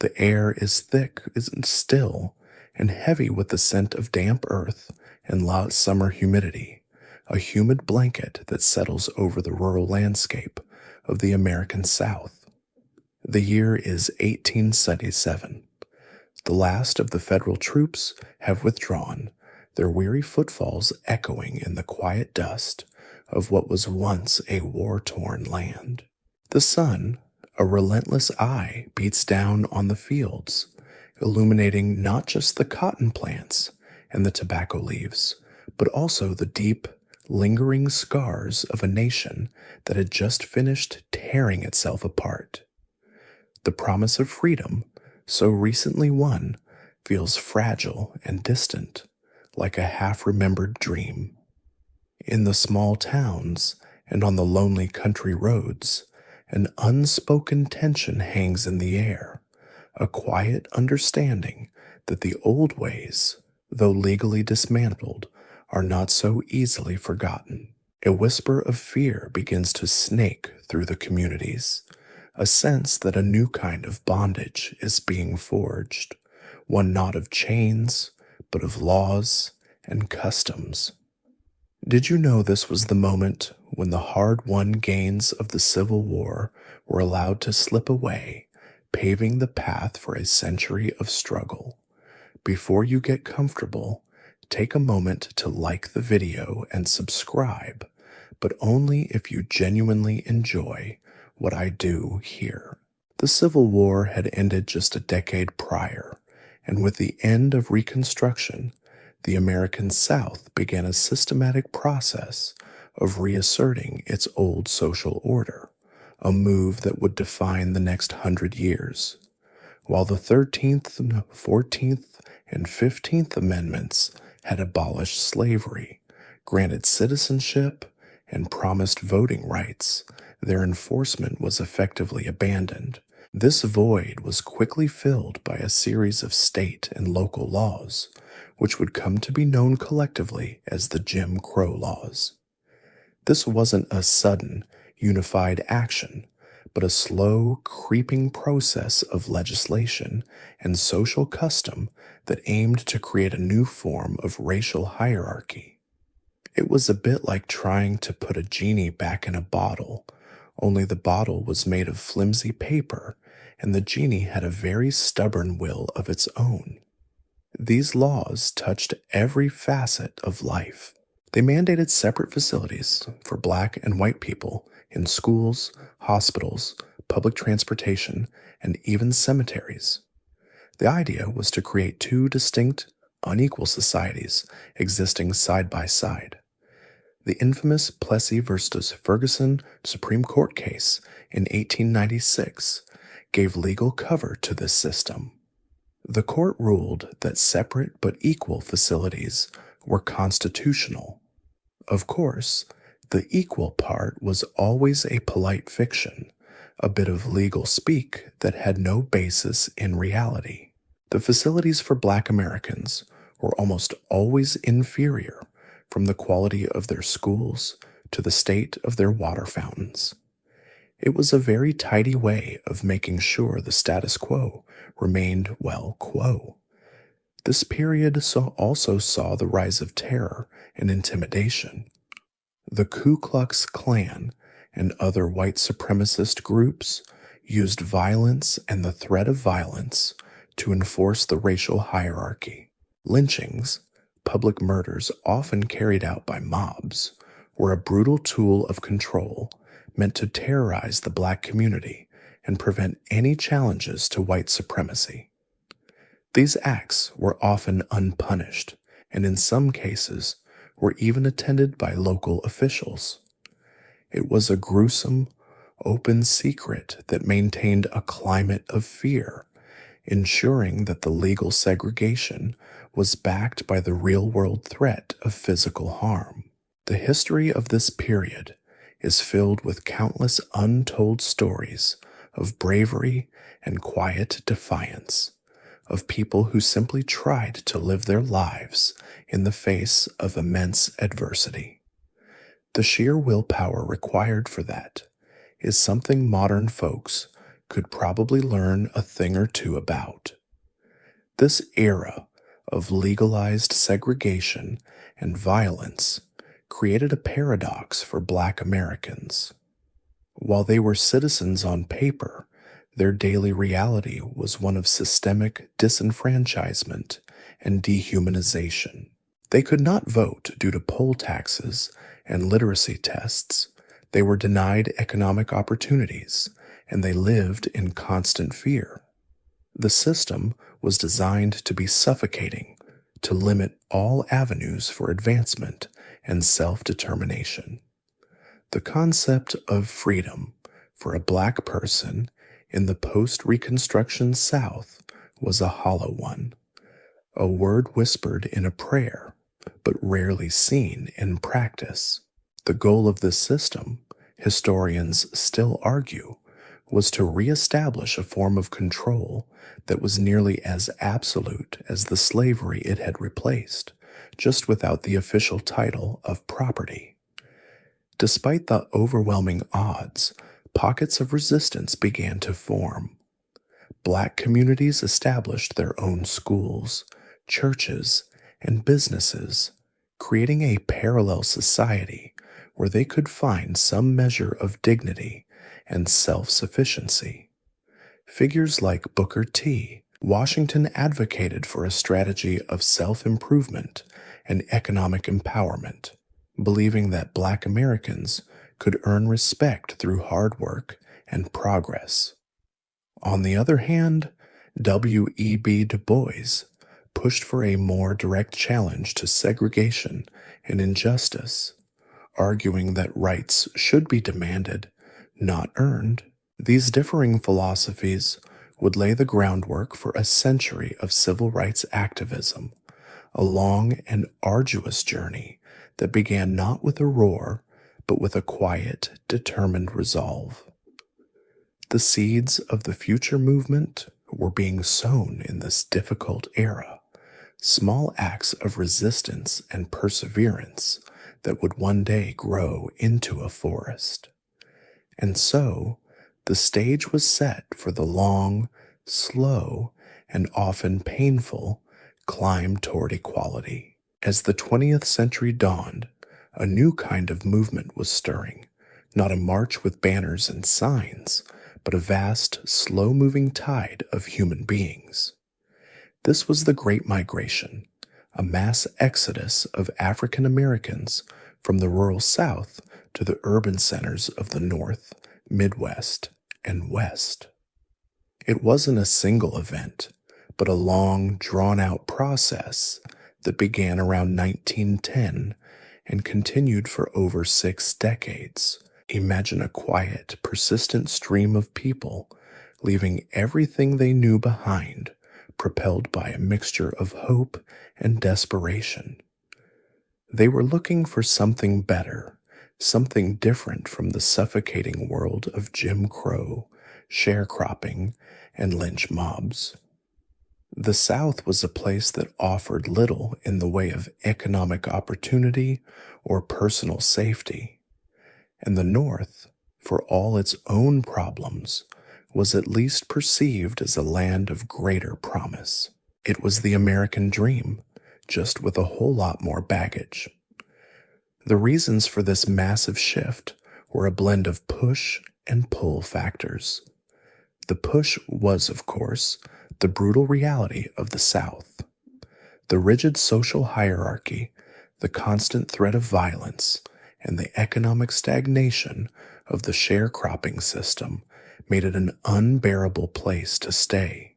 The air is thick and still, and heavy with the scent of damp earth and loud summer humidity, a humid blanket that settles over the rural landscape of the American South. The year is 1877. The last of the federal troops have withdrawn, their weary footfalls echoing in the quiet dust of what was once a war-torn land. The sun, a relentless eye, beats down on the fields, illuminating not just the cotton plants and the tobacco leaves, but also the deep, lingering scars of a nation that had just finished tearing itself apart. The promise of freedom, so recently won, feels fragile and distant, like a half-remembered dream. In the small towns and on the lonely country roads, an unspoken tension hangs in the air, a quiet understanding that the old ways, though legally dismantled, are not so easily forgotten. A whisper of fear begins to snake through the communities, a sense that a new kind of bondage is being forged, one not of chains, but of laws and customs. Did you know this was the moment when the hard-won gains of the Civil War were allowed to slip away, paving the path for a century of struggle? Before you get comfortable, take a moment to like the video and subscribe, but only if you genuinely enjoy what I do here. The Civil War had ended just a decade prior, and with the end of Reconstruction, the American South began a systematic process of reasserting its old social order, a move that would define the next 100 years. While the 13th, 14th, and 15th Amendments had abolished slavery, granted citizenship, and promised voting rights, their enforcement was effectively abandoned. This void was quickly filled by a series of state and local laws, which would come to be known collectively as the Jim Crow laws. This wasn't a sudden, unified action, but a slow, creeping process of legislation and social custom that aimed to create a new form of racial hierarchy. It was a bit like trying to put a genie back in a bottle, only the bottle was made of flimsy paper, and the genie had a very stubborn will of its own. These laws touched every facet of life. They mandated separate facilities for black and white people in schools, hospitals, public transportation, and even cemeteries. The idea was to create two distinct, unequal societies existing side by side. The infamous Plessy versus Ferguson Supreme Court case in 1896 gave legal cover to this system. The court ruled that separate but equal facilities were constitutional. Of course, the equal part was always a polite fiction, a bit of legal speak that had no basis in reality. The facilities for Black Americans were almost always inferior, from the quality of their schools to the state of their water fountains. It was a very tidy way of making sure the status quo remained quo. This period also saw the rise of terror and intimidation. The Ku Klux Klan and other white supremacist groups used violence and the threat of violence to enforce the racial hierarchy. Lynchings, public murders often carried out by mobs, were a brutal tool of control meant to terrorize the black community and prevent any challenges to white supremacy. These acts were often unpunished, and in some cases were even attended by local officials. It was a gruesome, open secret that maintained a climate of fear, ensuring that the legal segregation was backed by the real-world threat of physical harm. The history of this period is filled with countless untold stories of bravery and quiet defiance, of people who simply tried to live their lives in the face of immense adversity. The sheer willpower required for that is something modern folks could probably learn a thing or two about. This era of legalized segregation and violence created a paradox for Black Americans. While they were citizens on paper, their daily reality was one of systemic disenfranchisement and dehumanization. They could not vote due to poll taxes and literacy tests. They were denied economic opportunities, and they lived in constant fear. The system was designed to be suffocating, to limit all avenues for advancement and self-determination. The concept of freedom for a Black person in the post-Reconstruction South was a hollow one, a word whispered in a prayer, but rarely seen in practice. The goal of this system, historians still argue, was to reestablish a form of control that was nearly as absolute as the slavery it had replaced, just without the official title of property. Despite the overwhelming odds, pockets of resistance began to form. Black communities established their own schools, churches, and businesses, creating a parallel society where they could find some measure of dignity and self-sufficiency. Figures like Booker T. Washington advocated for a strategy of self-improvement and economic empowerment, believing that Black Americans could earn respect through hard work and progress. On the other hand, W.E.B. Du Bois pushed for a more direct challenge to segregation and injustice, arguing that rights should be demanded, not earned. These differing philosophies would lay the groundwork for a century of civil rights activism, a long and arduous journey that began not with a roar, but with a quiet, determined resolve. The seeds of the future movement were being sown in this difficult era, small acts of resistance and perseverance that would one day grow into a forest. And so, the stage was set for the long, slow, and often painful climb toward equality. As the 20th century dawned, a new kind of movement was stirring, not a march with banners and signs, but a vast, slow-moving tide of human beings. This was the Great Migration, a mass exodus of African Americans from the rural South to the urban centers of the North, Midwest, and West. It wasn't a single event, but a long, drawn-out process that began around 1910 and continued for over 6 decades. Imagine a quiet, persistent stream of people leaving everything they knew behind, propelled by a mixture of hope and desperation. They were looking for something better, something different from the suffocating world of Jim Crow, sharecropping, and lynch mobs. The South was a place that offered little in the way of economic opportunity or personal safety, and the North, for all its own problems, was at least perceived as a land of greater promise. It was the American dream, just with a whole lot more baggage. The reasons for this massive shift were a blend of push and pull factors. The push was, of course, the brutal reality of the South. The rigid social hierarchy, the constant threat of violence, and the economic stagnation of the sharecropping system made it an unbearable place to stay.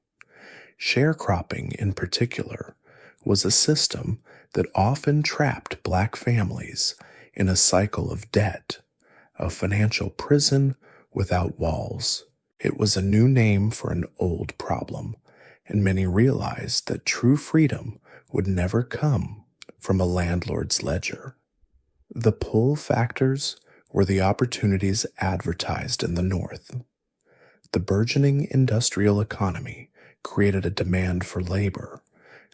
Sharecropping, in particular, was a system that often trapped Black families in a cycle of debt, a financial prison without walls. It was a new name for an old problem, and many realized that true freedom would never come from a landlord's ledger. The pull factors were the opportunities advertised in the North. The burgeoning industrial economy created a demand for labor,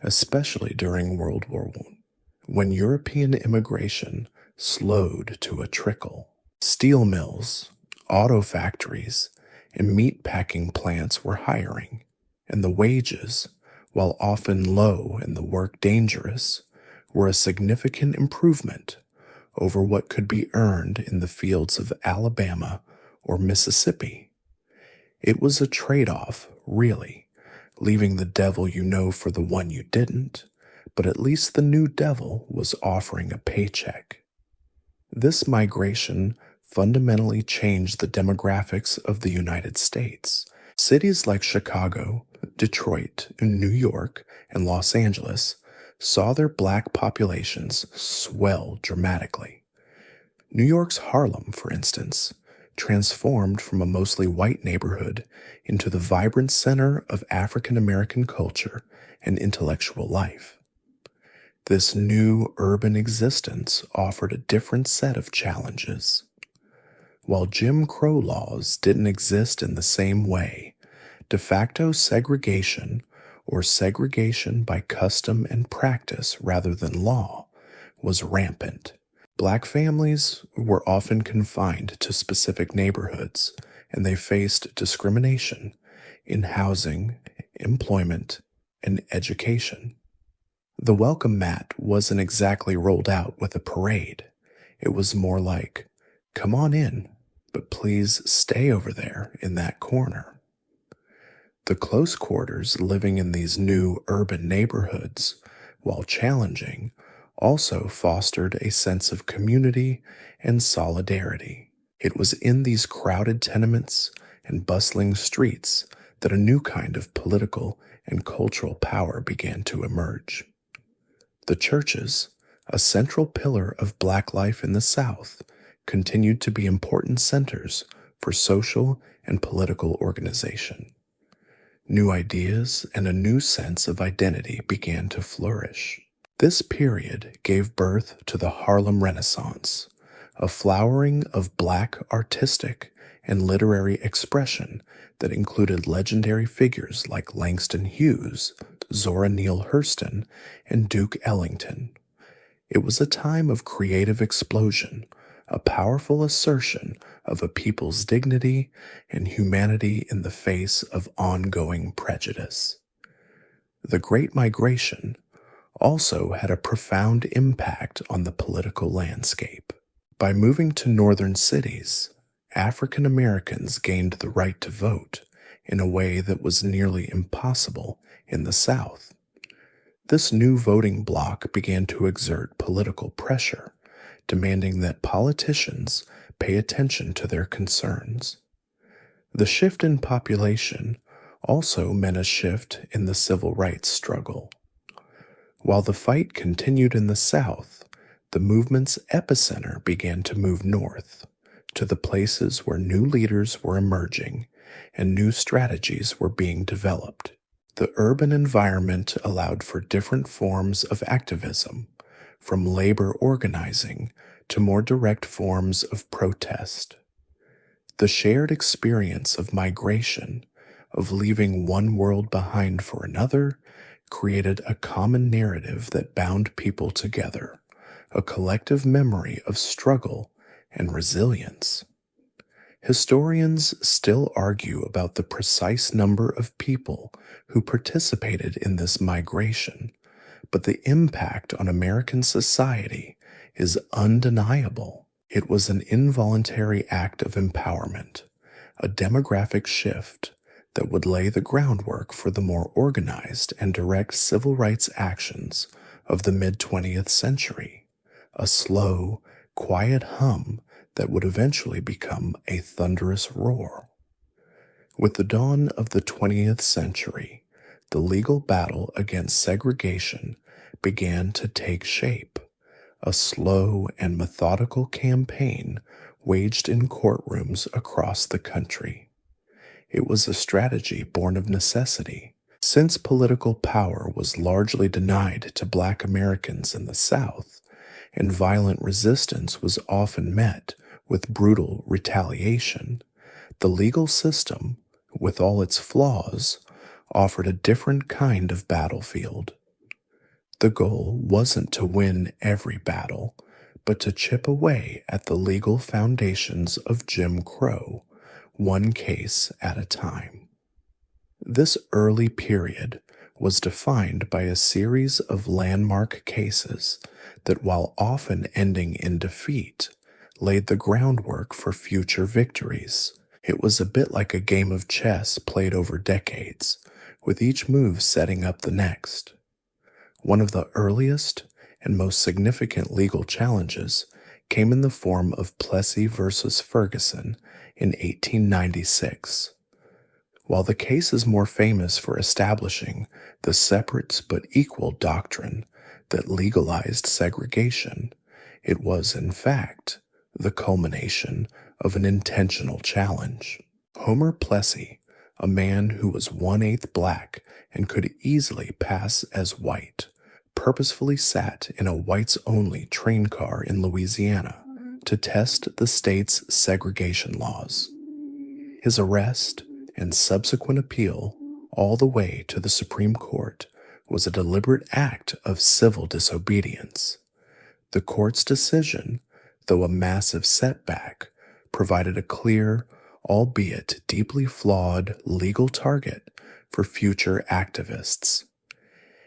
especially during World War I, when European immigration slowed to a trickle. Steel mills, auto factories, and meat packing plants were hiring, and the wages, while often low and the work dangerous, were a significant improvement over what could be earned in the fields of Alabama or Mississippi. It was a trade-off, really, leaving the devil you know for the one you didn't, but at least the new devil was offering a paycheck. This migration fundamentally changed the demographics of the United States. Cities like Chicago, Detroit, New York, and Los Angeles saw their black populations swell dramatically. New York's Harlem, for instance, transformed from a mostly white neighborhood into the vibrant center of African American culture and intellectual life. This new urban existence offered a different set of challenges. While Jim Crow laws didn't exist in the same way, de facto segregation, or segregation by custom and practice rather than law, was rampant. Black families were often confined to specific neighborhoods, and they faced discrimination in housing, employment, and education. The welcome mat wasn't exactly rolled out with a parade. It was more like, "Come on in, but please stay over there in that corner." The close quarters living in these new urban neighborhoods, while challenging, also fostered a sense of community and solidarity. It was in these crowded tenements and bustling streets that a new kind of political and cultural power began to emerge. The churches, a central pillar of Black life in the South, continued to be important centers for social and political organization. New ideas and a new sense of identity began to flourish. This period gave birth to the Harlem Renaissance, a flowering of Black artistic and literary expression that included legendary figures like Langston Hughes, Zora Neale Hurston, and Duke Ellington. It was a time of creative explosion, a powerful assertion of a people's dignity and humanity in the face of ongoing prejudice. The Great Migration also had a profound impact on the political landscape. By moving to northern cities, African Americans gained the right to vote in a way that was nearly impossible in the South. This new voting bloc began to exert political pressure, demanding that politicians pay attention to their concerns. The shift in population also meant a shift in the civil rights struggle. While the fight continued in the South, the movement's epicenter began to move north, to the places where new leaders were emerging and new strategies were being developed. The urban environment allowed for different forms of activism, from labor organizing to more direct forms of protest. The shared experience of migration, of leaving one world behind for another, created a common narrative that bound people together, a collective memory of struggle and resilience. Historians still argue about the precise number of people who participated in this migration, but the impact on American society is undeniable. It was an involuntary act of empowerment, a demographic shift that would lay the groundwork for the more organized and direct civil rights actions of the mid-20th century, a slow, quiet hum that would eventually become a thunderous roar. With the dawn of the 20th century, the legal battle against segregation began to take shape, a slow and methodical campaign waged in courtrooms across the country. It was a strategy born of necessity. Since political power was largely denied to Black Americans in the South, and violent resistance was often met with brutal retaliation, the legal system, with all its flaws, offered a different kind of battlefield. The goal wasn't to win every battle, but to chip away at the legal foundations of Jim Crow, one case at a time. This early period was defined by a series of landmark cases that, while often ending in defeat, laid the groundwork for future victories. It was a bit like a game of chess played over decades, with each move setting up the next. One of the earliest and most significant legal challenges came in the form of Plessy versus Ferguson in 1896. While the case is more famous for establishing the separate but equal doctrine that legalized segregation, it was, in fact, the culmination of an intentional challenge. Homer Plessy, a man who was 1/8 black and could easily pass as white, purposefully sat in a whites-only train car in Louisiana to test the state's segregation laws. His arrest and subsequent appeal all the way to the Supreme Court was a deliberate act of civil disobedience. The court's decision, though a massive setback, provided a clear, albeit deeply flawed, legal target for future activists.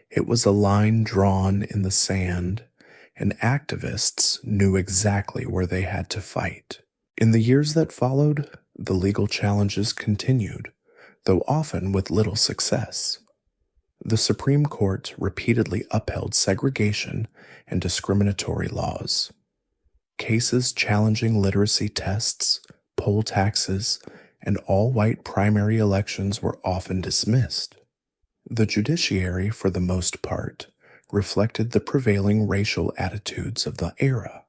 It was a line drawn in the sand, and activists knew exactly where they had to fight. In the years that followed, the legal challenges continued, though often with little success. The Supreme Court repeatedly upheld segregation and discriminatory laws. Cases challenging literacy tests, poll taxes, and all-white primary elections were often dismissed. The judiciary, for the most part, reflected the prevailing racial attitudes of the era.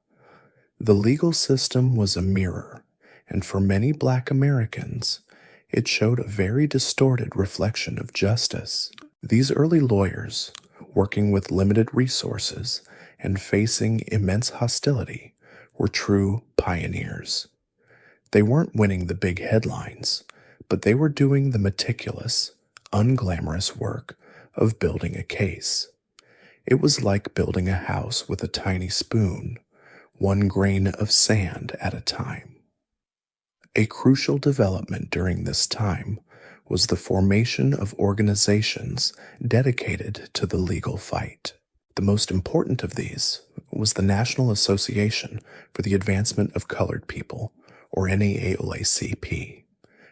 The legal system was a mirror, and for many Black Americans, it showed a very distorted reflection of justice. These early lawyers, working with limited resources and facing immense hostility, were true pioneers. They weren't winning the big headlines, but they were doing the meticulous, unglamorous work of building a case. It was like building a house with a tiny spoon, one grain of sand at a time. A crucial development during this time was the formation of organizations dedicated to the legal fight. The most important of these was the National Association for the Advancement of Colored People, or NAACP,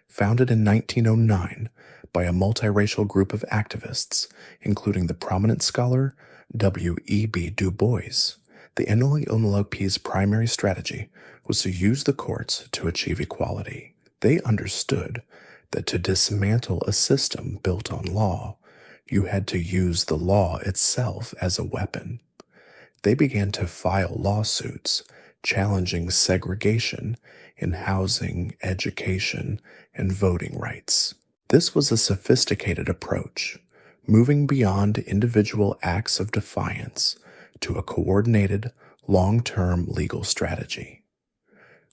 founded in 1909 by a multiracial group of activists, including the prominent scholar W.E.B. Du Bois. The NAACP's primary strategy was to use the courts to achieve equality. They understood that to dismantle a system built on law, you had to use the law itself as a weapon. They began to file lawsuits challenging segregation in housing, education, and voting rights. This was a sophisticated approach, moving beyond individual acts of defiance to a coordinated, long-term legal strategy.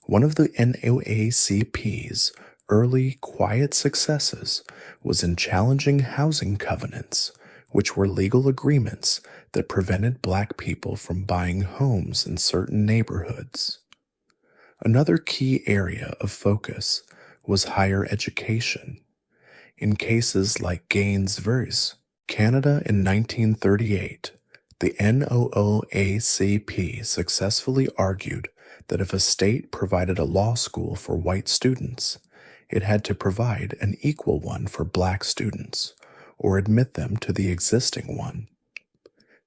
One of the NAACP's early quiet successes was in challenging housing covenants, which were legal agreements that prevented Black people from buying homes in certain neighborhoods. Another key area of focus was higher education. In cases like Gaines vs. Canada in 1938, the NAACP successfully argued that if a state provided a law school for white students, it had to provide an equal one for Black students, or admit them to the existing one.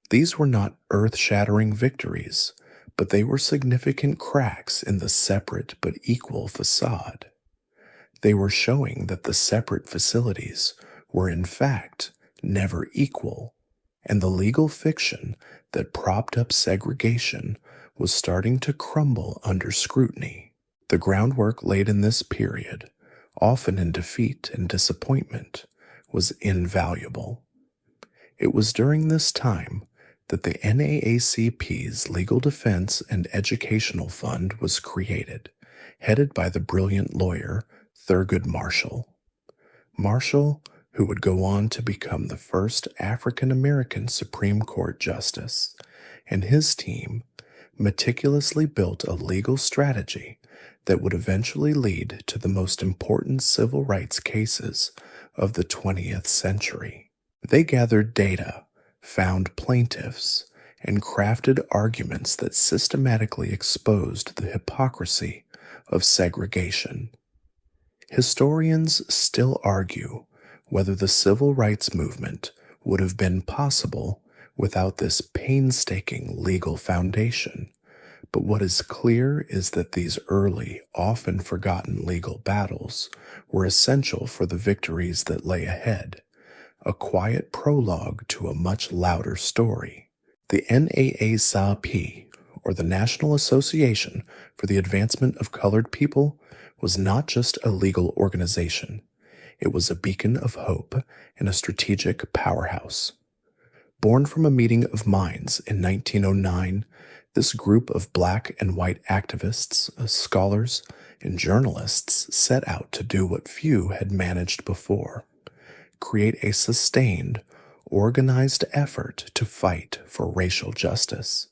These were not earth-shattering victories, but they were significant cracks in the separate but equal facade. They were showing that the separate facilities were in fact never equal, and the legal fiction that propped up segregation was starting to crumble under scrutiny. The groundwork laid in this period, often in defeat and disappointment, was invaluable. It was during this time that the NAACP's Legal Defense and Educational Fund was created, headed by the brilliant lawyer Thurgood Marshall. Marshall, who would go on to become the first African-American Supreme Court Justice, and his team meticulously built a legal strategy that would eventually lead to the most important civil rights cases of the 20th century. They gathered data, found plaintiffs, and crafted arguments that systematically exposed the hypocrisy of segregation. Historians still argue whether the civil rights movement would have been possible without this painstaking legal foundation, but what is clear is that these early, often forgotten legal battles were essential for the victories that lay ahead, a quiet prologue to a much louder story. The NAACP, or the National Association for the Advancement of Colored People, was not just a legal organization. It was a beacon of hope and a strategic powerhouse. Born from a meeting of minds in 1909, this group of black and white activists, scholars, and journalists set out to do what few had managed before: create a sustained, organized effort to fight for racial justice.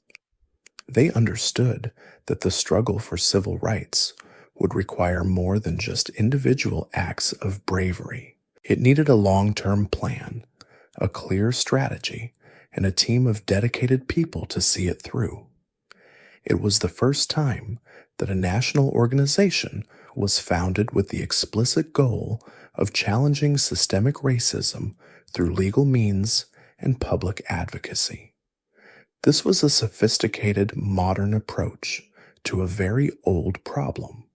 They understood that the struggle for civil rights would require more than just individual acts of bravery. It needed a long-term plan, a clear strategy, and a team of dedicated people to see it through. It was the first time that a national organization was founded with the explicit goal of challenging systemic racism through legal means and public advocacy. This was a sophisticated, modern approach to a very old problem.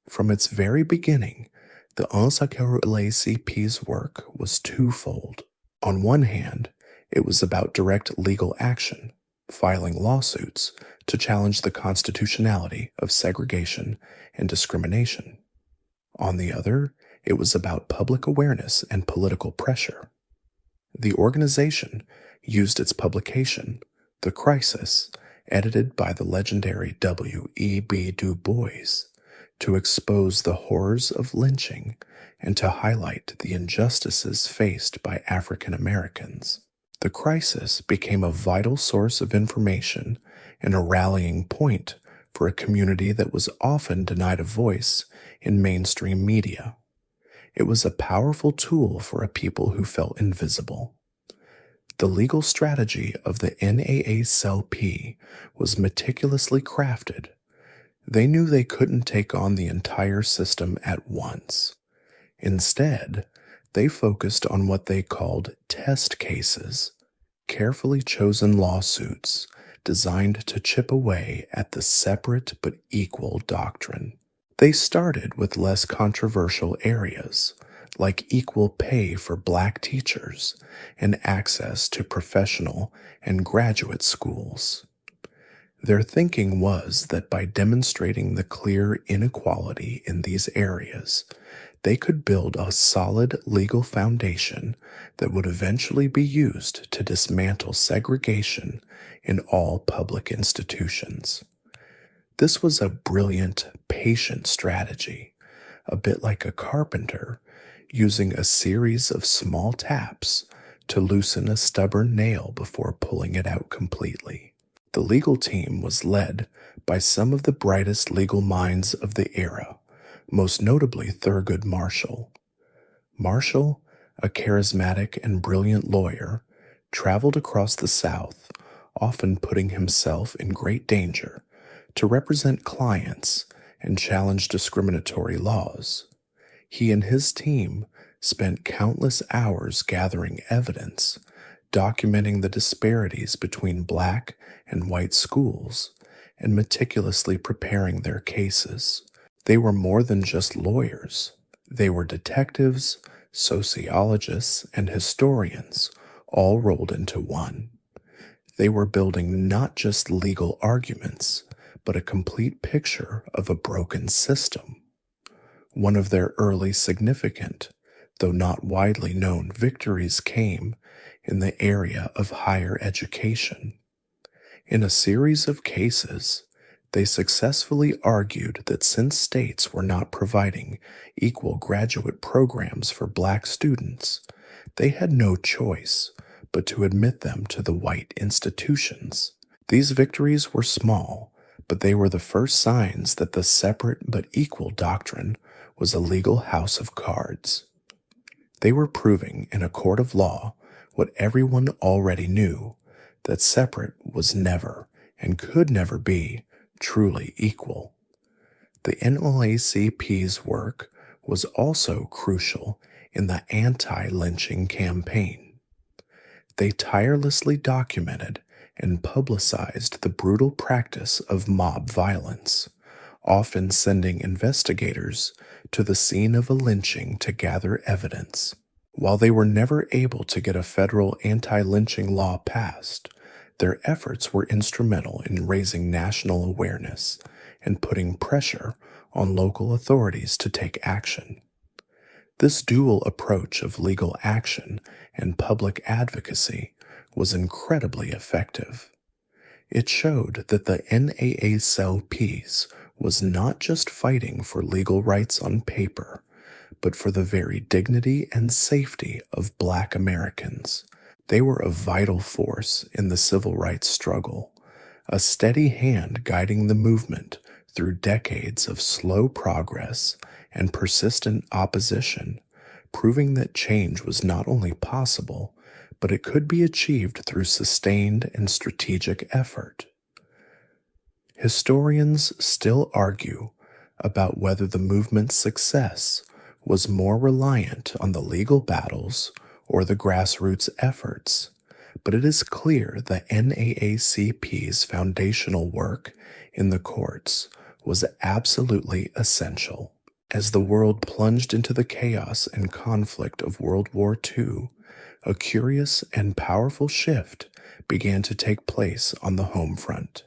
From its very beginning, the NAACP's work was twofold. On one hand, it was about direct legal action, filing lawsuits to challenge the constitutionality of segregation and discrimination. On the other, it was about public awareness and political pressure. The organization used its publication, The Crisis, edited by the legendary W.E.B. Du Bois, to expose the horrors of lynching and to highlight the injustices faced by African Americans. The Crisis became a vital source of information and a rallying point for a community that was often denied a voice in mainstream media. It was a powerful tool for a people who felt invisible. The legal strategy of the NAACP was meticulously crafted. They knew they couldn't take on the entire system at once. Instead, they focused on what they called test cases, carefully chosen lawsuits designed to chip away at the separate but equal doctrine. They started with less controversial areas, like equal pay for black teachers and access to professional and graduate schools. Their thinking was that by demonstrating the clear inequality in these areas, they could build a solid legal foundation that would eventually be used to dismantle segregation in all public institutions. This was a brilliant, patient strategy, a bit like a carpenter using a series of small taps to loosen a stubborn nail before pulling it out completely. The legal team was led by some of the brightest legal minds of the era, most notably Thurgood Marshall. Marshall, a charismatic and brilliant lawyer, traveled across the South, often putting himself in great danger, to represent clients and challenge discriminatory laws. He and his team spent countless hours gathering evidence, documenting the disparities between black and white schools, and meticulously preparing their cases. They were more than just lawyers. They were detectives, sociologists, and historians, all rolled into one. They were building not just legal arguments, but a complete picture of a broken system. One of their early significant, though not widely known, victories came in the area of higher education. In a series of cases, they successfully argued that since states were not providing equal graduate programs for black students, they had no choice but to admit them to the white institutions. These victories were small, but they were the first signs that the separate but equal doctrine was a legal house of cards. They were proving in a court of law what everyone already knew, that separate was never and could never be truly equal. The NAACP's work was also crucial in the anti-lynching campaign. They tirelessly documented and publicized the brutal practice of mob violence, often sending investigators to the scene of a lynching to gather evidence. While they were never able to get a federal anti-lynching law passed, their efforts were instrumental in raising national awareness and putting pressure on local authorities to take action. This dual approach of legal action and public advocacy was incredibly effective. It showed that the NAACP was not just fighting for legal rights on paper, but for the very dignity and safety of Black Americans. They were a vital force in the civil rights struggle, a steady hand guiding the movement through decades of slow progress and persistent opposition, proving that change was not only possible, but it could be achieved through sustained and strategic effort. Historians still argue about whether the movement's success was more reliant on the legal battles or the grassroots efforts, but it is clear that NAACP's foundational work in the courts was absolutely essential. As the world plunged into the chaos and conflict of World War II, a curious and powerful shift began to take place on the home front.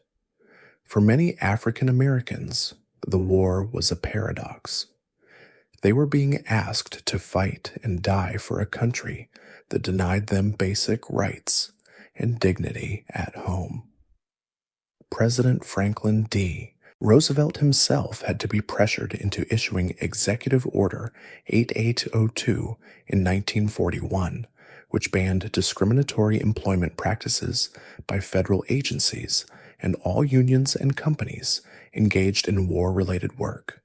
For many African Americans, the war was a paradox. They were being asked to fight and die for a country that denied them basic rights and dignity at home. President Franklin D. Roosevelt himself had to be pressured into issuing Executive Order 8802 in 1941, which banned discriminatory employment practices by federal agencies and all unions and companies engaged in war-related work.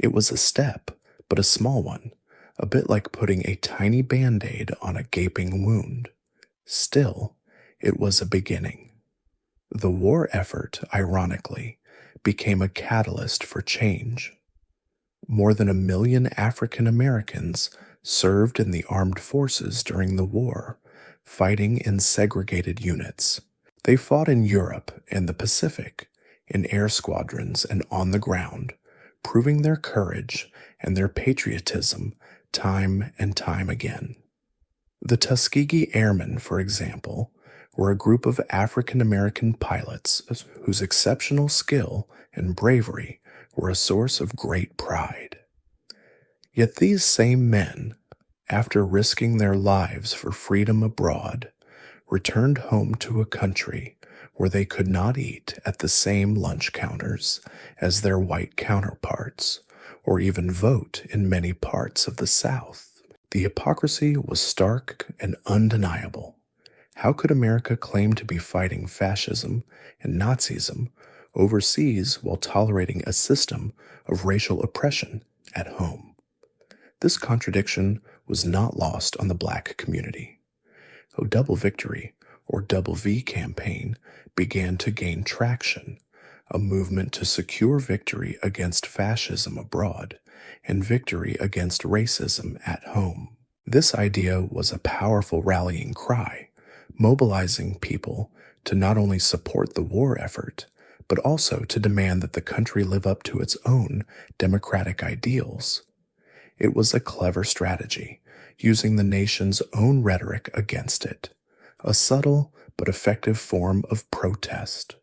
It was a step, but a small one, a bit like putting a tiny Band-Aid on a gaping wound. Still, it was a beginning. The war effort, ironically, became a catalyst for change. More than 1 million African Americans served in the armed forces during the war, fighting in segregated units. They fought in Europe and the Pacific, in air squadrons and on the ground, proving their courage and their patriotism time and time again. The Tuskegee Airmen, for example, were a group of African American pilots whose exceptional skill and bravery were a source of great pride. Yet these same men, after risking their lives for freedom abroad, returned home to a country where they could not eat at the same lunch counters as their white counterparts, or even vote in many parts of the South. The hypocrisy was stark and undeniable. How could America claim to be fighting fascism and Nazism overseas while tolerating a system of racial oppression at home? This contradiction was not lost on the Black community. A double victory, or Double V campaign, began to gain traction, a movement to secure victory against fascism abroad and victory against racism at home. This idea was a powerful rallying cry, mobilizing people to not only support the war effort, but also to demand that the country live up to its own democratic ideals. It was a clever strategy, using the nation's own rhetoric against it, a subtle but effective form of protest.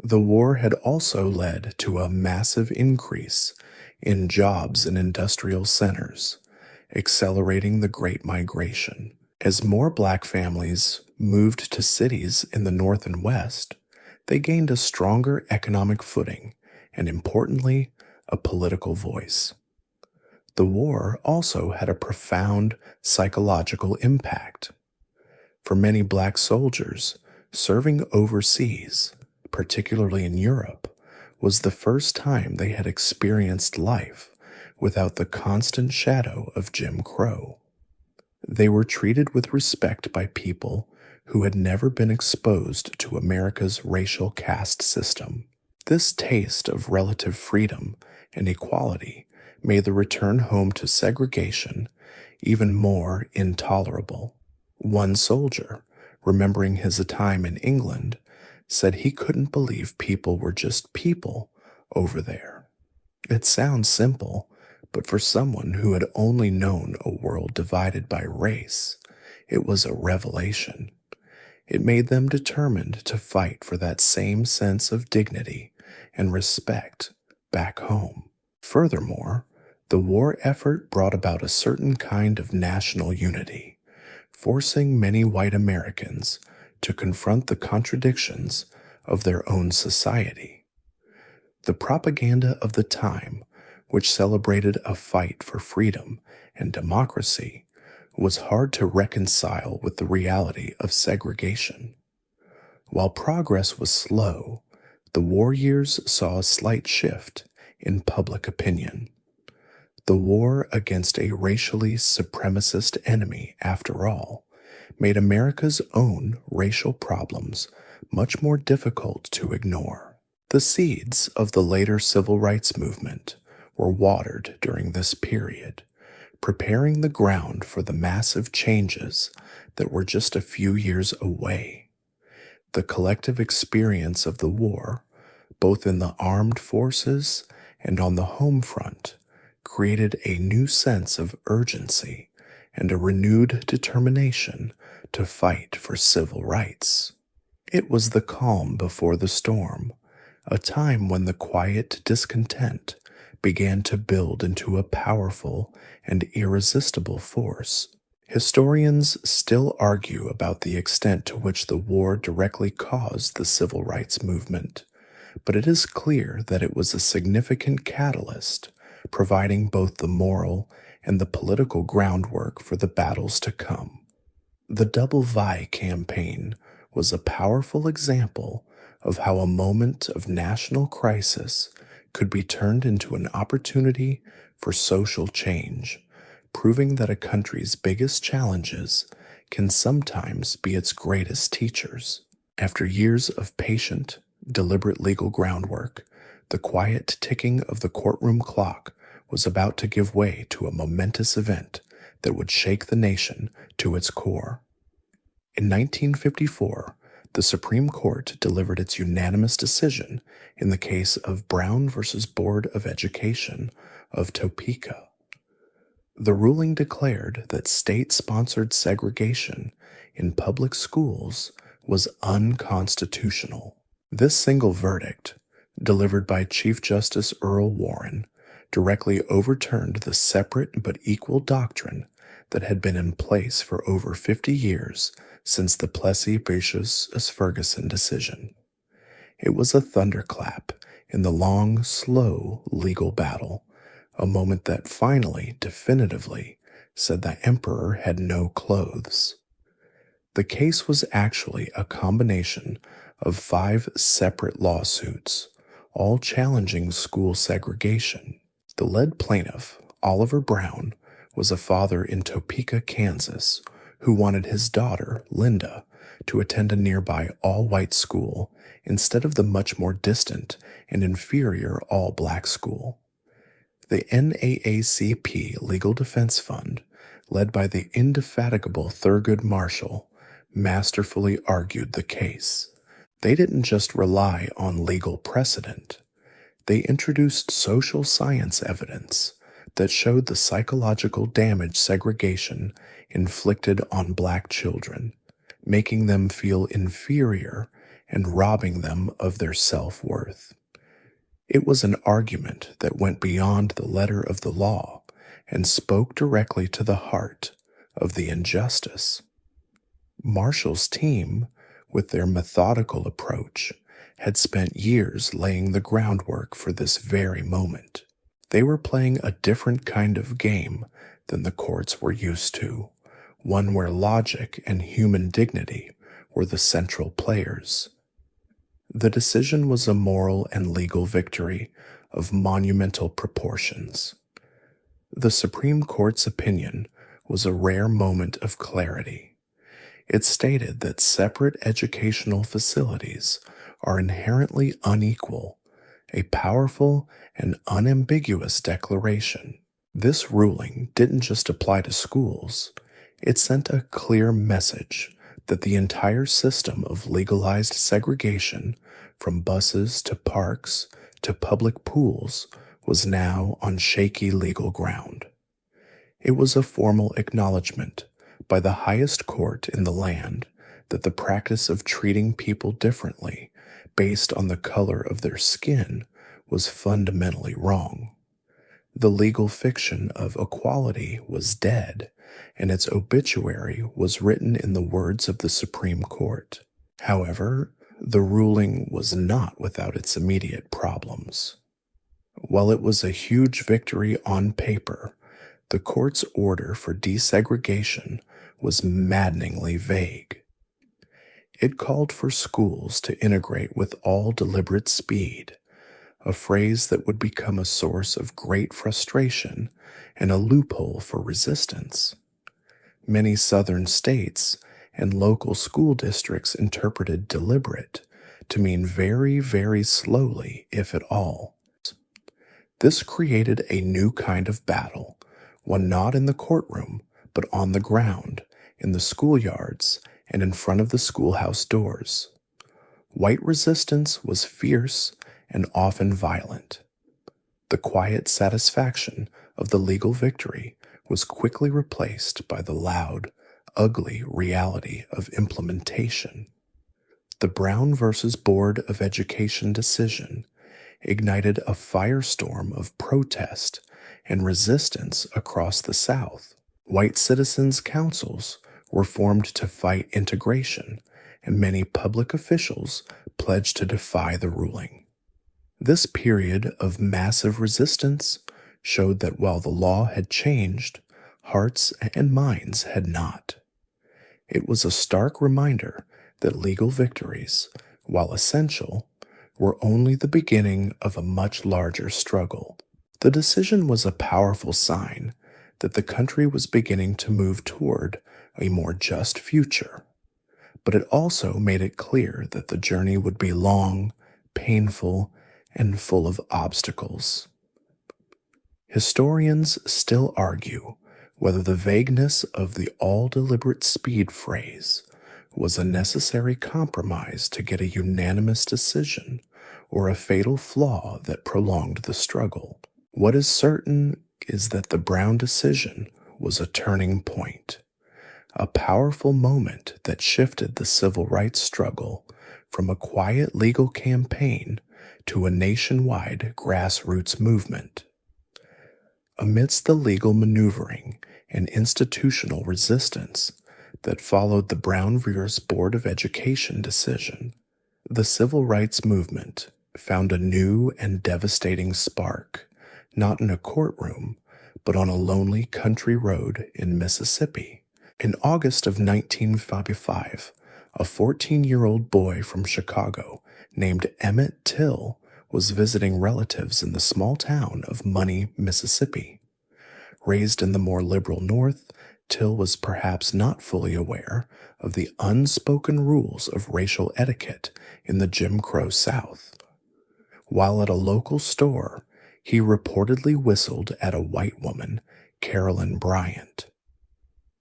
The war had also led to a massive increase in jobs in industrial centers, accelerating the Great Migration. As more Black families moved to cities in the North and West, they gained a stronger economic footing and, importantly, a political voice. The war also had a profound psychological impact. For many Black soldiers, serving overseas particularly in Europe, was the first time they had experienced life without the constant shadow of Jim Crow. They were treated with respect by people who had never been exposed to America's racial caste system. This taste of relative freedom and equality made the return home to segregation even more intolerable. One soldier, remembering his time in England, said he couldn't believe people were just people over there. It sounds simple, but for someone who had only known a world divided by race, it was a revelation. It made them determined to fight for that same sense of dignity and respect back home. Furthermore, the war effort brought about a certain kind of national unity, forcing many white Americans to confront the contradictions of their own society. The propaganda of the time, which celebrated a fight for freedom and democracy, was hard to reconcile with the reality of segregation. While progress was slow, the war years saw a slight shift in public opinion. The war against a racially supremacist enemy, after all, made America's own racial problems much more difficult to ignore. The seeds of the later civil rights movement were watered during this period, preparing the ground for the massive changes that were just a few years away. The collective experience of the war, both in the armed forces and on the home front, created a new sense of urgency and a renewed determination to fight for civil rights. It was the calm before the storm, a time when the quiet discontent began to build into a powerful and irresistible force. Historians still argue about the extent to which the war directly caused the civil rights movement, but it is clear that it was a significant catalyst, providing both the moral and the political groundwork for the battles to come. The Double Vi campaign was a powerful example of how a moment of national crisis could be turned into an opportunity for social change, proving that a country's biggest challenges can sometimes be its greatest teachers. After years of patient, deliberate legal groundwork, the quiet ticking of the courtroom clock was about to give way to a momentous event that would shake the nation to its core. In 1954, the Supreme Court delivered its unanimous decision in the case of Brown versus Board of Education of Topeka. The ruling declared that state-sponsored segregation in public schools was unconstitutional. This single verdict, delivered by Chief Justice Earl Warren, directly overturned the separate but equal doctrine that had been in place for over 50 years since the Plessy versus Ferguson decision. It was a thunderclap in the long, slow legal battle, a moment that finally, definitively, said the emperor had no clothes. The case was actually a combination of 5 separate lawsuits, all challenging school segregation. The lead plaintiff, Oliver Brown, was a father in Topeka, Kansas, who wanted his daughter, Linda, to attend a nearby all-white school instead of the much more distant and inferior all-black school. The NAACP Legal Defense Fund, led by the indefatigable Thurgood Marshall, masterfully argued the case. They didn't just rely on legal precedent. They introduced social science evidence that showed the psychological damage segregation inflicted on black children, making them feel inferior and robbing them of their self-worth. It was an argument that went beyond the letter of the law and spoke directly to the heart of the injustice. Marshall's team, with their methodical approach, had spent years laying the groundwork for this very moment. They were playing a different kind of game than the courts were used to, one where logic and human dignity were the central players. The decision was a moral and legal victory of monumental proportions. The Supreme Court's opinion was a rare moment of clarity. It stated that separate educational facilities are inherently unequal, a powerful and unambiguous declaration. This ruling didn't just apply to schools, it sent a clear message that the entire system of legalized segregation, from buses to parks to public pools, was now on shaky legal ground. It was a formal acknowledgement by the highest court in the land that the practice of treating people differently based on the color of their skin was fundamentally wrong. The legal fiction of equality was dead, and its obituary was written in the words of the Supreme Court. However, the ruling was not without its immediate problems. While it was a huge victory on paper, the court's order for desegregation was maddeningly vague. It called for schools to integrate with all deliberate speed, a phrase that would become a source of great frustration and a loophole for resistance. Many southern states and local school districts interpreted deliberate to mean very, very slowly, if at all. This created a new kind of battle, one not in the courtroom, but on the ground, in the schoolyards, and in front of the schoolhouse doors. White resistance was fierce and often violent. The quiet satisfaction of the legal victory was quickly replaced by the loud, ugly reality of implementation. The Brown versus Board of Education decision ignited a firestorm of protest and resistance across the South. White citizens' councils were formed to fight integration, and many public officials pledged to defy the ruling. This period of massive resistance showed that while the law had changed, hearts and minds had not. It was a stark reminder that legal victories, while essential, were only the beginning of a much larger struggle. The decision was a powerful sign that the country was beginning to move toward a more just future, but it also made it clear that the journey would be long, painful, and full of obstacles. Historians still argue whether the vagueness of the all-deliberate speed phrase was a necessary compromise to get a unanimous decision or a fatal flaw that prolonged the struggle. What is certain is that the Brown decision was a turning point, a powerful moment that shifted the civil rights struggle from a quiet legal campaign to a nationwide grassroots movement. Amidst the legal maneuvering and institutional resistance that followed the Brown versus Board of Education decision, the civil rights movement found a new and devastating spark, not in a courtroom, but on a lonely country road in Mississippi. In August of 1955, a 14-year-old boy from Chicago named Emmett Till was visiting relatives in the small town of Money, Mississippi. Raised in the more liberal North, Till was perhaps not fully aware of the unspoken rules of racial etiquette in the Jim Crow South. While at a local store, he reportedly whistled at a white woman, Carolyn Bryant.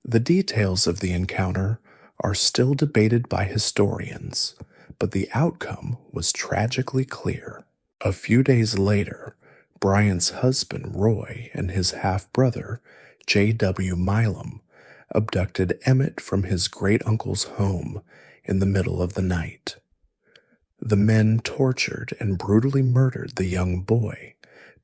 The details of the encounter are still debated by historians, but the outcome was tragically clear. A few days later, Bryant's husband, Roy, and his half-brother, J.W. Milam, abducted Emmett from his great-uncle's home in the middle of the night. The men tortured and brutally murdered the young boy,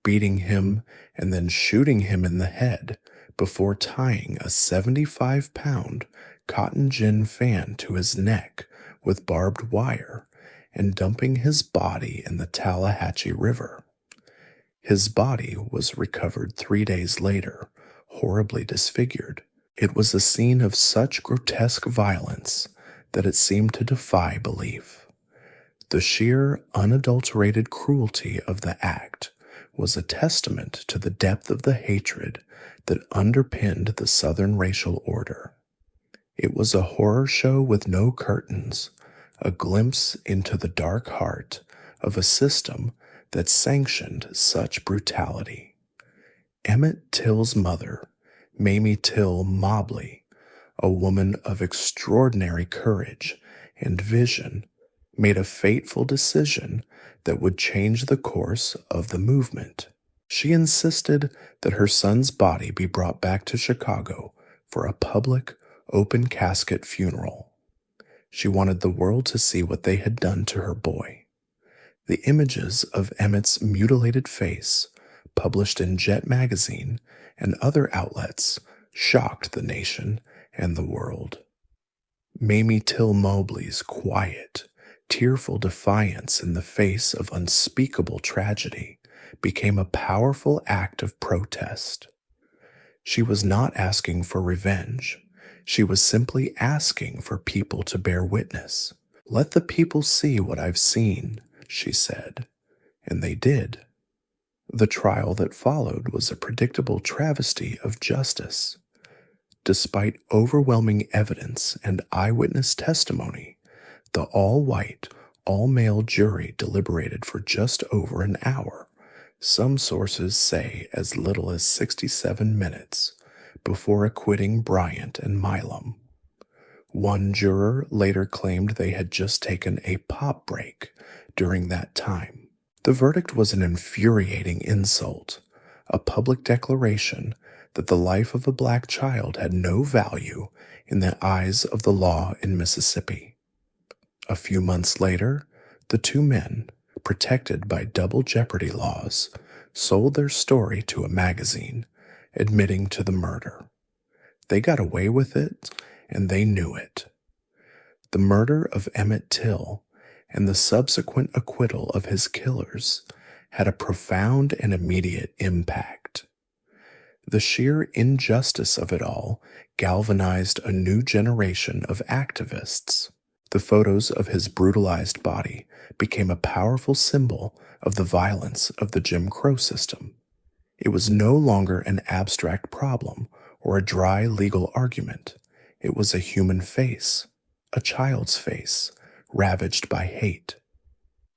beating him and then shooting him in the head before tying a 75-pound cotton gin fan to his neck with barbed wire and dumping his body in the Tallahatchie River. His body was recovered 3 days later, horribly disfigured. It was a scene of such grotesque violence that it seemed to defy belief. The sheer, unadulterated cruelty of the act was a testament to the depth of the hatred that underpinned the Southern racial order. It was a horror show with no curtains, a glimpse into the dark heart of a system that sanctioned such brutality. Emmett Till's mother, Mamie Till Mobley, a woman of extraordinary courage and vision, made a fateful decision that would change the course of the movement. She insisted that her son's body be brought back to Chicago for a public, open casket funeral. She wanted the world to see what they had done to her boy. The images of Emmett's mutilated face, published in Jet magazine and other outlets, shocked the nation and the world. Mamie Till Mobley's quiet, tearful defiance in the face of unspeakable tragedy became a powerful act of protest. She was not asking for revenge. She was simply asking for people to bear witness. "Let the people see what I've seen," she said, and they did. The trial that followed was a predictable travesty of justice. Despite overwhelming evidence and eyewitness testimony, the all-white, all-male jury deliberated for just over an hour, some sources say as little as 67 minutes, before acquitting Bryant and Milam. One juror later claimed they had just taken a pop break during that time. The verdict was an infuriating insult, a public declaration that the life of a black child had no value in the eyes of the law in Mississippi. A few months later, the two men, protected by double jeopardy laws, sold their story to a magazine, admitting to the murder. They got away with it, and they knew it. The murder of Emmett Till and the subsequent acquittal of his killers had a profound and immediate impact. The sheer injustice of it all galvanized a new generation of activists. The photos of his brutalized body became a powerful symbol of the violence of the Jim Crow system. It was no longer an abstract problem or a dry legal argument. It was a human face, a child's face, ravaged by hate.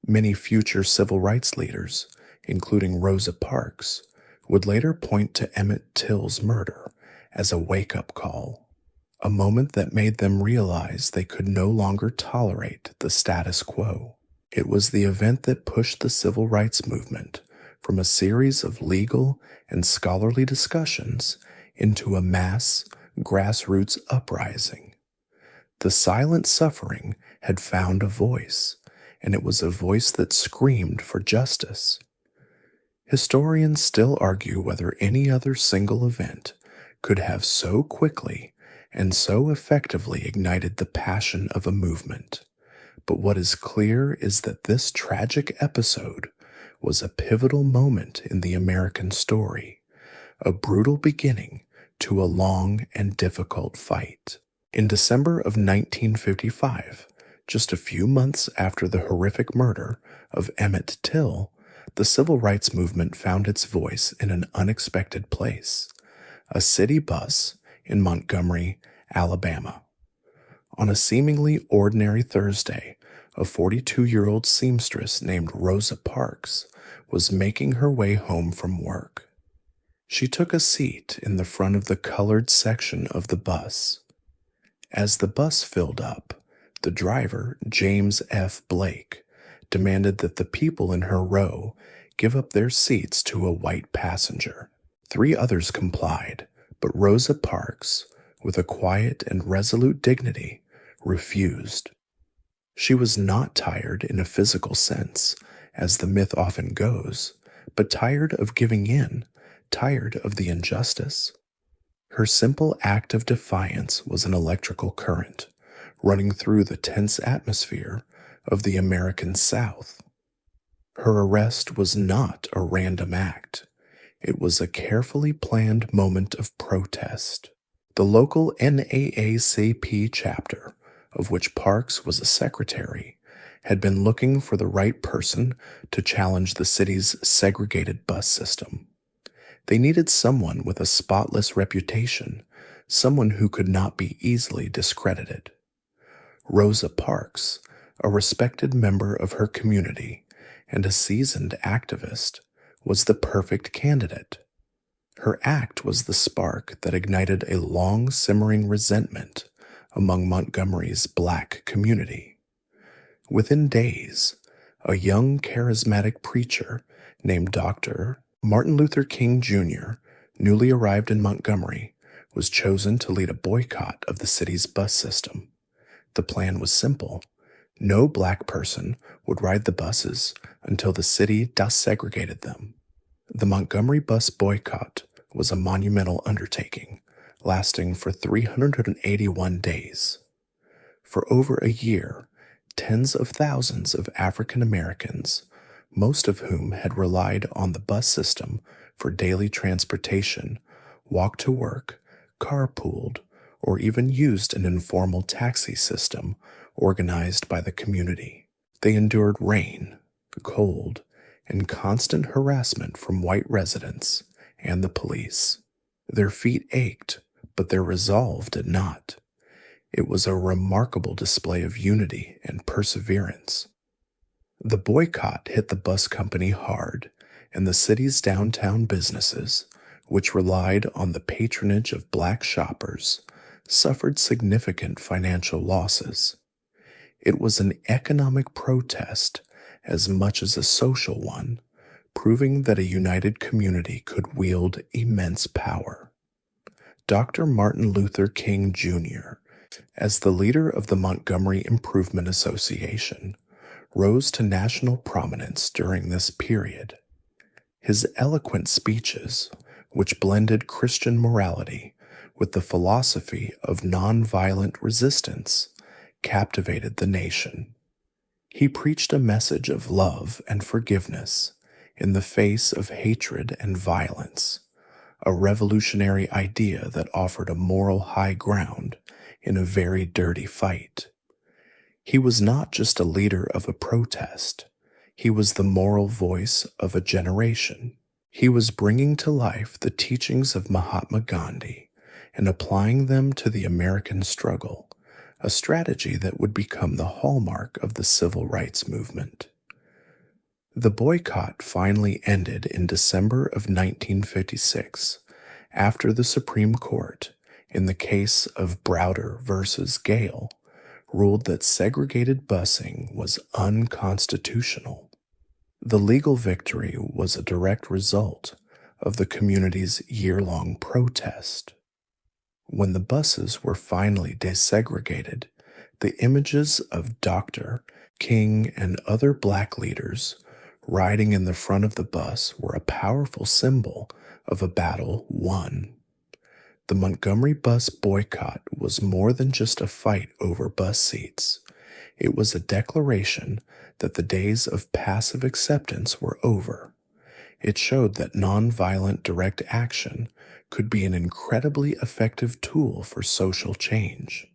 Many future civil rights leaders, including Rosa Parks, would later point to Emmett Till's murder as a wake-up call, a moment that made them realize they could no longer tolerate the status quo. It was the event that pushed the civil rights movement from a series of legal and scholarly discussions into a mass, grassroots uprising. The silent suffering had found a voice, and it was a voice that screamed for justice. Historians still argue whether any other single event could have so quickly and so effectively ignited the passion of a movement. But what is clear is that this tragic episode was a pivotal moment in the American story, a brutal beginning to a long and difficult fight. In December of 1955, just a few months after the horrific murder of Emmett Till, the civil rights movement found its voice in an unexpected place, a city bus in Montgomery, Alabama. On a seemingly ordinary Thursday, a 42-year-old seamstress named Rosa Parks was making her way home from work. She took a seat in the front of the colored section of the bus. As the bus filled up, the driver, James F. Blake, demanded that the people in her row give up their seats to a white passenger. 3 others complied, but Rosa Parks, with a quiet and resolute dignity, refused. She was not tired in a physical sense, as the myth often goes, but tired of giving in, tired of the injustice. Her simple act of defiance was an electrical current running through the tense atmosphere of the American South. Her arrest was not a random act. It was a carefully planned moment of protest. The local NAACP chapter, of which Parks was a secretary, had been looking for the right person to challenge the city's segregated bus system. They needed someone with a spotless reputation, someone who could not be easily discredited. Rosa Parks, a respected member of her community and a seasoned activist, was the perfect candidate. Her act was the spark that ignited a long-simmering resentment among Montgomery's black community. Within days, a young charismatic preacher named Dr. Martin Luther King Jr., newly arrived in Montgomery, was chosen to lead a boycott of the city's bus system. The plan was simple. No black person would ride the buses until the city desegregated them. The Montgomery Bus Boycott was a monumental undertaking, lasting for 381 days. For over a year, tens of thousands of African Americans, most of whom had relied on the bus system for daily transportation, walked to work, carpooled, or even used an informal taxi system organized by the community. They endured rain, cold, and constant harassment from white residents and the police. Their feet ached, but their resolve did not. It was a remarkable display of unity and perseverance. The boycott hit the bus company hard, and the city's downtown businesses, which relied on the patronage of black shoppers, suffered significant financial losses. It was an economic protest as much as a social one, proving that a united community could wield immense power. Dr. Martin Luther King Jr., as the leader of the Montgomery Improvement Association, rose to national prominence during this period. His eloquent speeches, which blended Christian morality with the philosophy of nonviolent resistance, captivated the nation. He preached a message of love and forgiveness in the face of hatred and violence, a revolutionary idea that offered a moral high ground in a very dirty fight. He was not just a leader of a protest, he was the moral voice of a generation. He was bringing to life the teachings of Mahatma Gandhi and applying them to the American struggle, a strategy that would become the hallmark of the civil rights movement. The boycott finally ended in December of 1956, after the Supreme Court, in the case of Browder versus Gale, ruled that segregated busing was unconstitutional. The legal victory was a direct result of the community's year-long protest. When the buses were finally desegregated, the images of Dr. King and other black leaders riding in the front of the bus were a powerful symbol of a battle won. The Montgomery Bus Boycott was more than just a fight over bus seats. It was a declaration that the days of passive acceptance were over. It showed that nonviolent direct action could be an incredibly effective tool for social change.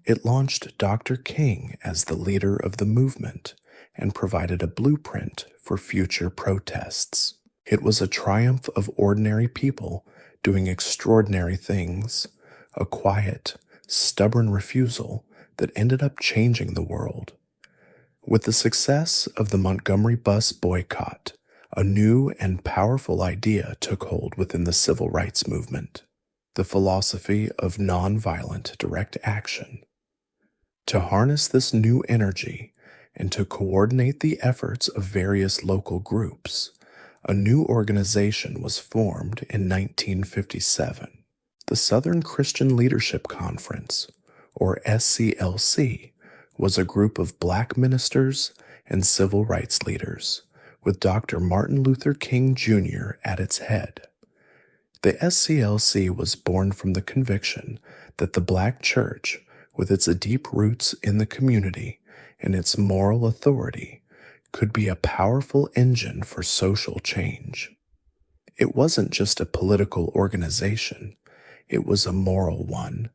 It launched Dr. King as the leader of the movement and provided a blueprint for future protests. It was a triumph of ordinary people doing extraordinary things, a quiet, stubborn refusal that ended up changing the world. With the success of the Montgomery Bus Boycott, a new and powerful idea took hold within the civil rights movement, the philosophy of nonviolent direct action. To harness this new energy and to coordinate the efforts of various local groups, a new organization was formed in 1957. The Southern Christian Leadership Conference, or SCLC, was a group of black ministers and civil rights leaders, with Dr. Martin Luther King Jr. at its head. The SCLC was born from the conviction that the black church, with its deep roots in the community and its moral authority, could be a powerful engine for social change. It wasn't just a political organization, it was a moral one,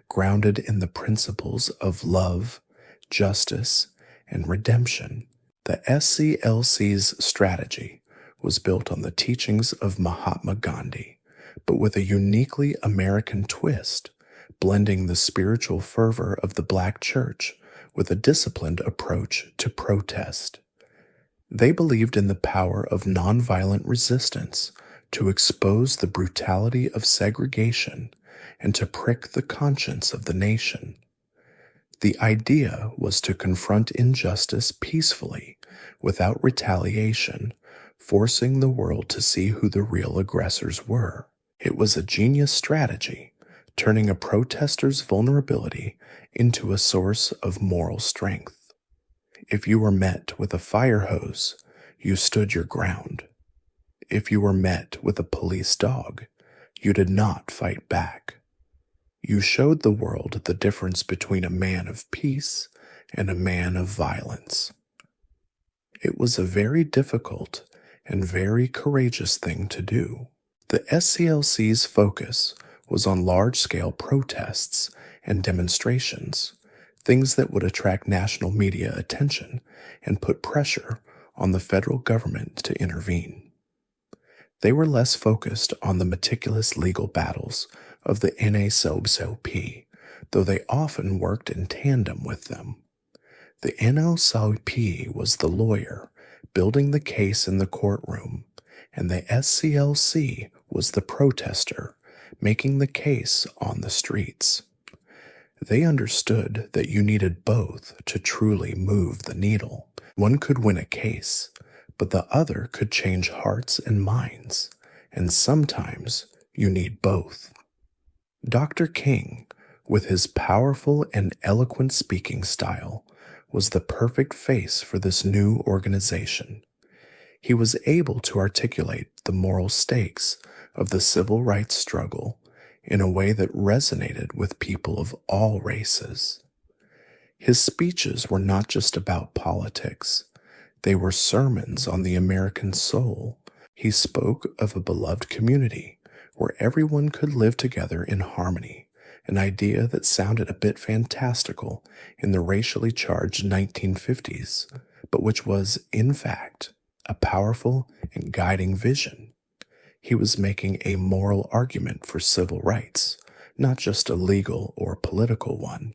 grounded in the principles of love, justice, and redemption. The SCLC's strategy was built on the teachings of Mahatma Gandhi, but with a uniquely American twist, blending the spiritual fervor of the Black church with a disciplined approach to protest. They believed in the power of nonviolent resistance to expose the brutality of segregation and to prick the conscience of the nation. The idea was to confront injustice peacefully, without retaliation, forcing the world to see who the real aggressors were. It was a genius strategy, turning a protester's vulnerability into a source of moral strength. If you were met with a fire hose, you stood your ground. If you were met with a police dog, you did not fight back. You showed the world the difference between a man of peace and a man of violence. It was a very difficult and very courageous thing to do. The SCLC's focus was on large-scale protests and demonstrations, things that would attract national media attention and put pressure on the federal government to intervene. They were less focused on the meticulous legal battles of the NAACP, though they often worked in tandem with them. The NAACP was the lawyer building the case in the courtroom, and the SCLC was the protester making the case on the streets. They understood that you needed both to truly move the needle. One could win a case, but the other could change hearts and minds, and sometimes you need both. Dr. King, with his powerful and eloquent speaking style, was the perfect face for this new organization. He was able to articulate the moral stakes of the civil rights struggle in a way that resonated with people of all races. His speeches were not just about politics. They were sermons on the American soul. He spoke of a beloved community where everyone could live together in harmony, an idea that sounded a bit fantastical in the racially charged 1950s, but which was, in fact, a powerful and guiding vision. He was making a moral argument for civil rights, not just a legal or political one.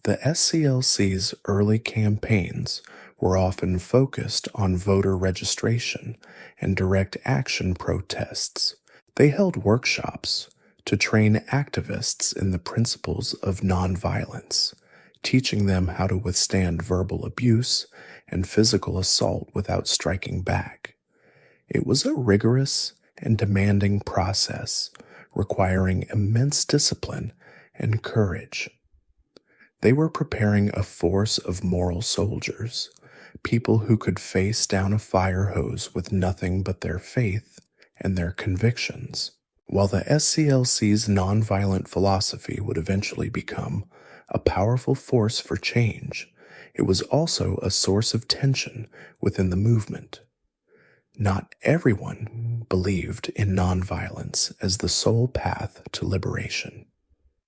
The SCLC's early campaigns were often focused on voter registration and direct action protests. They held workshops to train activists in the principles of nonviolence, teaching them how to withstand verbal abuse and physical assault without striking back. It was a rigorous and demanding process, requiring immense discipline and courage. They were preparing a force of moral soldiers, people who could face down a fire hose with nothing but their faith and their convictions. While the SCLC's nonviolent philosophy would eventually become a powerful force for change, it was also a source of tension within the movement. Not everyone believed in nonviolence as the sole path to liberation.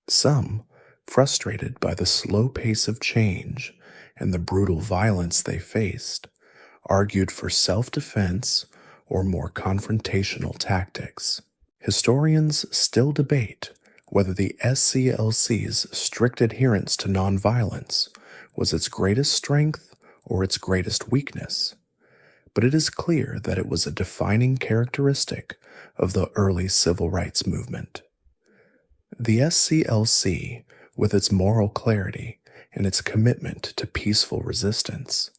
Some, frustrated by the slow pace of change and the brutal violence they faced, argued for self-defense or more confrontational tactics. Historians still debate whether the SCLC's strict adherence to nonviolence was its greatest strength or its greatest weakness, but it is clear that it was a defining characteristic of the early civil rights movement. The SCLC, with its moral clarity and its commitment to peaceful resistance,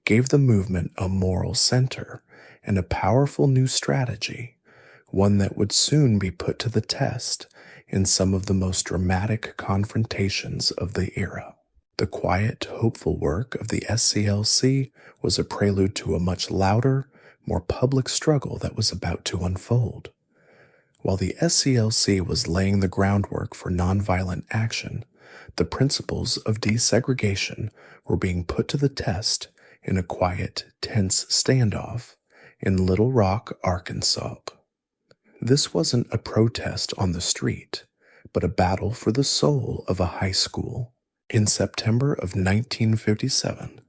gave the movement a moral center and a powerful new strategy, one that would soon be put to the test in some of the most dramatic confrontations of the era. The quiet, hopeful work of the SCLC was a prelude to a much louder, more public struggle that was about to unfold. While the SCLC was laying the groundwork for nonviolent action, the principles of desegregation were being put to the test in a quiet, tense standoff in Little Rock, Arkansas. This wasn't a protest on the street, but a battle for the soul of a high school. In September of 1957,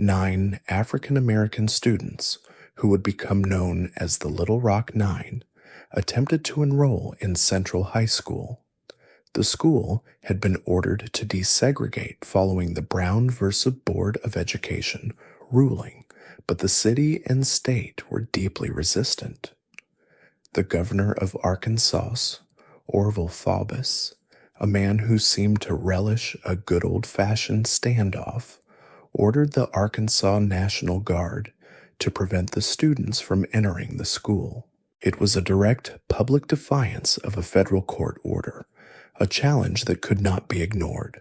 9 African American students, who would become known as the Little Rock Nine, attempted to enroll in Central High School. The school had been ordered to desegregate following the Brown versus Board of Education ruling, but the city and state were deeply resistant. The governor of Arkansas, Orville Faubus, a man who seemed to relish a good old-fashioned standoff, ordered the Arkansas National Guard to prevent the students from entering the school. It was a direct public defiance of a federal court order, a challenge that could not be ignored.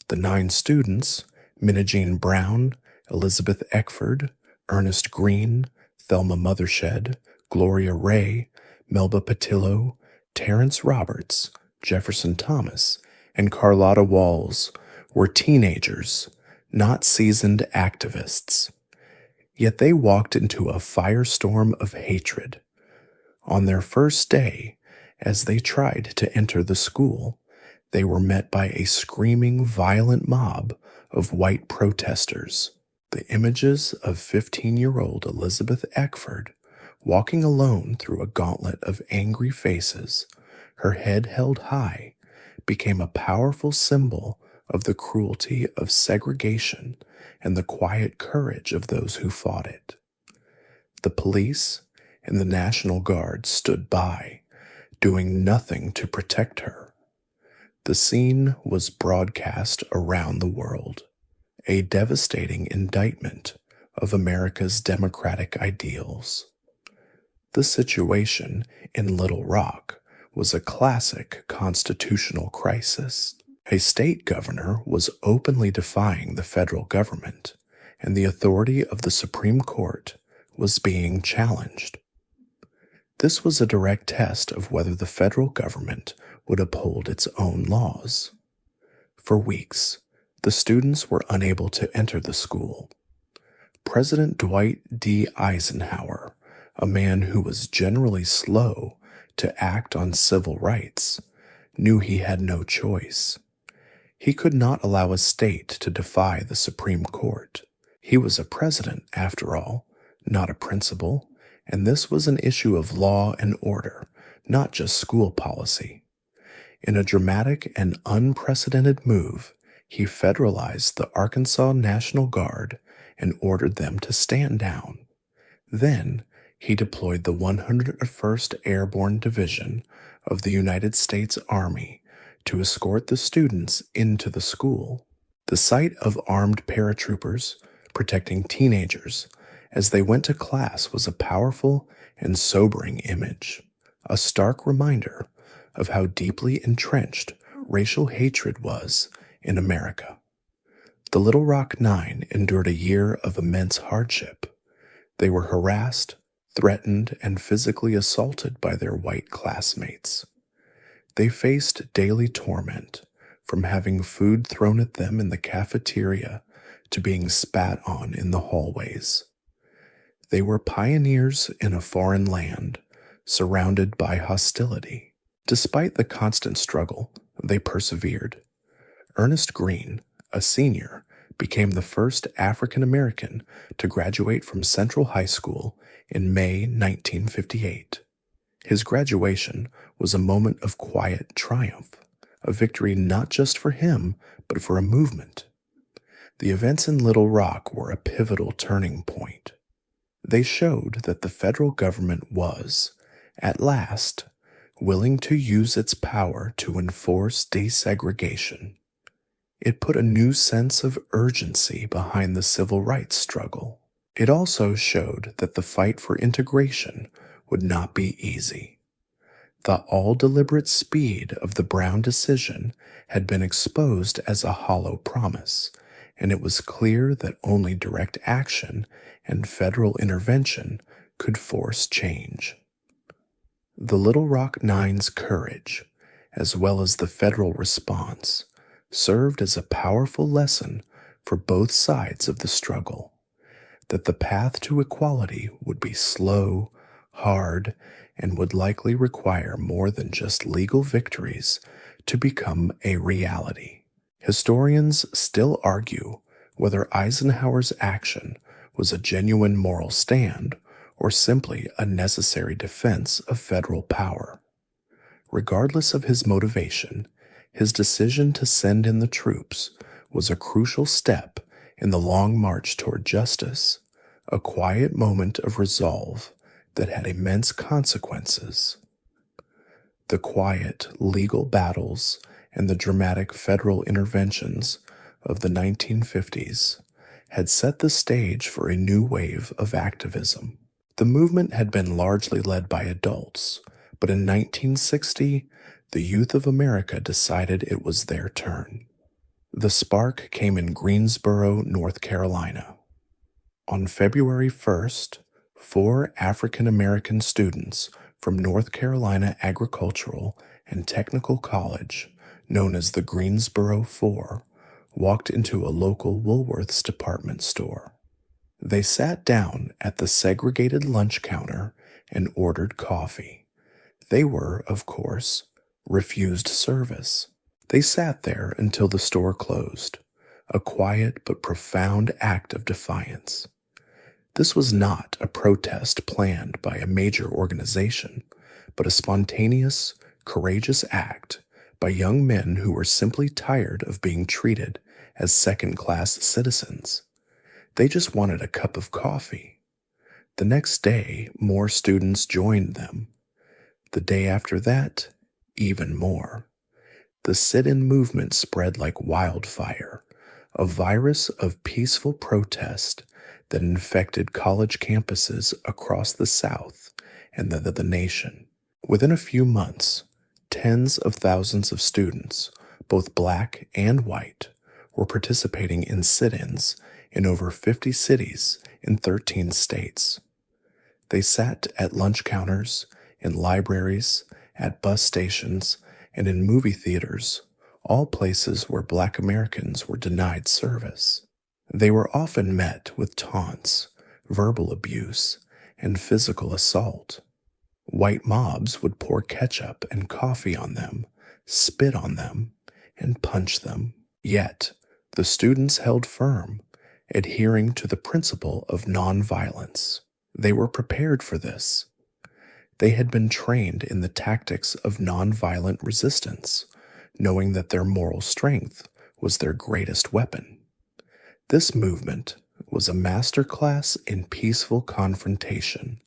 The 9 students, Minna Brown, Elizabeth Eckford, Ernest Green, Thelma Mothershed, Gloria Ray, Melba Patillo, Terrence Roberts, Jefferson Thomas, and Carlotta Walls, were teenagers, not seasoned activists. Yet they walked into a firestorm of hatred. On their first day, as they tried to enter the school, they were met by a screaming, violent mob of white protesters. The images of 15-year-old Elizabeth Eckford walking alone through a gauntlet of angry faces, her head held high, became a powerful symbol of the cruelty of segregation and the quiet courage of those who fought it. The police and the National Guard stood by, doing nothing to protect her. The scene was broadcast around the world, a devastating indictment of America's democratic ideals. The situation in Little Rock was a classic constitutional crisis. A state governor was openly defying the federal government, and the authority of the Supreme Court was being challenged. This was a direct test of whether the federal government would uphold its own laws. For weeks, the students were unable to enter the school. President Dwight D. Eisenhower, a man who was generally slow to act on civil rights, knew he had no choice. He could not allow a state to defy the Supreme Court. He was a president, after all, not a principal, and this was an issue of law and order, not just school policy. In a dramatic and unprecedented move, he federalized the Arkansas National Guard and ordered them to stand down. Then, he deployed the 101st Airborne Division of the United States Army to escort the students into the school. The sight of armed paratroopers protecting teenagers as they went to class was a powerful and sobering image, a stark reminder of how deeply entrenched racial hatred was in America. The Little Rock Nine endured a year of immense hardship. They were harassed, threatened, and physically assaulted by their white classmates. They faced daily torment, from having food thrown at them in the cafeteria to being spat on in the hallways. They were pioneers in a foreign land, surrounded by hostility. Despite the constant struggle, they persevered. Ernest Green, a senior, became the first African American to graduate from Central High School in May 1958. His graduation was a moment of quiet triumph, a victory not just for him, but for a movement. The events in Little Rock were a pivotal turning point. They showed that the federal government was, at last, willing to use its power to enforce desegregation. It put a new sense of urgency behind the civil rights struggle. It also showed that the fight for integration would not be easy. The all-deliberate speed of the Brown decision had been exposed as a hollow promise, and it was clear that only direct action and federal intervention could force change. The Little Rock Nine's courage, as well as the federal response, served as a powerful lesson for both sides of the struggle, that the path to equality would be slow, hard, and would likely require more than just legal victories to become a reality. Historians still argue whether Eisenhower's action was a genuine moral stand or simply a necessary defense of federal power. Regardless of his motivation, his decision to send in the troops was a crucial step in the long march toward justice, a quiet moment of resolve that had immense consequences. The quiet legal battles and the dramatic federal interventions of the 1950s had set the stage for a new wave of activism. The movement had been largely led by adults, but in 1960, the youth of America decided it was their turn. The spark came in Greensboro, North Carolina. On February 1st, 4 African American students from North Carolina Agricultural and Technical College, known as the Greensboro Four, walked into a local Woolworth's department store. They sat down at the segregated lunch counter and ordered coffee. They were, of course, refused service. They sat there until the store closed, a quiet but profound act of defiance. This was not a protest planned by a major organization, but a spontaneous, courageous act by young men who were simply tired of being treated as second-class citizens. They just wanted a cup of coffee. The next day, more students joined them. The day after that, even more. The sit-in movement spread like wildfire, a virus of peaceful protest that infected college campuses across the South and the nation. Within a few months, tens of thousands of students, both black and white, were participating in sit-ins in over 50 cities in 13 states. They sat at lunch counters, in libraries, at bus stations, and in movie theaters, all places where Black Americans were denied service. They were often met with taunts, verbal abuse, and physical assault. White mobs would pour ketchup and coffee on them, spit on them, and punch them. Yet, the students held firm, adhering to the principle of nonviolence. They were prepared for this. They had been trained in the tactics of nonviolent resistance, knowing that their moral strength was their greatest weapon. This movement was a masterclass in peaceful confrontation.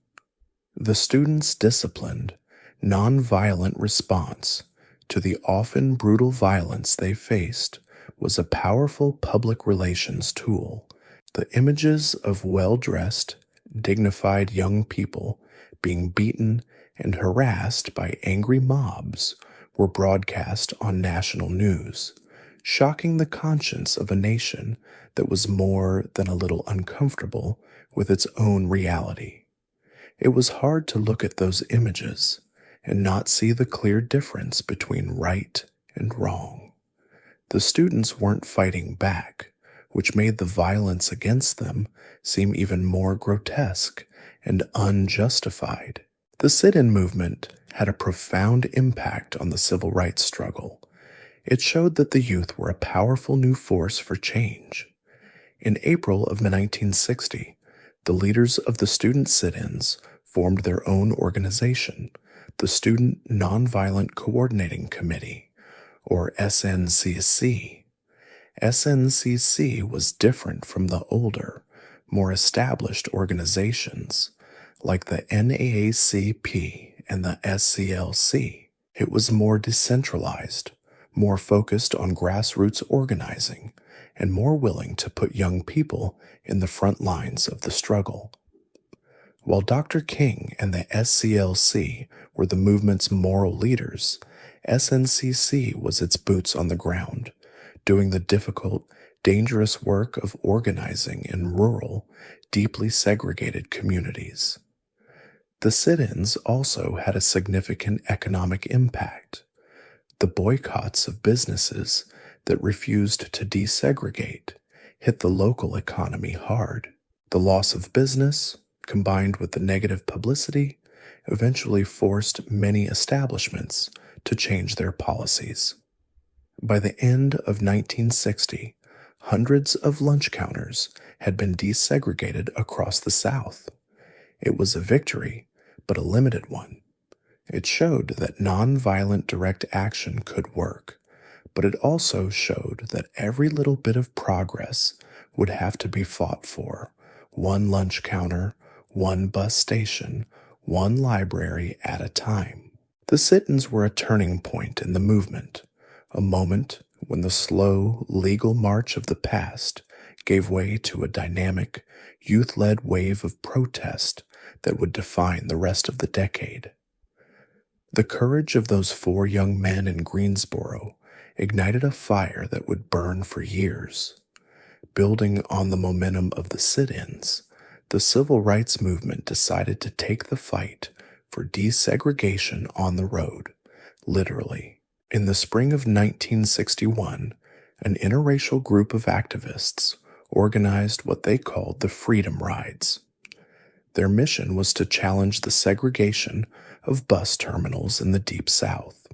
The students' disciplined, nonviolent response to the often brutal violence they faced was a powerful public relations tool. The images of well-dressed, dignified young people being beaten and harassed by angry mobs were broadcast on national news, shocking the conscience of a nation that was more than a little uncomfortable with its own reality. It was hard to look at those images and not see the clear difference between right and wrong. The students weren't fighting back, which made the violence against them seem even more grotesque and unjustified. The sit-in movement had a profound impact on the civil rights struggle. It showed that the youth were a powerful new force for change. In April of 1960, the leaders of the student sit-ins formed their own organization, the Student Nonviolent Coordinating Committee, or SNCC. SNCC was different from the older, more established organizations like the NAACP and the SCLC. It was more decentralized, more focused on grassroots organizing, and more willing to put young people in the front lines of the struggle. While Dr. King and the SCLC were the movement's moral leaders, SNCC was its boots on the ground, doing the difficult, dangerous work of organizing in rural, deeply segregated communities. The sit-ins also had a significant economic impact. The boycotts of businesses that refused to desegregate hit the local economy hard. The loss of business, combined with the negative publicity, eventually forced many establishments to change their policies. By the end of 1960, hundreds of lunch counters had been desegregated across the South. It was a victory, but a limited one. It showed that nonviolent direct action could work, but it also showed that every little bit of progress would have to be fought for. One lunch counter, one bus station, one library at a time. The sit-ins were a turning point in the movement, a moment when the slow, legal march of the past gave way to a dynamic, youth-led wave of protest that would define the rest of the decade. The courage of those 4 young men in Greensboro ignited a fire that would burn for years. Building on the momentum of the sit-ins, the civil rights movement decided to take the fight for desegregation on the road, literally. In the spring of 1961, an interracial group of activists organized what they called the Freedom Rides. Their mission was to challenge the segregation of bus terminals in the Deep South.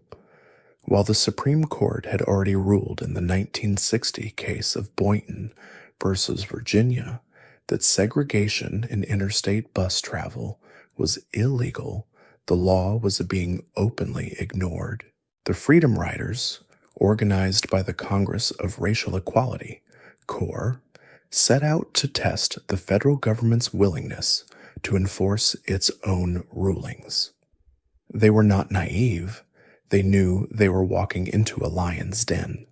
While the Supreme Court had already ruled in the 1960 case of Boynton versus Virginia that segregation in interstate bus travel was illegal, the law was being openly ignored. The Freedom Riders, organized by the Congress of Racial Equality, CORE, set out to test the federal government's willingness to enforce its own rulings. They were not naive. They knew they were walking into a lion's den.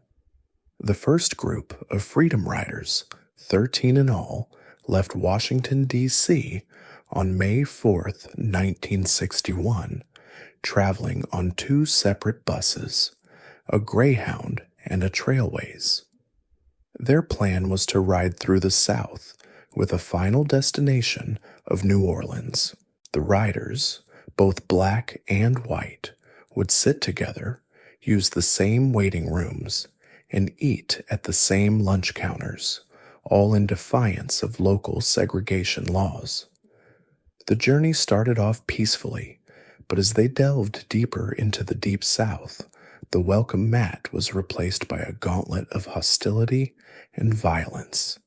The first group of Freedom Riders, 13 in all, left Washington, D.C. on May 4th, 1961, traveling on 2 separate buses, a Greyhound and a Trailways. Their plan was to ride through the South with a final destination of New Orleans. The riders, both black and white, would sit together, use the same waiting rooms, and eat at the same lunch counters, all in defiance of local segregation laws. The journey started off peacefully, but as they delved deeper into the Deep South, the welcome mat was replaced by a gauntlet of hostility and violence.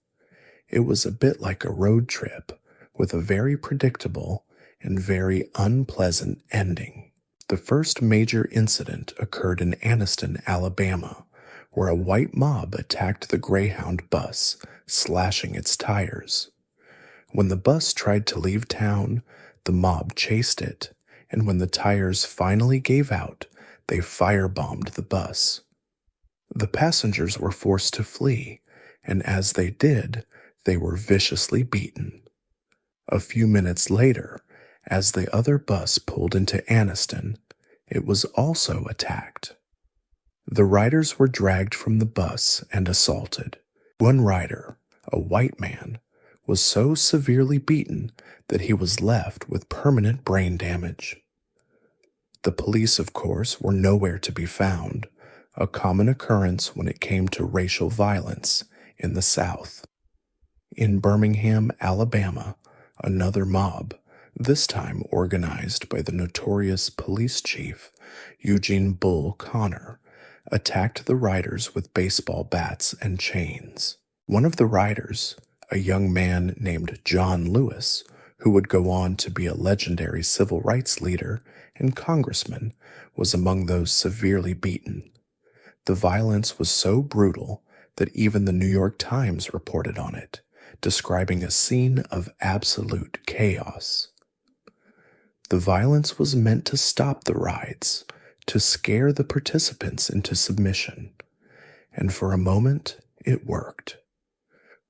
It was a bit like a road trip with a very predictable and very unpleasant ending. The first major incident occurred in Anniston, Alabama, where a white mob attacked the Greyhound bus, slashing its tires. When the bus tried to leave town, the mob chased it, and when the tires finally gave out, they firebombed the bus. The passengers were forced to flee, and as they did, they were viciously beaten. A few minutes later, as the other bus pulled into Anniston, it was also attacked. The riders were dragged from the bus and assaulted. One rider, a white man, was so severely beaten that he was left with permanent brain damage. The police, of course, were nowhere to be found, a common occurrence when it came to racial violence in the South. In Birmingham, Alabama, another mob, this time organized by the notorious police chief Eugene Bull Connor, attacked the riders with baseball bats and chains. One of the riders, a young man named John Lewis, who would go on to be a legendary civil rights leader and congressman, was among those severely beaten. The violence was so brutal that even the New York Times reported on it, describing a scene of absolute chaos. The violence was meant to stop the rides, to scare the participants into submission, and for a moment it worked.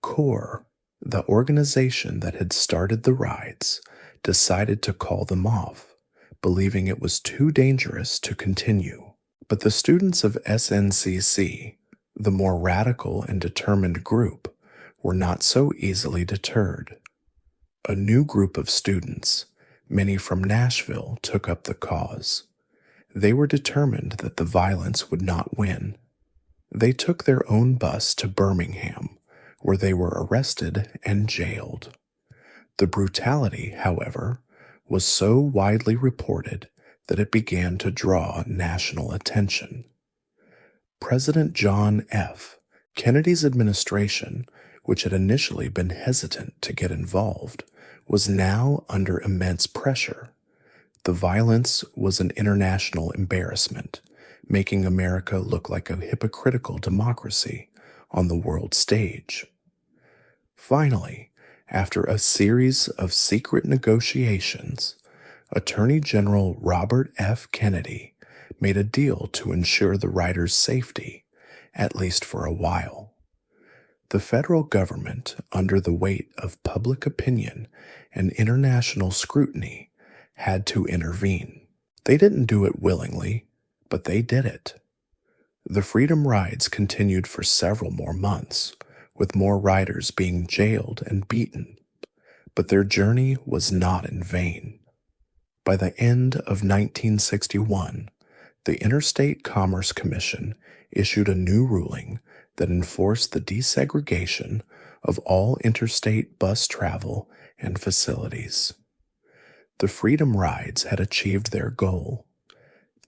CORE, the organization that had started the rides, decided to call them off, believing it was too dangerous to continue. But the students of SNCC, the more radical and determined group, were not so easily deterred. A new group of students, many from Nashville, took up the cause. They were determined that the violence would not win. They took their own bus to Birmingham, where they were arrested and jailed. The brutality, however, was so widely reported that it began to draw national attention. President John F. Kennedy's administration, which had initially been hesitant to get involved, was now under immense pressure. The violence was an international embarrassment, making America look like a hypocritical democracy on the world stage. Finally, after a series of secret negotiations, Attorney General Robert F. Kennedy made a deal to ensure the writers' safety, at least for a while. The federal government, under the weight of public opinion and international scrutiny, had to intervene. They didn't do it willingly, but they did it. The freedom rides continued for several more months, with more riders being jailed and beaten, but their journey was not in vain. By the end of 1961, the Interstate Commerce Commission issued a new ruling that enforced the desegregation of all interstate bus travel and facilities. The freedom rides had achieved their goal.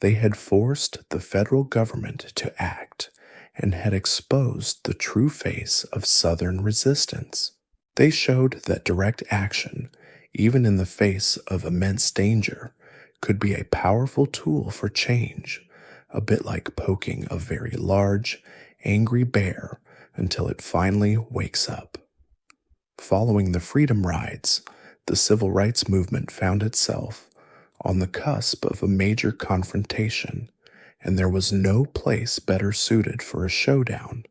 They had forced the federal government to act and had exposed the true face of Southern resistance. They showed that direct action, even in the face of immense danger, could be a powerful tool for change, a bit like poking a very large, angry bear until it finally wakes up. Following the freedom rides, the civil rights movement found itself on the cusp of a major confrontation, and there was no place better suited for a showdown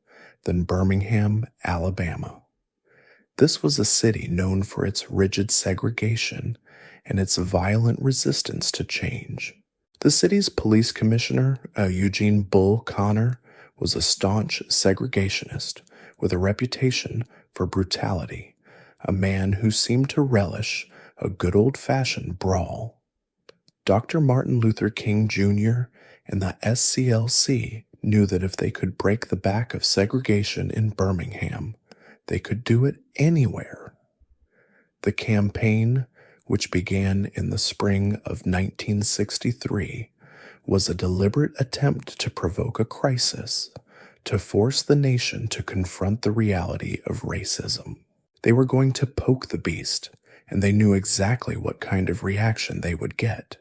than Birmingham, Alabama. This was a city known for its rigid segregation and its violent resistance to change. The city's police commissioner, Eugene Bull Connor, was a staunch segregationist with a reputation for brutality, a man who seemed to relish a good old-fashioned brawl. Dr. Martin Luther King Jr. and the SCLC knew that if they could break the back of segregation in Birmingham, they could do it anywhere. The campaign, which began in the spring of 1963, was a deliberate attempt to provoke a crisis, to force the nation to confront the reality of racism. They were going to poke the beast, and they knew exactly what kind of reaction they would get.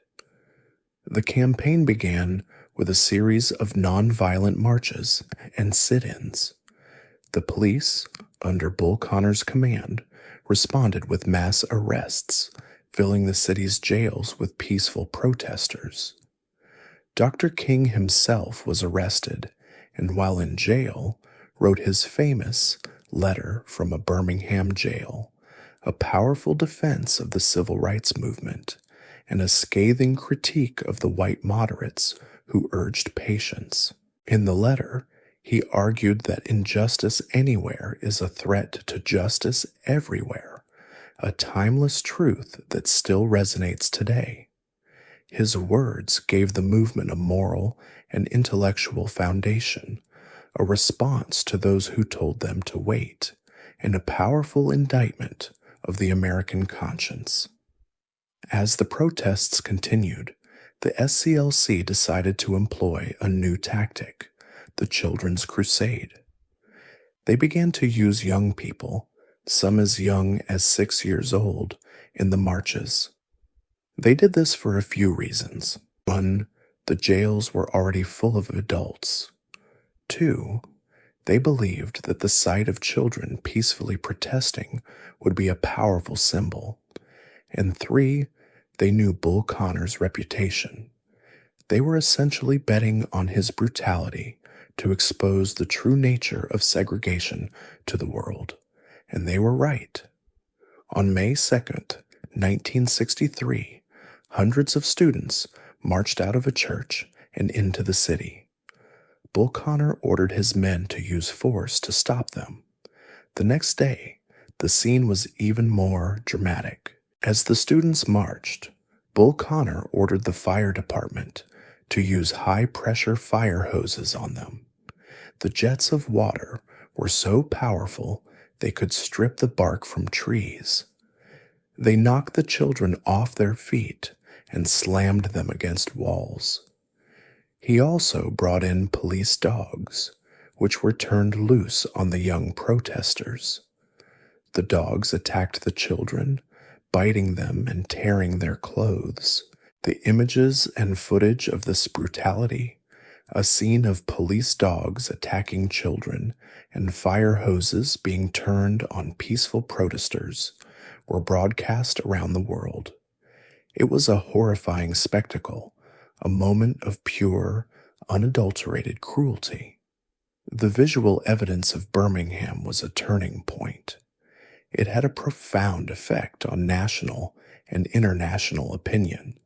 The campaign began with a series of nonviolent marches and sit-ins. The police, under Bull Connor's command, responded with mass arrests, filling the city's jails with peaceful protesters. Dr. King himself was arrested, and while in jail, wrote his famous Letter from a Birmingham Jail, a powerful defense of the civil rights movement, and a scathing critique of the white moderates who urged patience. In the letter, he argued that injustice anywhere is a threat to justice everywhere, a timeless truth that still resonates today. His words gave the movement a moral and intellectual foundation, a response to those who told them to wait, and a powerful indictment of the American conscience. As the protests continued, the SCLC decided to employ a new tactic, the Children's Crusade. They began to use young people, some as young as 6 years old, in the marches. They did this for a few reasons. 1, the jails were already full of adults. 2, they believed that the sight of children peacefully protesting would be a powerful symbol. And 3, they knew Bull Connor's reputation. They were essentially betting on his brutality to expose the true nature of segregation to the world. And they were right. On May 2nd, 1963, hundreds of students marched out of a church and into the city. Bull Connor ordered his men to use force to stop them. The next day, the scene was even more dramatic. As the students marched, Bull Connor ordered the fire department to use high-pressure fire hoses on them. The jets of water were so powerful they could strip the bark from trees. They knocked the children off their feet and slammed them against walls. He also brought in police dogs, which were turned loose on the young protesters. The dogs attacked the children, biting them and tearing their clothes. The images and footage of this brutality, a scene of police dogs attacking children and fire hoses being turned on peaceful protesters, were broadcast around the world. It was a horrifying spectacle, a moment of pure, unadulterated cruelty. The visual evidence of Birmingham was a turning point. It had a profound effect on national and international opinion.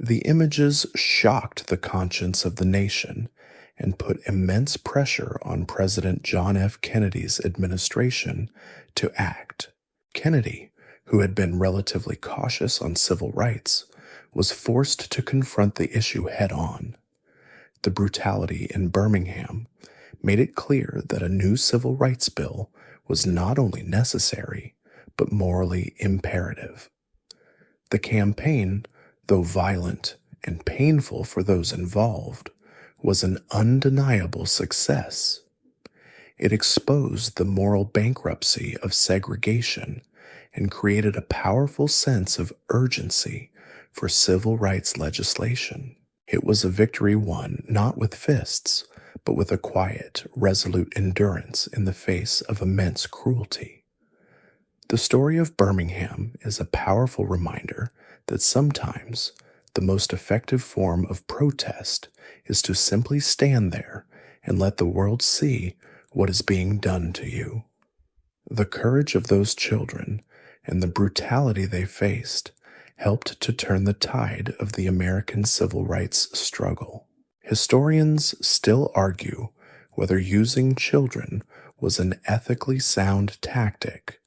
The images shocked the conscience of the nation and put immense pressure on President John F. Kennedy's administration to act. Kennedy, who had been relatively cautious on civil rights, was forced to confront the issue head-on. The brutality in Birmingham made it clear that a new civil rights bill was not only necessary, but morally imperative. The campaign, though violent and painful for those involved, was an undeniable success. It exposed the moral bankruptcy of segregation and created a powerful sense of urgency for civil rights legislation. It was a victory won not with fists, but with a quiet, resolute endurance in the face of immense cruelty. The story of Birmingham is a powerful reminder that sometimes the most effective form of protest is to simply stand there and let the world see what is being done to you. The courage of those children and the brutality they faced helped to turn the tide of the American civil rights struggle. Historians still argue whether using children was an ethically sound tactic,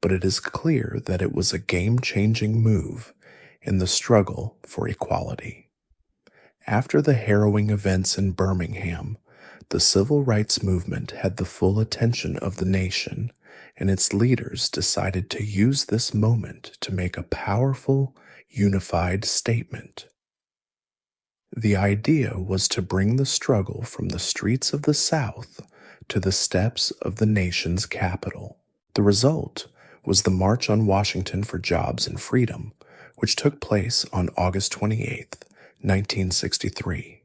but it is clear that it was a game-changing move in the struggle for equality. After the harrowing events in Birmingham, the civil rights movement had the full attention of the nation, and its leaders decided to use this moment to make a powerful, unified statement. The idea was to bring the struggle from the streets of the South to the steps of the nation's capital. The result was the March on Washington for Jobs and Freedom, which took place on August 28, 1963.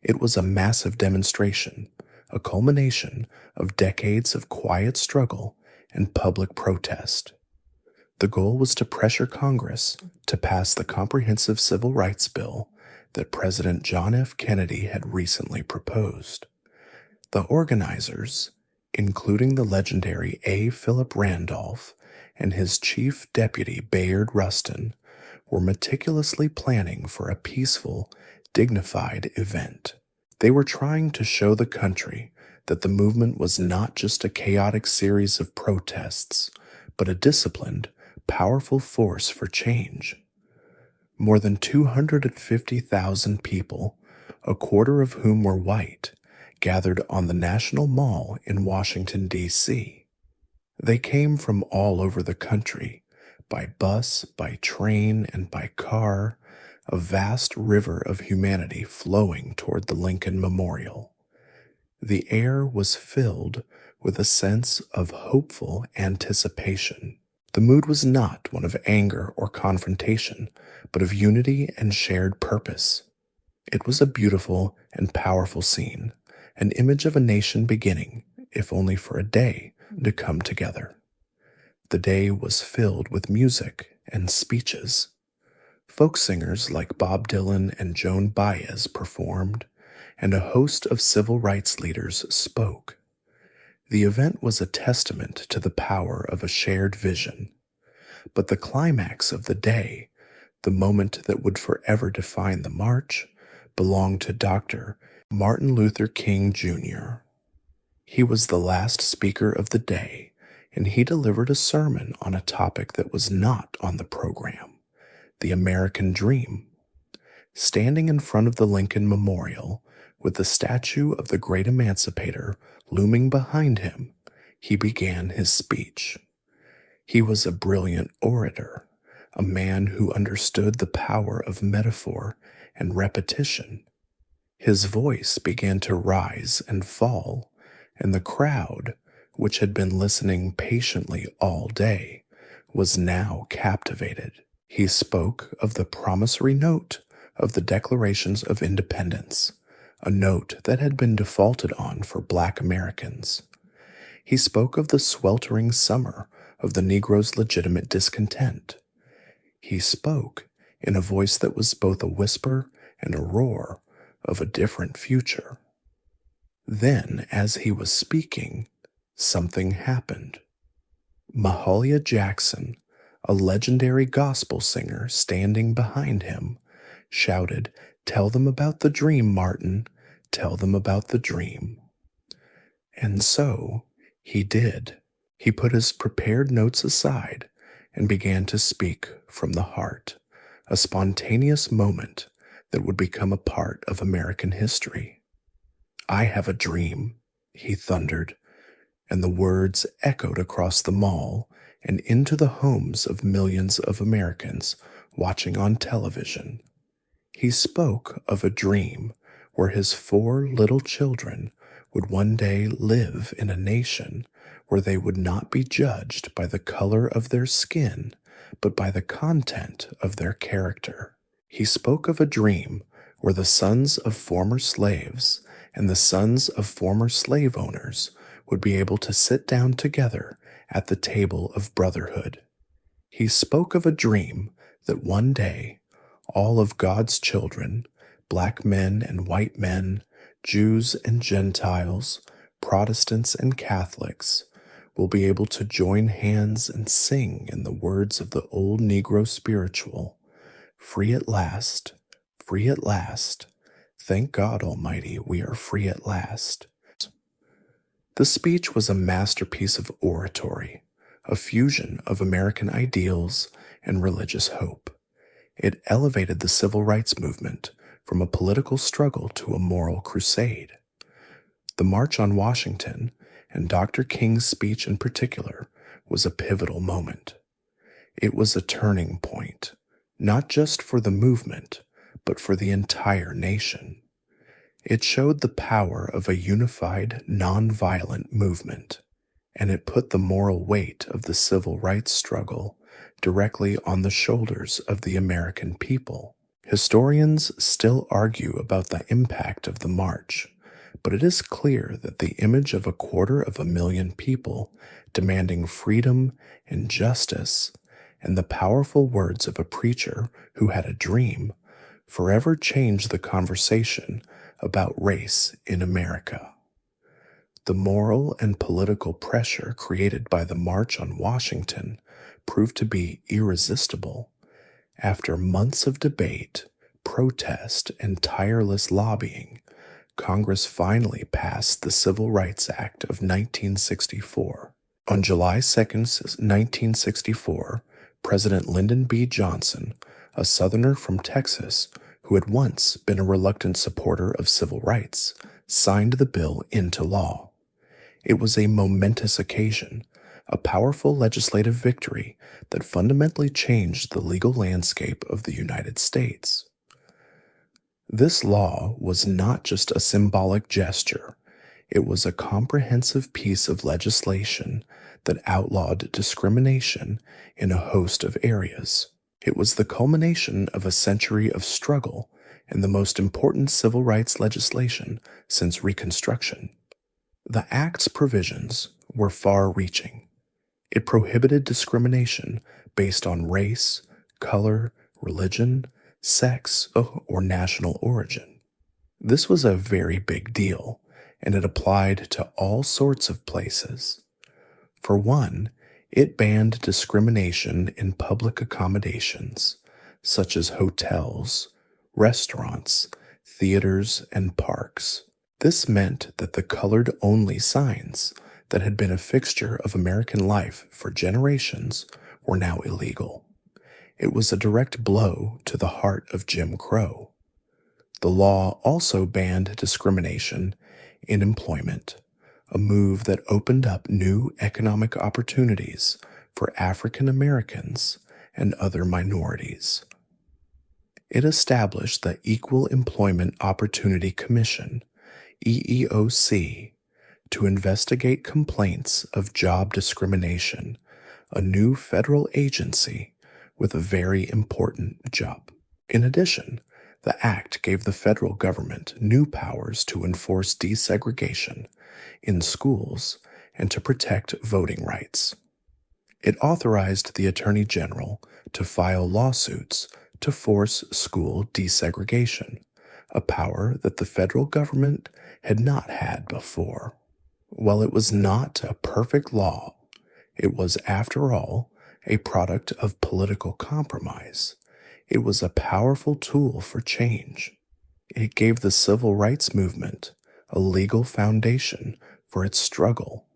It was a massive demonstration, a culmination of decades of quiet struggle and public protest. The goal was to pressure Congress to pass the comprehensive civil rights bill that President John F. Kennedy had recently proposed. The organizers, including the legendary A. Philip Randolph and his chief deputy Bayard Rustin, were meticulously planning for a peaceful, dignified event. They were trying to show the country that the movement was not just a chaotic series of protests, but a disciplined, powerful force for change. More than 250,000 people, a quarter of whom were white, gathered on the National Mall in Washington, D.C. They came from all over the country, by bus, by train, and by car, a vast river of humanity flowing toward the Lincoln Memorial. The air was filled with a sense of hopeful anticipation. The mood was not one of anger or confrontation, but of unity and shared purpose. It was a beautiful and powerful scene, an image of a nation beginning, if only for a day, to come together. The day was filled with music and speeches. Folk singers like Bob Dylan and Joan Baez performed, and a host of civil rights leaders spoke. The event was a testament to the power of a shared vision. But the climax of the day, the moment that would forever define the march, belonged to Dr. Martin Luther King, Jr. He was the last speaker of the day, and he delivered a sermon on a topic that was not on the program, the American dream. Standing in front of the Lincoln Memorial, with the statue of the great emancipator looming behind him, he began his speech. He was a brilliant orator, a man who understood the power of metaphor and repetition. His voice began to rise and fall and the crowd, which had been listening patiently all day, was now captivated. He spoke of the promissory note of the Declarations of Independence, a note that had been defaulted on for Black Americans. He spoke of the sweltering summer of the Negro's legitimate discontent. He spoke in a voice that was both a whisper and a roar of a different future. Then, as he was speaking, something happened. Mahalia Jackson, a legendary gospel singer standing behind him, shouted, "Tell them about the dream, Martin. Tell them about the dream." And so he did. He put his prepared notes aside and began to speak from the heart, a spontaneous moment that would become a part of American history. "I have a dream," he thundered, and the words echoed across the mall and into the homes of millions of Americans watching on television. He spoke of a dream where his 4 little children would one day live in a nation where they would not be judged by the color of their skin, but by the content of their character. He spoke of a dream where the sons of former slaves and the sons of former slave owners would be able to sit down together at the table of brotherhood. He spoke of a dream that one day all of God's children, Black men and white men, Jews and Gentiles, Protestants and Catholics, will be able to join hands and sing in the words of the old Negro spiritual, "Free at last, free at last. Thank God Almighty, we are free at last." The speech was a masterpiece of oratory, a fusion of American ideals and religious hope. It elevated the civil rights movement from a political struggle to a moral crusade. The March on Washington, and Dr. King's speech in particular, was a pivotal moment. It was a turning point, not just for the movement, but for the entire nation. It showed the power of a unified, nonviolent movement, and it put the moral weight of the civil rights struggle directly on the shoulders of the American people. Historians still argue about the impact of the march, but it is clear that the image of 250,000 people demanding freedom and justice, and the powerful words of a preacher who had a dream, forever changed the conversation about race in America. The moral and political pressure created by the March on Washington proved to be irresistible. After months of debate, protest, and tireless lobbying, Congress finally passed the Civil Rights Act of 1964. On July 2, 1964, President Lyndon B. Johnson, a Southerner from Texas who had once been a reluctant supporter of civil rights, signed the bill into law. It was a momentous occasion, a powerful legislative victory that fundamentally changed the legal landscape of the United States. This law was not just a symbolic gesture, it was a comprehensive piece of legislation that outlawed discrimination in a host of areas. It was the culmination of a century of struggle and the most important civil rights legislation since Reconstruction. The Act's provisions were far-reaching. It prohibited discrimination based on race, color, religion, sex, or national origin. This was a very big deal, and it applied to all sorts of places. For one, it banned discrimination in public accommodations, such as hotels, restaurants, theaters, and parks. This meant that the colored-only signs that had been a fixture of American life for generations were now illegal. It was a direct blow to the heart of Jim Crow. The law also banned discrimination in employment, a move that opened up new economic opportunities for African Americans and other minorities. It established the Equal Employment Opportunity Commission, EEOC, to investigate complaints of job discrimination, a new federal agency with a very important job. In addition, the act gave the federal government new powers to enforce desegregation in schools and to protect voting rights. It authorized the Attorney General to file lawsuits to force school desegregation, a power that the federal government had not had before. While it was not a perfect law, it was, after all, a product of political compromise. It was a powerful tool for change. It gave the civil rights movement a legal foundation for its struggle,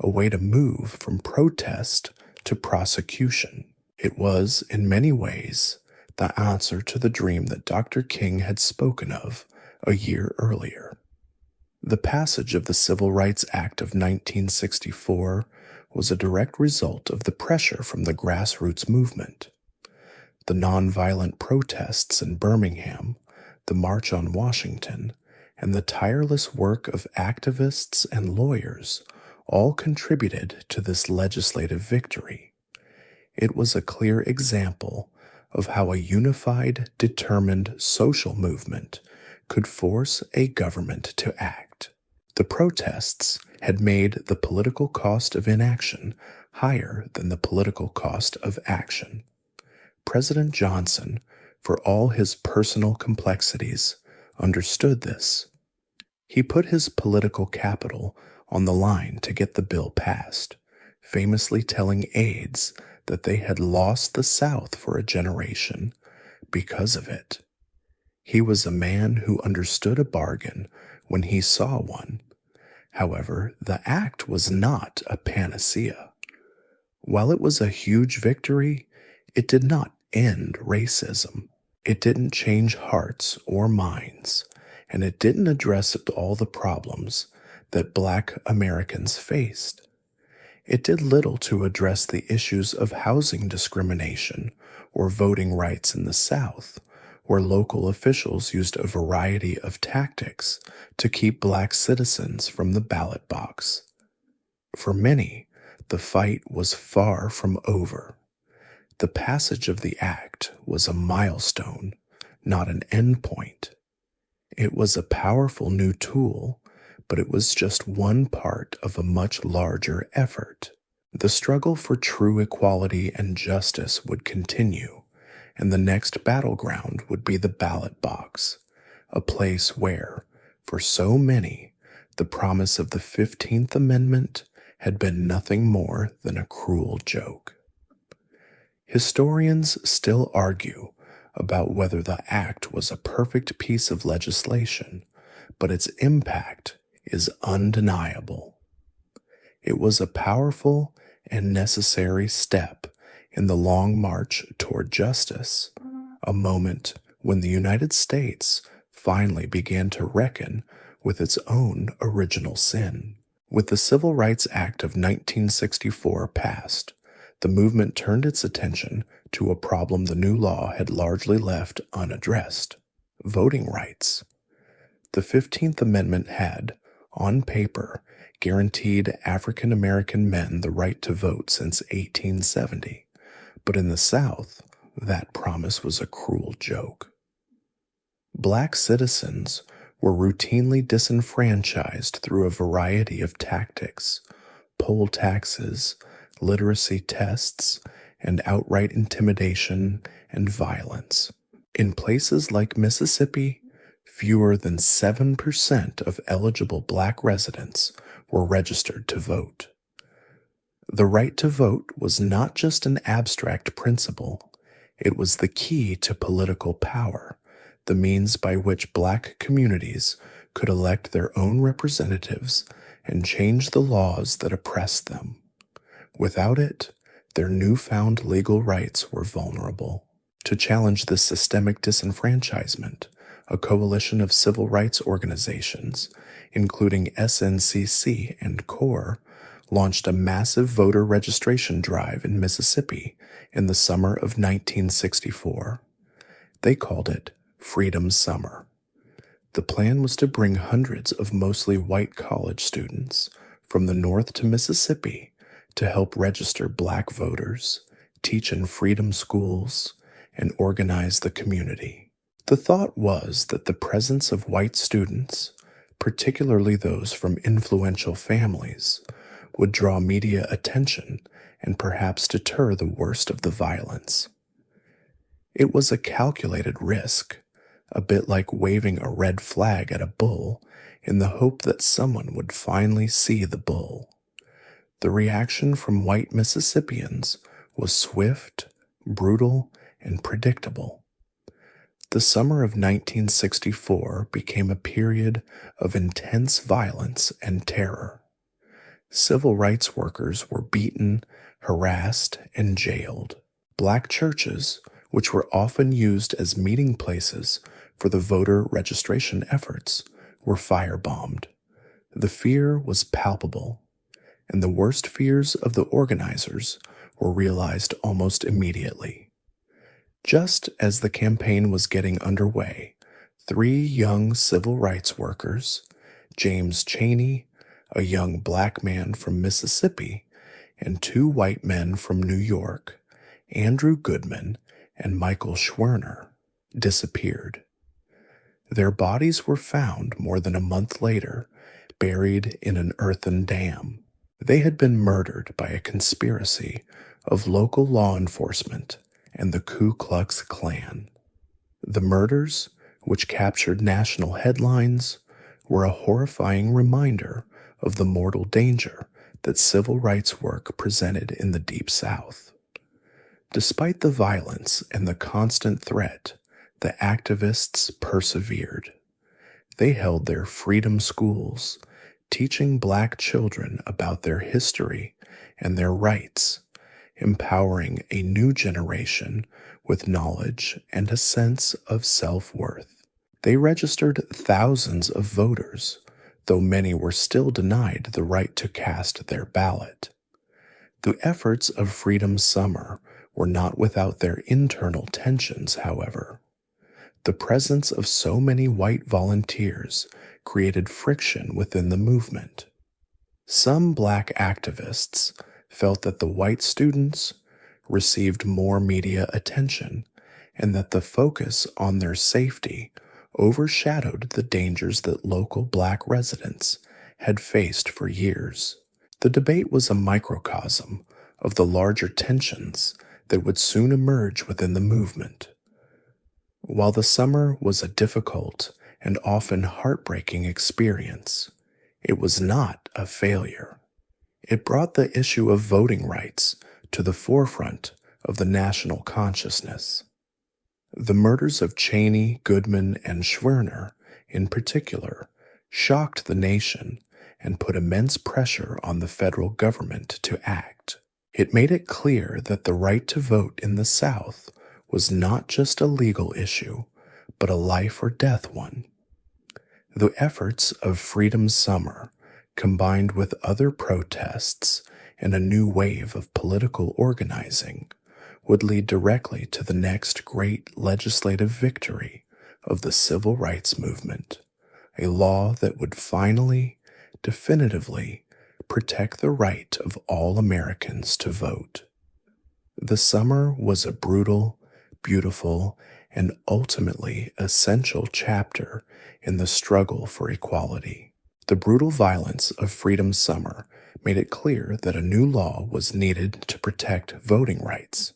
a way to move from protest to prosecution. It was, in many ways, the answer to the dream that Dr. King had spoken of a year earlier. The passage of the Civil Rights Act of 1964 was a direct result of the pressure from the grassroots movement. The nonviolent protests in Birmingham, the March on Washington, and the tireless work of activists and lawyers all contributed to this legislative victory. It was a clear example of how a unified, determined social movement could force a government to act. The protests had made the political cost of inaction higher than the political cost of action. President Johnson, for all his personal complexities, understood this. He put his political capital on the line to get the bill passed, famously telling aides that they had lost the South for a generation because of it. He was a man who understood a bargain when he saw one. However, the act was not a panacea. While it was a huge victory, it did not end racism. It didn't change hearts or minds, and it didn't address all the problems that Black Americans faced. It did little to address the issues of housing discrimination or voting rights in the South, where local officials used a variety of tactics to keep Black citizens from the ballot box. For many, the fight was far from over. The passage of the act was a milestone, not an endpoint. It was a powerful new tool, but it was just one part of a much larger effort. The struggle for true equality and justice would continue, and the next battleground would be the ballot box, a place where, for so many, the promise of the 15th Amendment had been nothing more than a cruel joke. Historians still argue about whether the act was a perfect piece of legislation, but its impact is undeniable. It was a powerful and necessary step in the long march toward justice, a moment when the United States finally began to reckon with its own original sin. With the Civil Rights Act of 1964 passed, the movement turned its attention to a problem the new law had largely left unaddressed: voting rights. The 15th Amendment had, on paper, guaranteed African American men the right to vote since 1870, but in the South, that promise was a cruel joke. Black citizens were routinely disenfranchised through a variety of tactics: poll taxes, literacy tests, and outright intimidation and violence. In places like Mississippi, fewer than 7% of eligible Black residents were registered to vote. The right to vote was not just an abstract principle, it was the key to political power, the means by which Black communities could elect their own representatives and change the laws that oppressed them. Without it, their newfound legal rights were vulnerable. To challenge this systemic disenfranchisement, a coalition of civil rights organizations, including SNCC and CORE, launched a massive voter registration drive in Mississippi in the summer of 1964. They called it Freedom Summer. The plan was to bring hundreds of mostly white college students, from the north to Mississippi to help register black voters, teach in freedom schools, and organize the community. The thought was that the presence of white students, particularly those from influential families, would draw media attention and perhaps deter the worst of the violence. It was a calculated risk, a bit like waving a red flag at a bull in the hope that someone would finally see the bull. The reaction from white Mississippians was swift, brutal, and predictable. The summer of 1964 became a period of intense violence and terror. Civil rights workers were beaten, harassed, and jailed. Black churches, which were often used as meeting places for the voter registration efforts, were firebombed. The fear was palpable, and the worst fears of the organizers were realized almost immediately. Just as the campaign was getting underway, 3 young civil rights workers, James Chaney, a young black man from Mississippi, and 2 white men from New York, Andrew Goodman and Michael Schwerner, disappeared. Their bodies were found more than a month later, buried in an earthen dam. They had been murdered by a conspiracy of local law enforcement and the Ku Klux Klan. The murders, which captured national headlines, were a horrifying reminder of the mortal danger that civil rights work presented in the Deep South. Despite the violence and the constant threat, the activists persevered. They held their freedom schools, teaching black children about their history and their rights, empowering a new generation with knowledge and a sense of self-worth. They registered thousands of voters, though many were still denied the right to cast their ballot. The efforts of Freedom Summer were not without their internal tensions, however. The presence of so many white volunteers created friction within the movement. Some black activists felt that the white students received more media attention and that the focus on their safety overshadowed the dangers that local black residents had faced for years. The debate was a microcosm of the larger tensions that would soon emerge within the movement. While the summer was a difficult and often heartbreaking experience, it was not a failure. It brought the issue of voting rights to the forefront of the national consciousness. The murders of Chaney, Goodman, and Schwerner, in particular, shocked the nation and put immense pressure on the federal government to act. It made it clear that the right to vote in the South was not just a legal issue, but a life or death one. The efforts of Freedom Summer, combined with other protests and a new wave of political organizing, would lead directly to the next great legislative victory of the civil rights movement, a law that would finally, definitively, protect the right of all Americans to vote. The summer was a brutal, beautiful, and ultimately essential chapter in the struggle for equality. The brutal violence of Freedom Summer made it clear that a new law was needed to protect voting rights.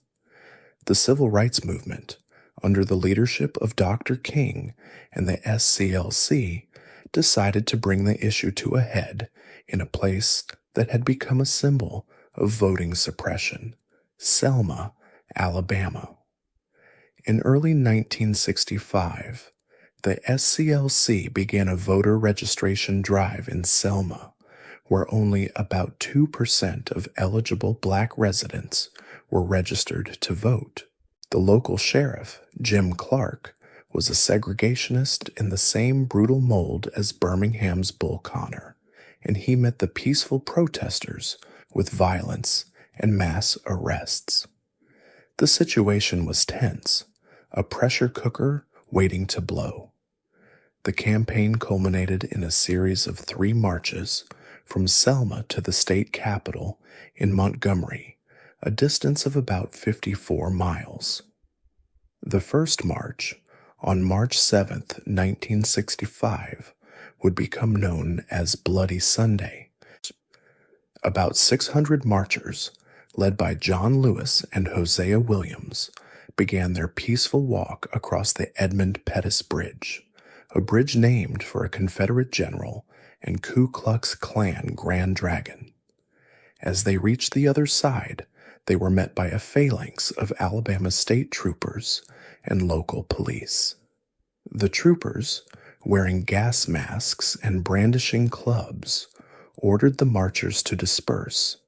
The civil rights movement, under the leadership of Dr. King and the SCLC, decided to bring the issue to a head in a place that had become a symbol of voting suppression, Selma, Alabama. In early 1965, the SCLC began a voter registration drive in Selma, where only about 2% of eligible black residents were registered to vote. The local sheriff, Jim Clark, was a segregationist in the same brutal mold as Birmingham's Bull Connor, and he met the peaceful protesters with violence and mass arrests. The situation was tense, a pressure cooker waiting to blow. The campaign culminated in a series of 3 marches from Selma to the state capital in Montgomery, a distance of about 54 miles. The first march, on March 7th, 1965, would become known as Bloody Sunday. About 600 marchers, led by John Lewis and Hosea Williams, began their peaceful walk across the Edmund Pettus Bridge, a bridge named for a Confederate general and Ku Klux Klan Grand Dragon. As they reached the other side, they were met by a phalanx of Alabama state troopers and local police. The troopers, wearing gas masks and brandishing clubs, ordered the marchers to disperse.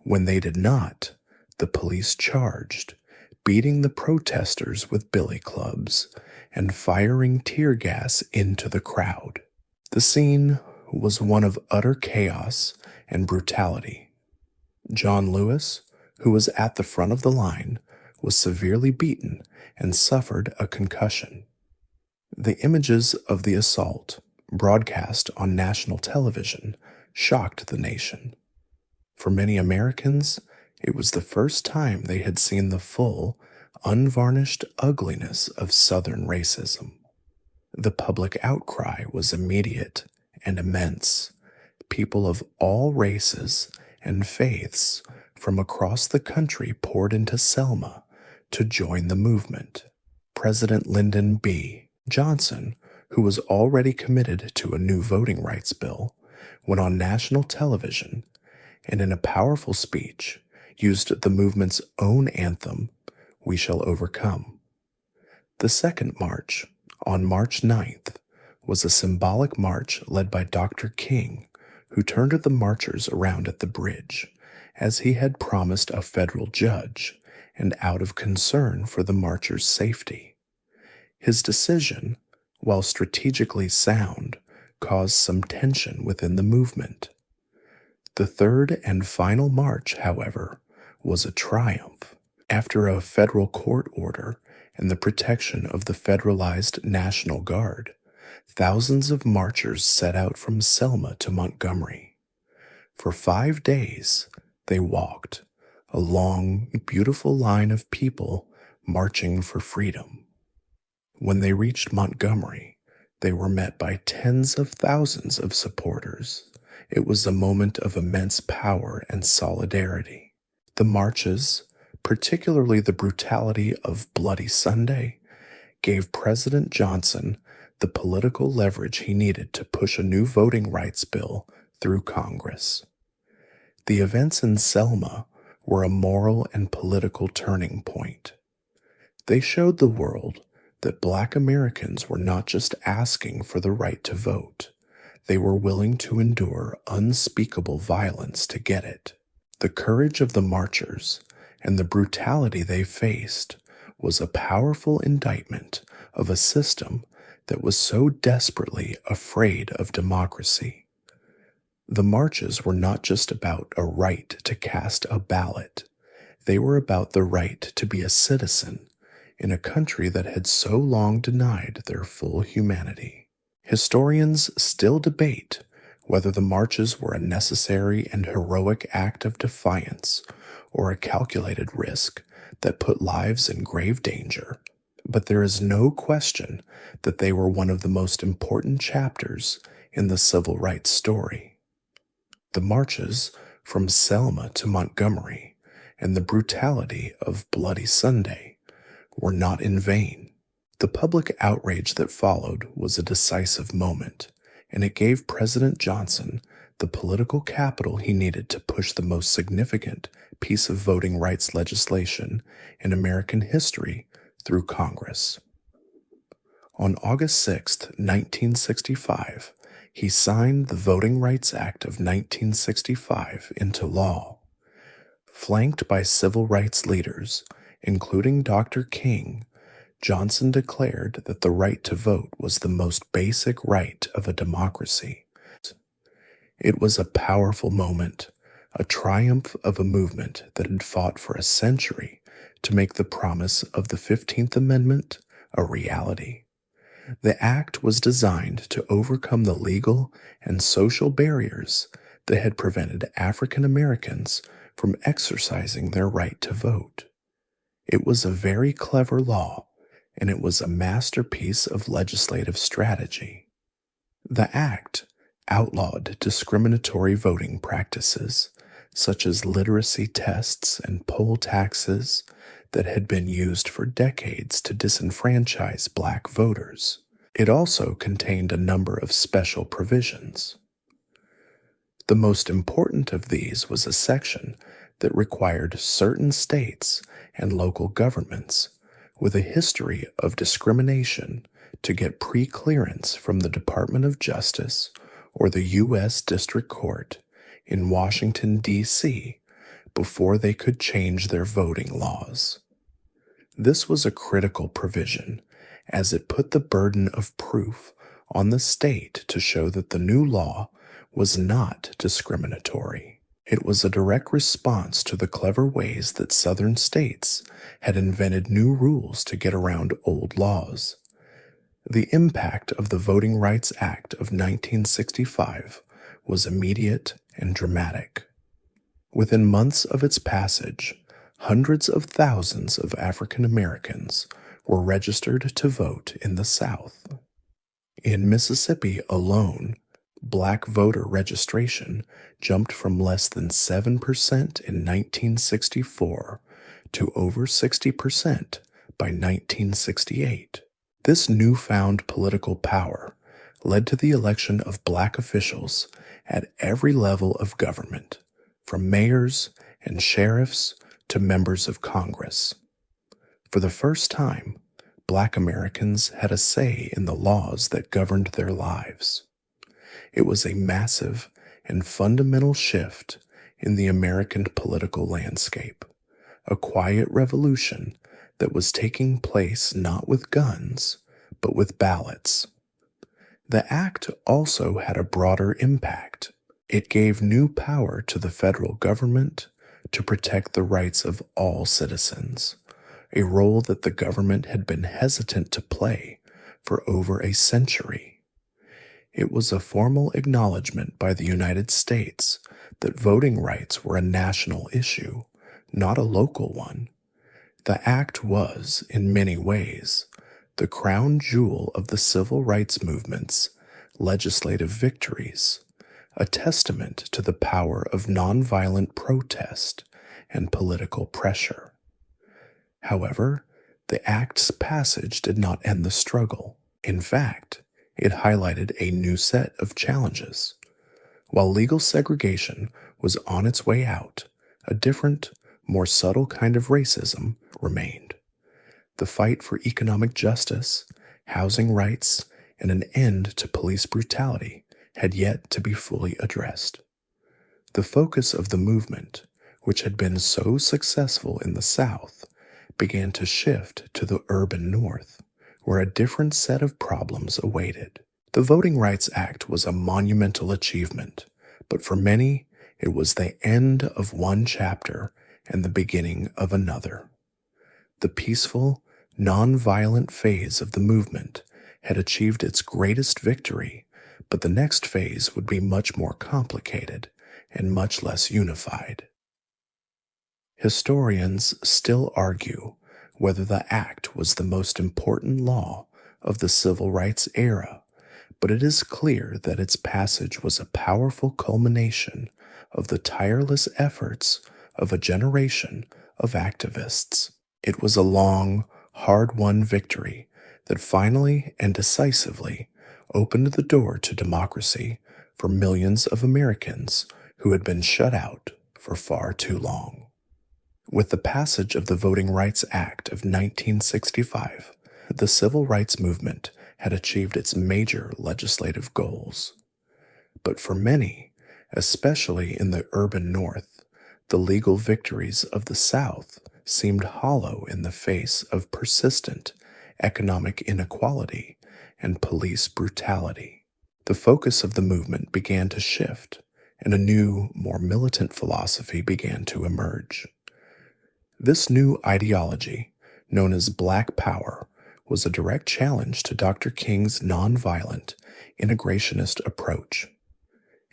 When they did not, the police charged, beating the protesters with billy clubs and firing tear gas into the crowd. The scene was one of utter chaos and brutality. John Lewis, who was at the front of the line, was severely beaten and suffered a concussion. The images of the assault, broadcast on national television, shocked the nation. For many Americans, it was the first time they had seen the full, unvarnished ugliness of Southern racism. The public outcry was immediate and immense. People of all races and faiths from across the country poured into Selma to join the movement. President Lyndon B. Johnson, who was already committed to a new voting rights bill, went on national television and in a powerful speech used the movement's own anthem, "We Shall Overcome." The second march, on March 9th, was a symbolic march led by Dr. King, who turned the marchers around at the bridge, as he had promised a federal judge, and out of concern for the marchers' safety. His decision, while strategically sound, caused some tension within the movement. The third and final march, however, was a triumph. After a federal court order and the protection of the federalized National Guard, thousands of marchers set out from Selma to Montgomery. For 5 days, they walked, a long, beautiful line of people marching for freedom. When they reached Montgomery, they were met by tens of thousands of supporters. It was a moment of immense power and solidarity. The marches, particularly the brutality of Bloody Sunday, gave President Johnson the political leverage he needed to push a new voting rights bill through Congress. The events in Selma were a moral and political turning point. They showed the world that Black Americans were not just asking for the right to vote. They were willing to endure unspeakable violence to get it. The courage of the marchers and the brutality they faced was a powerful indictment of a system that was so desperately afraid of democracy. The marches were not just about a right to cast a ballot. They were about the right to be a citizen in a country that had so long denied their full humanity. Historians still debate whether the marches were a necessary and heroic act of defiance or a calculated risk that put lives in grave danger, but there is no question that they were one of the most important chapters in the civil rights story. The marches from Selma to Montgomery and the brutality of Bloody Sunday were not in vain. The public outrage that followed was a decisive moment, and it gave President Johnson the political capital he needed to push the most significant piece of voting rights legislation in American history through Congress. On August 6, 1965, he signed the Voting Rights Act of 1965 into law. Flanked by civil rights leaders, including Dr. King, Johnson declared that the right to vote was the most basic right of a democracy. It was a powerful moment, a triumph of a movement that had fought for a century to make the promise of the 15th Amendment a reality. The act was designed to overcome the legal and social barriers that had prevented African Americans from exercising their right to vote. It was a very clever law, and it was a masterpiece of legislative strategy. The act outlawed discriminatory voting practices, such as literacy tests and poll taxes, that had been used for decades to disenfranchise black voters. It also contained a number of special provisions. The most important of these was a section that required certain states and local governments with a history of discrimination to get pre-clearance from the Department of Justice or the U.S. District Court in Washington, D.C. before they could change their voting laws. This was a critical provision, as it put the burden of proof on the state to show that the new law was not discriminatory. It was a direct response to the clever ways that Southern states had invented new rules to get around old laws. The impact of the Voting Rights Act of 1965 was immediate and dramatic. Within months of its passage, hundreds of thousands of African Americans were registered to vote in the South. In Mississippi alone, black voter registration jumped from less than 7% in 1964 to over 60% by 1968. This newfound political power led to the election of black officials at every level of government, from mayors and sheriffs to members of Congress. For the first time, black Americans had a say in the laws that governed their lives. It was a massive and fundamental shift in the American political landscape, a quiet revolution that was taking place not with guns, but with ballots. The act also had a broader impact. It gave new power to the federal government to protect the rights of all citizens, a role that the government had been hesitant to play for over a century. It was a formal acknowledgement by the United States that voting rights were a national issue, not a local one. The act was, in many ways, the crown jewel of the civil rights movement's legislative victories, a testament to the power of nonviolent protest and political pressure. However, the act's passage did not end the struggle. In fact, it highlighted a new set of challenges. While legal segregation was on its way out, a different, more subtle kind of racism remained. The fight for economic justice, housing rights, and an end to police brutality had yet to be fully addressed. The focus of the movement, which had been so successful in the South, began to shift to the urban North, where a different set of problems awaited. The Voting Rights Act was a monumental achievement, but for many, it was the end of one chapter and the beginning of another. The peaceful, non-violent phase of the movement had achieved its greatest victory, but the next phase would be much more complicated and much less unified. Historians still argue whether the act was the most important law of the civil rights era, but it is clear that its passage was a powerful culmination of the tireless efforts of a generation of activists. It was a long, hard-won victory that finally and decisively opened the door to democracy for millions of Americans who had been shut out for far too long. With the passage of the Voting Rights Act of 1965, the civil rights movement had achieved its major legislative goals. But for many, especially in the urban North, the legal victories of the South seemed hollow in the face of persistent economic inequality and police brutality. The focus of the movement began to shift, and a new, more militant philosophy began to emerge. This new ideology, known as Black Power, was a direct challenge to Dr. King's nonviolent, integrationist approach.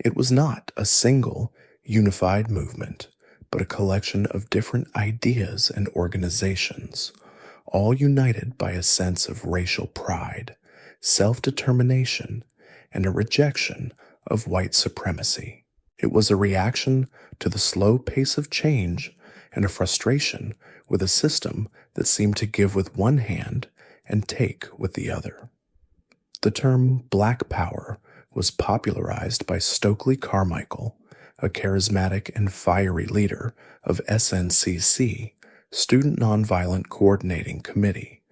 It was not a single, unified movement, but a collection of different ideas and organizations, all united by a sense of racial pride, self-determination, and a rejection of white supremacy. It was a reaction to the slow pace of change and a frustration with a system that seemed to give with one hand and take with the other. The term Black Power was popularized by Stokely Carmichael, a charismatic and fiery leader of SNCC, Student Nonviolent Coordinating Committee,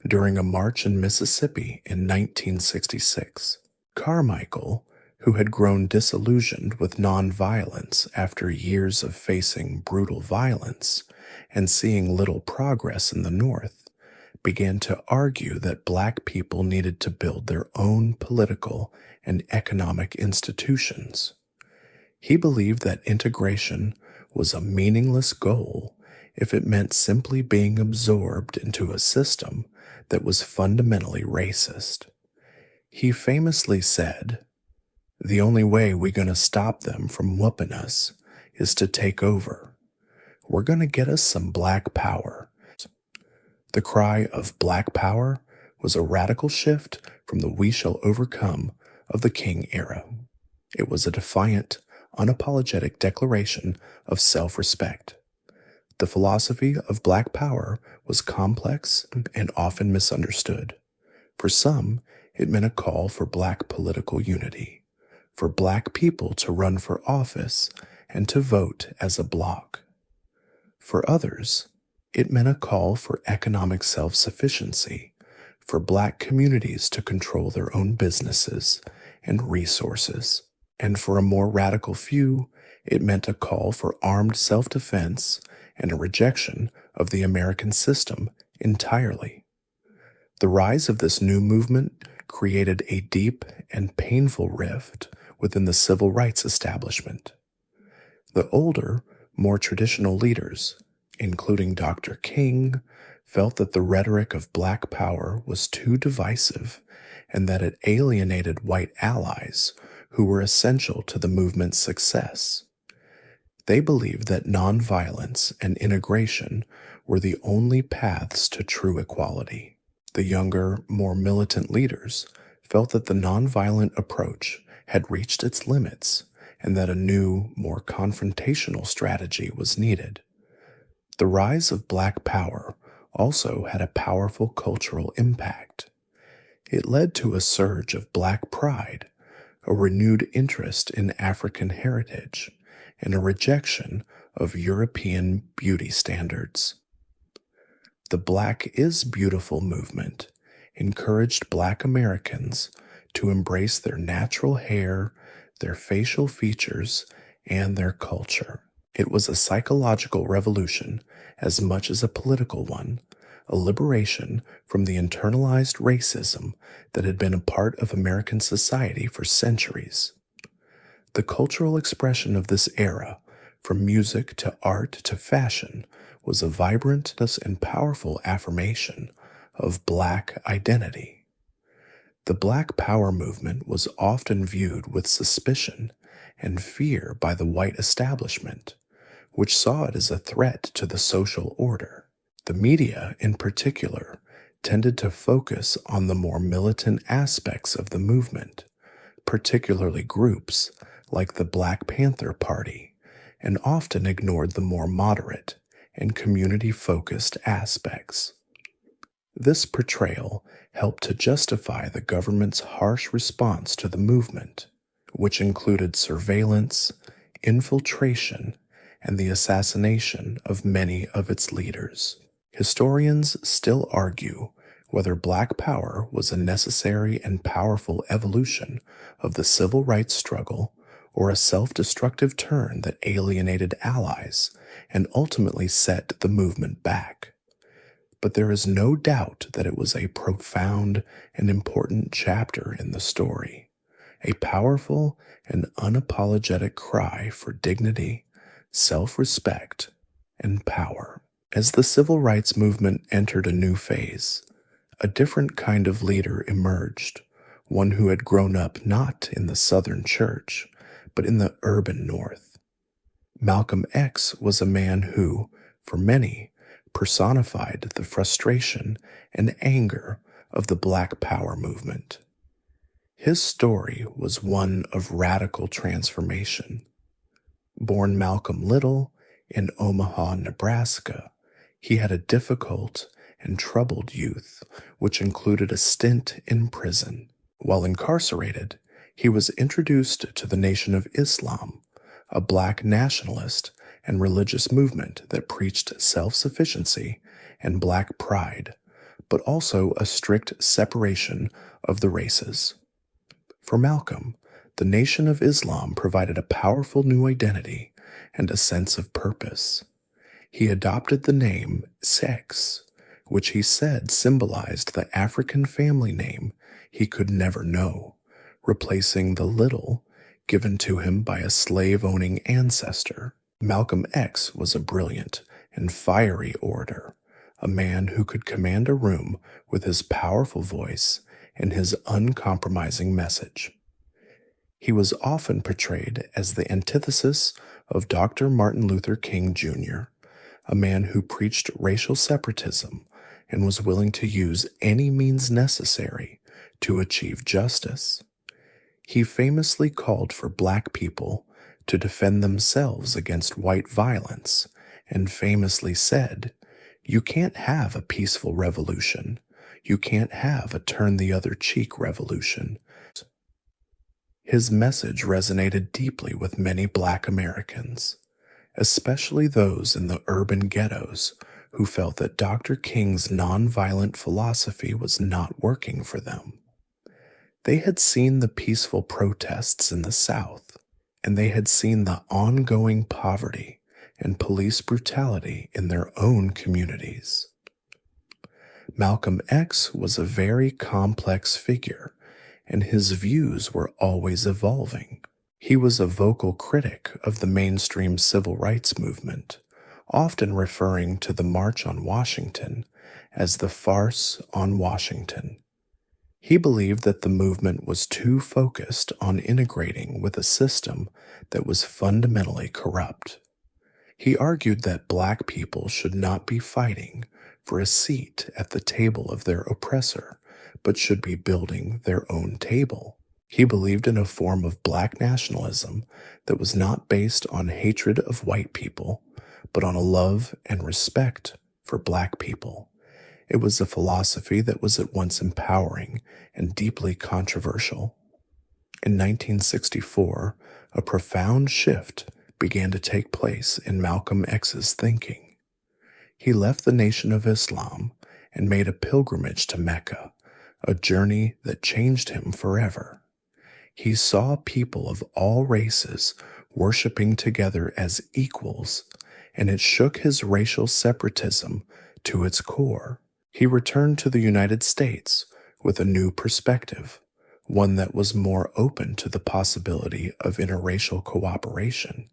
during a march in Mississippi in 1966. Carmichael, who had grown disillusioned with nonviolence after years of facing brutal violence and seeing little progress in the North, began to argue that Black people needed to build their own political and economic institutions. He believed that integration was a meaningless goal if it meant simply being absorbed into a system that was fundamentally racist. He famously said, "The only way we're going to stop them from whooping us is to take over. We're going to get us some Black Power." The cry of Black Power was a radical shift from the "we shall overcome" of the King era. It was a defiant, unapologetic declaration of self-respect. The philosophy of Black Power was complex and often misunderstood. For some, it meant a call for Black political unity, for Black people to run for office and to vote as a bloc. For others, it meant a call for economic self-sufficiency, for Black communities to control their own businesses and resources. And for a more radical few, it meant a call for armed self-defense and a rejection of the American system entirely. The rise of this new movement created a deep and painful rift within the civil rights establishment. The older, more traditional leaders, including Dr. King, felt that the rhetoric of Black Power was too divisive and that it alienated white allies who were essential to the movement's success. They believed that nonviolence and integration were the only paths to true equality. The younger, more militant leaders felt that the nonviolent approach had reached its limits and that a new, more confrontational strategy was needed. The rise of Black Power also had a powerful cultural impact. It led to a surge of Black pride, a renewed interest in African heritage, and a rejection of European beauty standards. The Black is Beautiful movement encouraged Black Americans to embrace their natural hair, their facial features, and their culture. It was a psychological revolution as much as a political one, a liberation from the internalized racism that had been a part of American society for centuries. The cultural expression of this era, from music to art to fashion, was a vibrant and powerful affirmation of Black identity. The Black Power movement was often viewed with suspicion and fear by the white establishment, which saw it as a threat to the social order. The media, in particular, tended to focus on the more militant aspects of the movement, particularly groups like the Black Panther Party, and often ignored the more moderate and community-focused aspects. This portrayal helped to justify the government's harsh response to the movement, which included surveillance, infiltration, and the assassination of many of its leaders. Historians still argue whether Black Power was a necessary and powerful evolution of the civil rights struggle or a self-destructive turn that alienated allies and ultimately set the movement back. But there is no doubt that it was a profound and important chapter in the story, a powerful and unapologetic cry for dignity, self-respect, and power. As the civil rights movement entered a new phase, a different kind of leader emerged, one who had grown up not in the Southern Church, but in the urban North. Malcolm X was a man who, for many, personified the frustration and anger of the Black Power movement. His story was one of radical transformation. Born Malcolm Little in Omaha, Nebraska, he had a difficult and troubled youth, which included a stint in prison. While incarcerated, he was introduced to the Nation of Islam, a Black nationalist and religious movement that preached self-sufficiency and Black pride, but also a strict separation of the races. For Malcolm, the Nation of Islam provided a powerful new identity and a sense of purpose. He adopted the name Sex, which he said symbolized the African family name he could never know, replacing the Little given to him by a slave-owning ancestor. Malcolm X was a brilliant and fiery orator, a man who could command a room with his powerful voice and his uncompromising message. He was often portrayed as the antithesis of Dr. Martin Luther King Jr., a man who preached racial separatism and was willing to use any means necessary to achieve justice. He famously called for Black people to defend themselves against white violence and famously said, "You can't have a peaceful revolution. You can't have a turn-the-other-cheek revolution." His message resonated deeply with many Black Americans, especially those in the urban ghettos who felt that Dr. King's nonviolent philosophy was not working for them. They had seen the peaceful protests in the South, and they had seen the ongoing poverty and police brutality in their own communities. Malcolm X was a very complex figure, and his views were always evolving. He was a vocal critic of the mainstream civil rights movement, often referring to the March on Washington as the farce on Washington. He believed that the movement was too focused on integrating with a system that was fundamentally corrupt. He argued that Black people should not be fighting for a seat at the table of their oppressor, but should be building their own table. He believed in a form of Black nationalism that was not based on hatred of white people, but on a love and respect for Black people. It was a philosophy that was at once empowering and deeply controversial. In 1964, a profound shift began to take place in Malcolm X's thinking. He left the Nation of Islam and made a pilgrimage to Mecca, a journey that changed him forever. He saw people of all races worshiping together as equals, and it shook his racial separatism to its core. He returned to the United States with a new perspective, one that was more open to the possibility of interracial cooperation.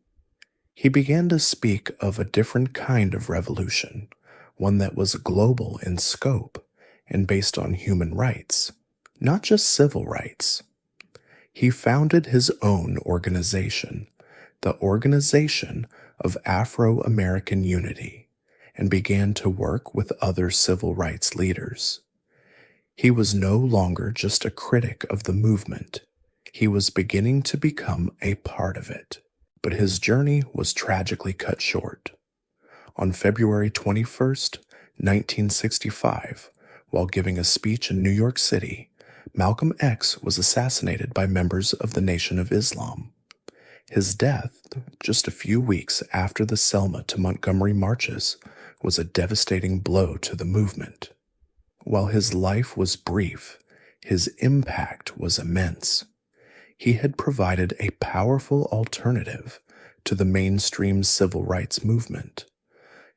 He began to speak of a different kind of revolution, one that was global in scope and based on human rights, not just civil rights. He founded his own organization, the Organization of Afro-American Unity, and began to work with other civil rights leaders. He was no longer just a critic of the movement. He was beginning to become a part of it. But his journey was tragically cut short. On February 21st, 1965, while giving a speech in New York City, Malcolm X was assassinated by members of the Nation of Islam. His death, just a few weeks after the Selma to Montgomery marches, was a devastating blow to the movement. While his life was brief, his impact was immense. He had provided a powerful alternative to the mainstream civil rights movement,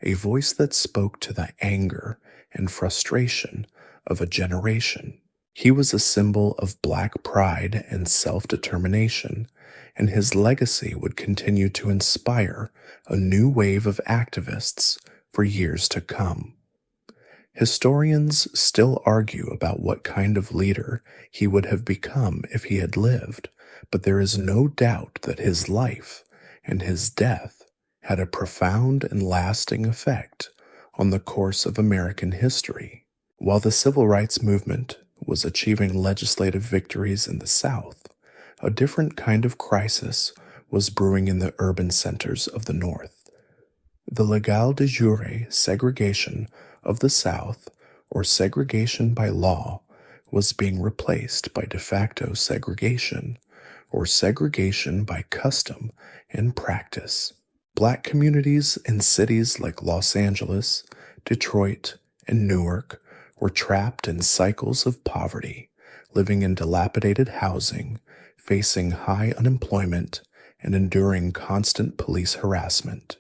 a voice that spoke to the anger and frustration of a generation. He was a symbol of Black pride and self-determination, and his legacy would continue to inspire a new wave of activists for years to come. Historians still argue about what kind of leader he would have become if he had lived, but there is no doubt that his life and his death had a profound and lasting effect on the course of American history. While the civil rights movement was achieving legislative victories in the South, a different kind of crisis was brewing in the urban centers of the North. The legal de jure segregation of the South, or segregation by law, was being replaced by de facto segregation, or segregation by custom and practice. Black communities in cities like Los Angeles, Detroit, and Newark were trapped in cycles of poverty, living in dilapidated housing, facing high unemployment, and enduring constant police harassment.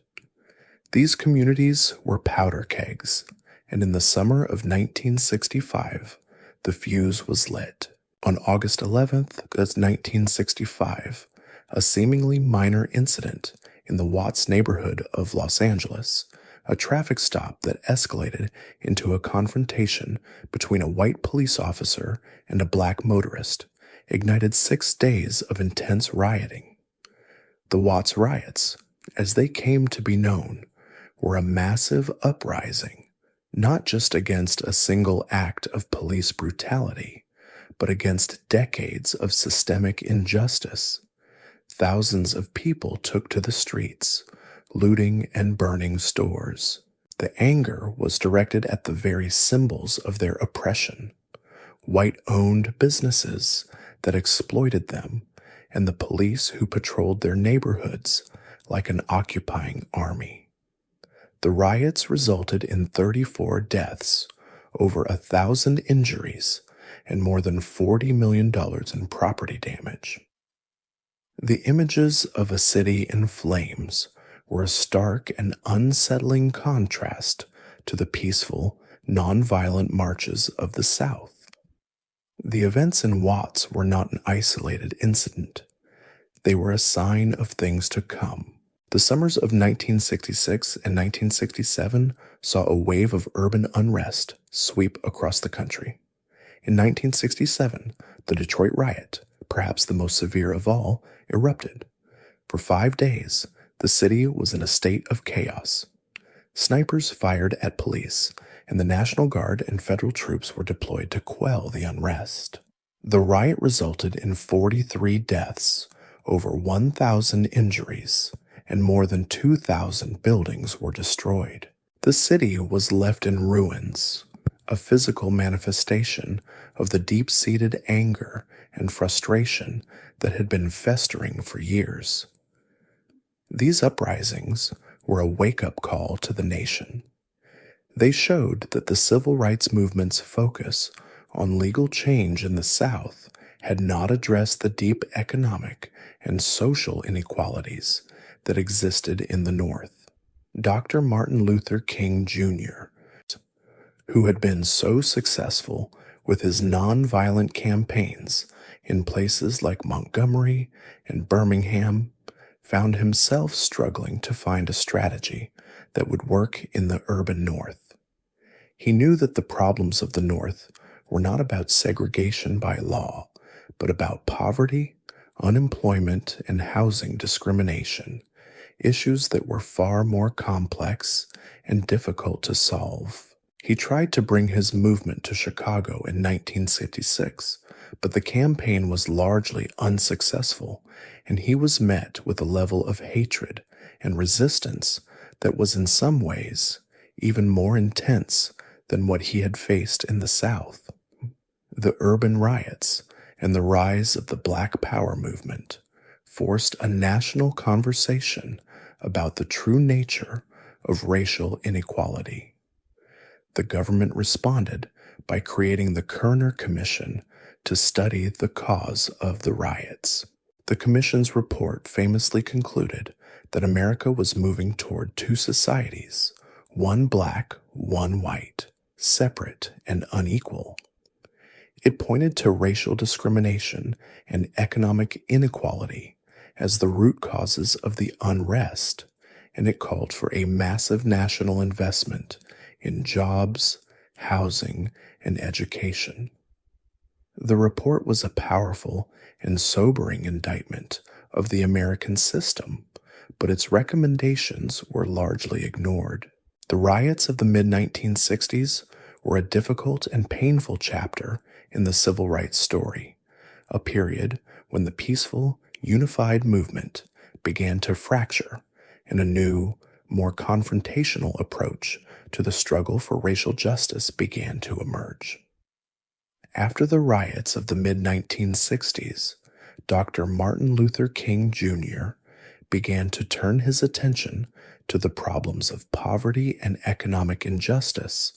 These communities were powder kegs, and in the summer of 1965, the fuse was lit. On August 11th, 1965, a seemingly minor incident in the Watts neighborhood of Los Angeles, a traffic stop that escalated into a confrontation between a white police officer and a black motorist, ignited 6 days of intense rioting. The Watts riots, as they came to be known, were a massive uprising, not just against a single act of police brutality, but against decades of systemic injustice. Thousands of people took to the streets, looting and burning stores. The anger was directed at the very symbols of their oppression: white-owned businesses that exploited them, and the police who patrolled their neighborhoods like an occupying army. The riots resulted in 34 deaths, over 1,000 injuries, and more than $40 million in property damage. The images of a city in flames were a stark and unsettling contrast to the peaceful, nonviolent marches of the South. The events in Watts were not an isolated incident. They were a sign of things to come. The summers of 1966 and 1967 saw a wave of urban unrest sweep across the country. In 1967, the Detroit riot, perhaps the most severe of all, erupted. For 5 days, the city was in a state of chaos. Snipers fired at police, and the National Guard and federal troops were deployed to quell the unrest. The riot resulted in 43 deaths, over 1,000 injuries, and more than 2,000 buildings were destroyed. The city was left in ruins, a physical manifestation of the deep-seated anger and frustration that had been festering for years. These uprisings were a wake-up call to the nation. They showed that the civil rights movement's focus on legal change in the South had not addressed the deep economic and social inequalities that existed in the North. Dr. Martin Luther King Jr., who had been so successful with his nonviolent campaigns in places like Montgomery and Birmingham, found himself struggling to find a strategy that would work in the urban North. He knew that the problems of the North were not about segregation by law, but about poverty, unemployment, and housing discrimination, issues that were far more complex and difficult to solve. He tried to bring his movement to Chicago in 1966, but the campaign was largely unsuccessful, and he was met with a level of hatred and resistance that was in some ways even more intense than what he had faced in the South. The urban riots and the rise of the Black Power movement forced a national conversation about the true nature of racial inequality. The government responded by creating the Kerner Commission to study the cause of the riots. The commission's report famously concluded that America was moving toward two societies, one black, one white, separate and unequal. It pointed to racial discrimination and economic inequality as the root causes of the unrest, and it called for a massive national investment in jobs, housing, and education. The report was a powerful and sobering indictment of the American system, but its recommendations were largely ignored. The riots of the mid-1960s were a difficult and painful chapter in the civil rights story, a period when the peaceful, unified movement began to fracture and a new, more confrontational approach to the struggle for racial justice began to emerge. After the riots of the mid-1960s, Dr. Martin Luther King Jr. began to turn his attention to the problems of poverty and economic injustice,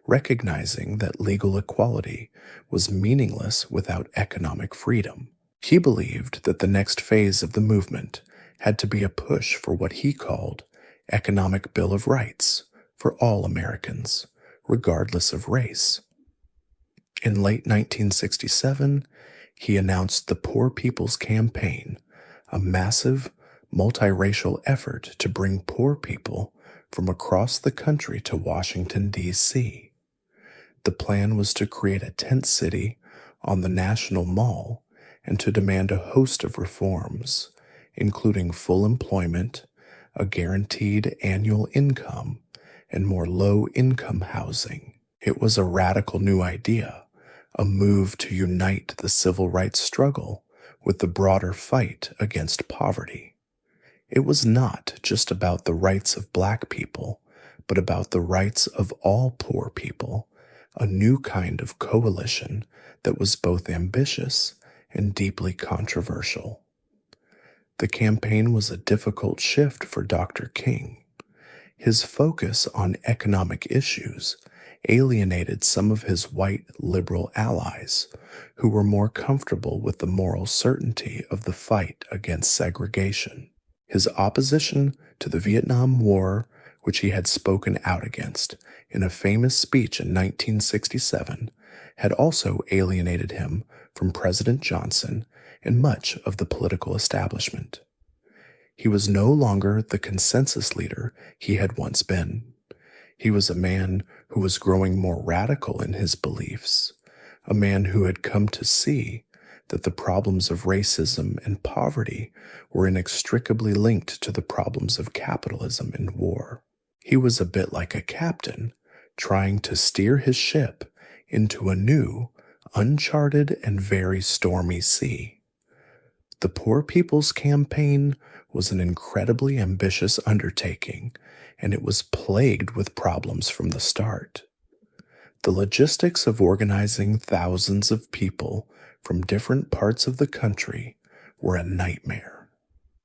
recognizing that legal equality was meaningless without economic freedom. He believed that the next phase of the movement had to be a push for what he called economic Bill of Rights for all Americans, regardless of race. In late 1967, he announced the Poor People's Campaign, a massive, multiracial effort to bring poor people from across the country to Washington, D.C. The plan was to create a tent city on the National Mall and to demand a host of reforms, including full employment, a guaranteed annual income, and more low-income housing. It was a radical new idea, a move to unite the civil rights struggle with the broader fight against poverty. It was not just about the rights of Black people, but about the rights of all poor people, a new kind of coalition that was both ambitious and deeply controversial. The campaign was a difficult shift for Dr. King. His focus on economic issues alienated some of his white liberal allies who were more comfortable with the moral certainty of the fight against segregation. His opposition to the Vietnam War, which he had spoken out against in a famous speech in 1967, had also alienated him from President Johnson and much of the political establishment. He was no longer the consensus leader he had once been. He was a man who was growing more radical in his beliefs, a man who had come to see that the problems of racism and poverty were inextricably linked to the problems of capitalism and war. He was a bit like a captain trying to steer his ship into a new, uncharted, and very stormy sea. The Poor People's Campaign was an incredibly ambitious undertaking, and it was plagued with problems from the start. The logistics of organizing thousands of people from different parts of the country were a nightmare.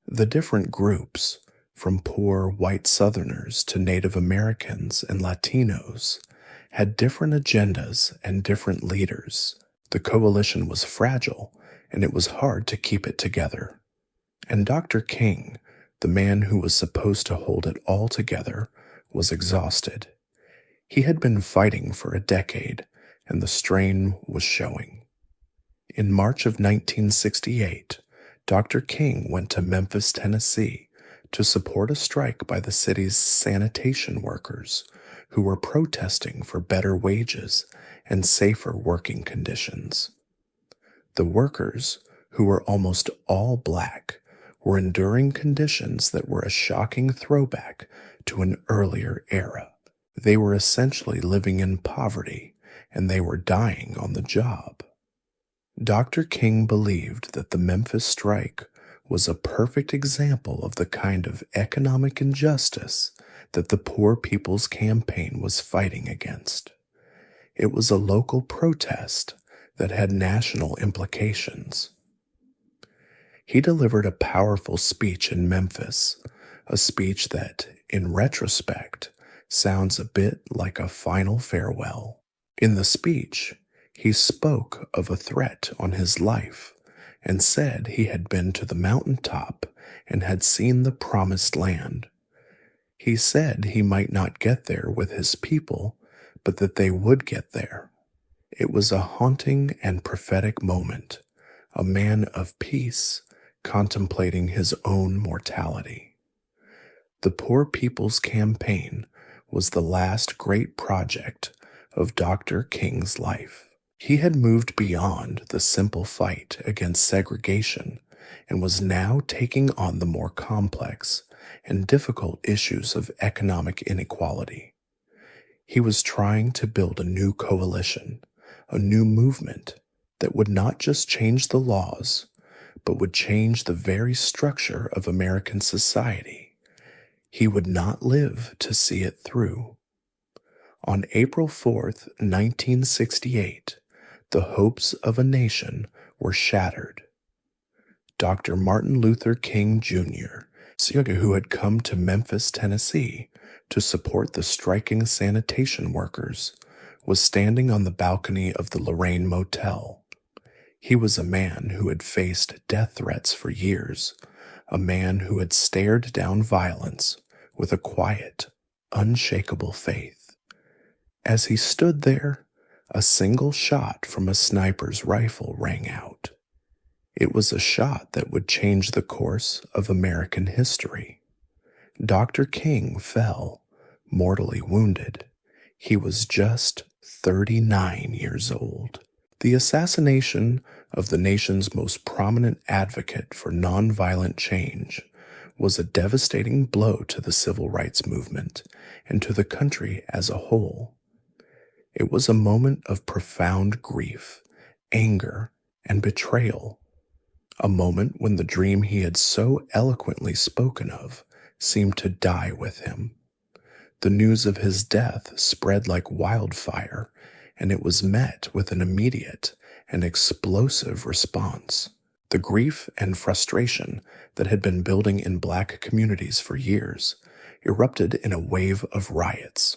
The different groups, from poor white Southerners to Native Americans and Latinos, had different agendas and different leaders. The coalition was fragile, and it was hard to keep it together. And Dr. King, the man who was supposed to hold it all together, was exhausted. He had been fighting for a decade, and the strain was showing. In March of 1968, Dr. King went to Memphis, Tennessee, to support a strike by the city's sanitation workers who were protesting for better wages and safer working conditions. The workers, who were almost all Black, were enduring conditions that were a shocking throwback to an earlier era. They were essentially living in poverty, and they were dying on the job. Dr. King believed that the Memphis strike was a perfect example of the kind of economic injustice that the Poor People's Campaign was fighting against. It was a local protest that had national implications. He delivered a powerful speech in Memphis, a speech that, in retrospect, sounds a bit like a final farewell. In the speech, he spoke of a threat on his life and said he had been to the mountaintop and had seen the promised land. He said he might not get there with his people, but that they would get there. It was a haunting and prophetic moment, a man of peace contemplating his own mortality. The Poor People's Campaign was the last great project of Dr. King's life. He had moved beyond the simple fight against segregation and was now taking on the more complex and difficult issues of economic inequality. He was trying to build a new coalition, a new movement that would not just change the laws, but would change the very structure of American society. He would not live to see it through. On April 4th, 1968, the hopes of a nation were shattered. Dr. Martin Luther King Jr., who had come to Memphis, Tennessee, to support the striking sanitation workers, was standing on the balcony of the Lorraine Motel. He was a man who had faced death threats for years, a man who had stared down violence with a quiet, unshakable faith. As he stood there, a single shot from a sniper's rifle rang out. It was a shot that would change the course of American history. Dr. King fell, mortally wounded. He was just 39 years old. The assassination of the nation's most prominent advocate for nonviolent change was a devastating blow to the civil rights movement and to the country as a whole. It was a moment of profound grief, anger, and betrayal. A moment when the dream he had so eloquently spoken of seemed to die with him. The news of his death spread like wildfire, and it was met with an immediate and explosive response. The grief and frustration that had been building in Black communities for years erupted in a wave of riots.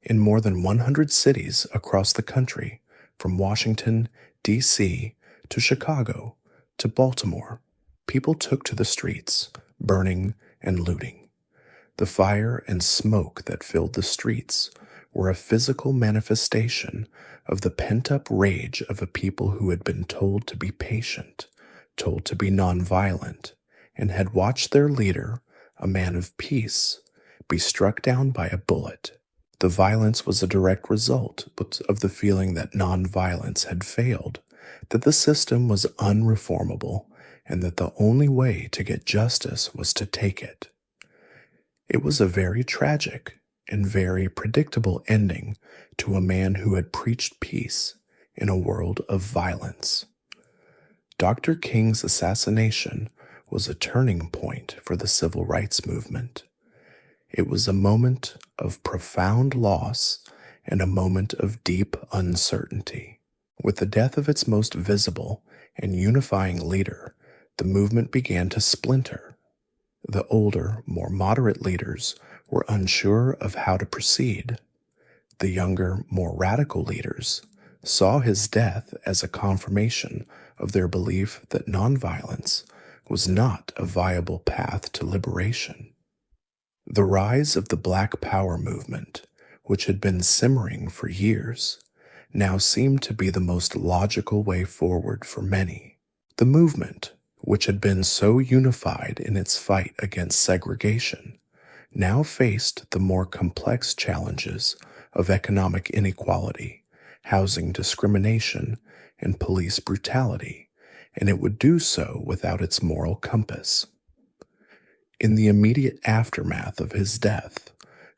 In more than 100 cities across the country, from Washington, D.C. to Chicago to Baltimore, people took to the streets, burning and looting. The fire and smoke that filled the streets were a physical manifestation of the pent-up rage of a people who had been told to be patient, told to be nonviolent, and had watched their leader, a man of peace, be struck down by a bullet. The violence was a direct result of the feeling that nonviolence had failed, that the system was unreformable, and that the only way to get justice was to take it. It was a very tragic and very predictable ending to a man who had preached peace in a world of violence. Dr. King's assassination was a turning point for the civil rights movement. It was a moment of profound loss and a moment of deep uncertainty. With the death of its most visible and unifying leader, the movement began to splinter. The older, more moderate leaders were unsure of how to proceed. The younger, more radical leaders saw his death as a confirmation of their belief that nonviolence was not a viable path to liberation. The rise of the Black Power movement, which had been simmering for years, now seemed to be the most logical way forward for many. The movement, which had been so unified in its fight against segregation, now faced the more complex challenges of economic inequality, housing discrimination, and police brutality, and it would do so without its moral compass. In the immediate aftermath of his death,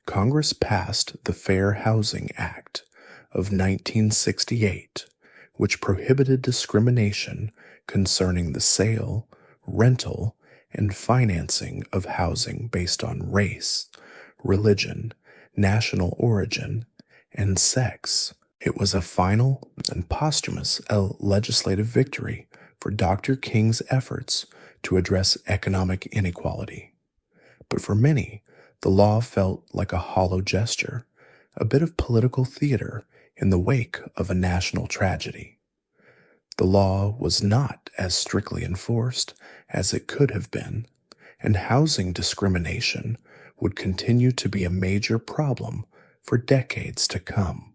Congress passed the Fair Housing Act of 1968, which prohibited discrimination concerning the sale, rental, and financing of housing based on race, religion, national origin, and sex. It was a final and posthumous legislative victory for Dr. King's efforts to address economic inequality. But for many, the law felt like a hollow gesture, a bit of political theater in the wake of a national tragedy. The law was not as strictly enforced as it could have been, and housing discrimination would continue to be a major problem for decades to come.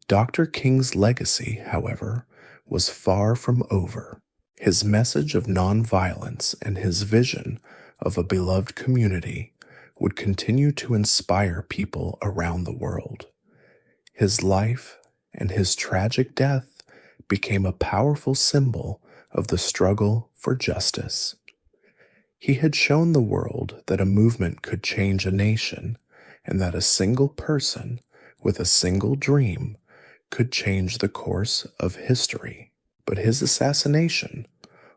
Dr. King's legacy, however, was far from over. His message of nonviolence and his vision of a beloved community would continue to inspire people around the world. His life and his tragic death became a powerful symbol of the struggle for justice. He had shown the world that a movement could change a nation, and that a single person with a single dream could change the course of history. But his assassination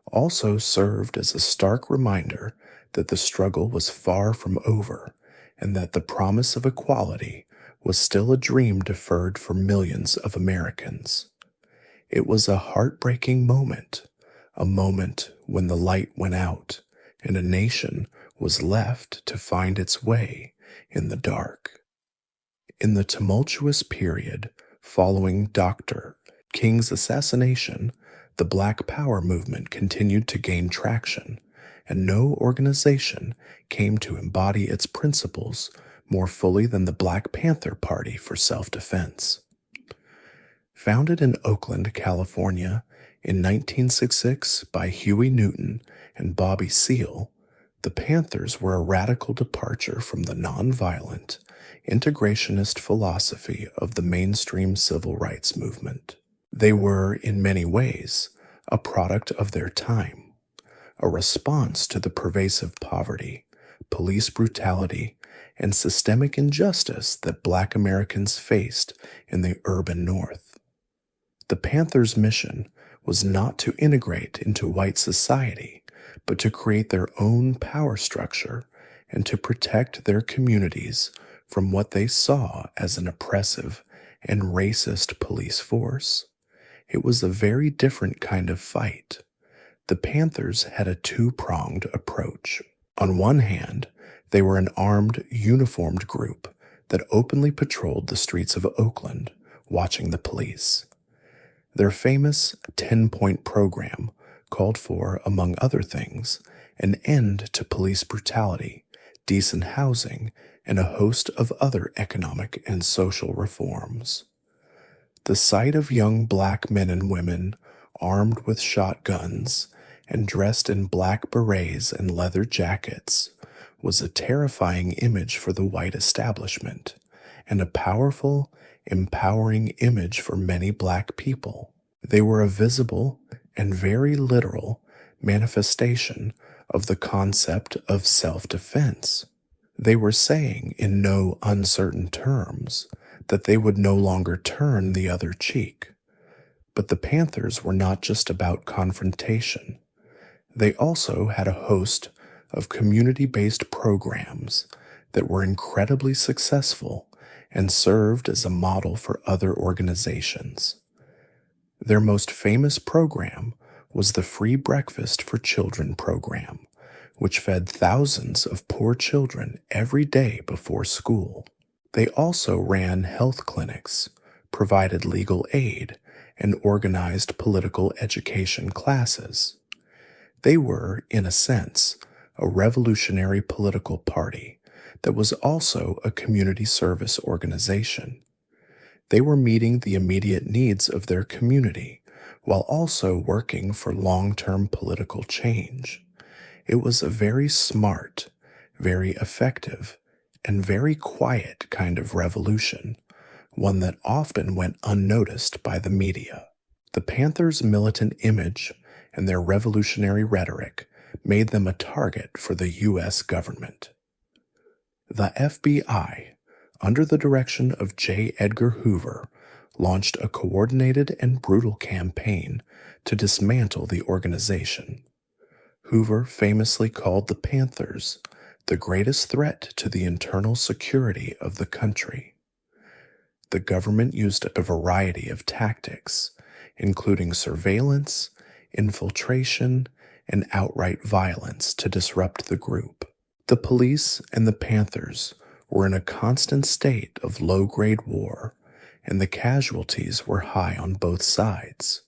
also served as a stark reminder that the struggle was far from over, and that the promise of equality was still a dream deferred for millions of Americans. It was a heartbreaking moment, a moment when the light went out and a nation was left to find its way in the dark. In the tumultuous period following Dr. King's assassination, the Black Power movement continued to gain traction, and no organization came to embody its principles more fully than the Black Panther Party for self-defense. Founded in Oakland, California in 1966 by Huey Newton and Bobby Seale, the Panthers were a radical departure from the nonviolent, integrationist philosophy of the mainstream civil rights movement. They were, in many ways, a product of their time, a response to the pervasive poverty, police brutality, and systemic injustice that Black Americans faced in the urban North. The Panthers' mission was not to integrate into white society, but to create their own power structure and to protect their communities from what they saw as an oppressive and racist police force. It was a very different kind of fight. The Panthers had a two-pronged approach. On one hand, they were an armed, uniformed group that openly patrolled the streets of Oakland, watching the police. Their famous 10-point program called for, among other things, an end to police brutality, decent housing, and a host of other economic and social reforms. The sight of young Black men and women armed with shotguns and dressed in black berets and leather jackets was a terrifying image for the white establishment, and a powerful, empowering image for many Black people. They were a visible and very literal manifestation of the concept of self-defense. They were saying in no uncertain terms that they would no longer turn the other cheek. But the Panthers were not just about confrontation. They also had a host of community-based programs that were incredibly successful and served as a model for other organizations. Their most famous program was the Free Breakfast for Children program, which fed thousands of poor children every day before school. They also ran health clinics, provided legal aid, and organized political education classes. They were, in a sense, a revolutionary political party that was also a community service organization. They were meeting the immediate needs of their community while also working for long-term political change. It was a very smart, very effective, and very quiet kind of revolution, one that often went unnoticed by the media. The Panthers' militant image and their revolutionary rhetoric made them a target for the U.S. government. The FBI, under the direction of J. Edgar Hoover, launched a coordinated and brutal campaign to dismantle the organization. Hoover famously called the Panthers the greatest threat to the internal security of the country. The government used a variety of tactics, including surveillance, infiltration, and outright violence to disrupt the group. The police and the Panthers were in a constant state of low-grade war, and the casualties were high on both sides.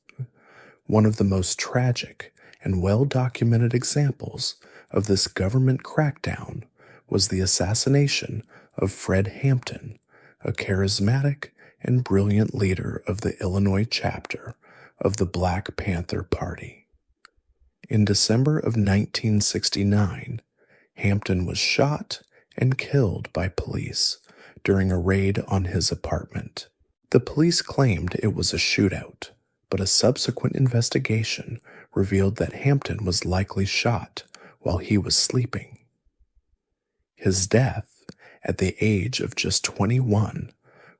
One of the most tragic and well-documented examples of this government crackdown was the assassination of Fred Hampton, a charismatic and brilliant leader of the Illinois chapter of the Black Panther Party. In December of 1969, Hampton was shot and killed by police during a raid on his apartment. The police claimed it was a shootout, but a subsequent investigation revealed that Hampton was likely shot while he was sleeping. His death, at the age of just 21,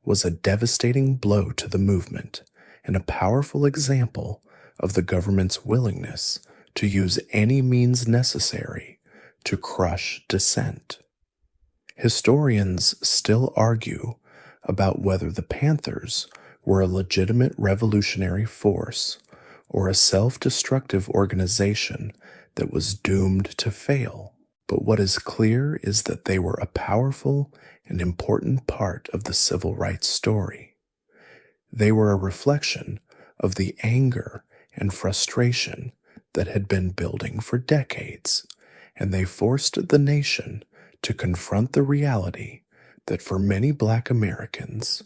was a devastating blow to the movement and a powerful example of the government's willingness to use any means necessary to crush dissent. Historians still argue about whether the Panthers were a legitimate revolutionary force or a self-destructive organization that was doomed to fail. But what is clear is that they were a powerful and important part of the civil rights story. They were a reflection of the anger and frustration that had been building for decades, and they forced the nation to confront the reality that for many Black Americans,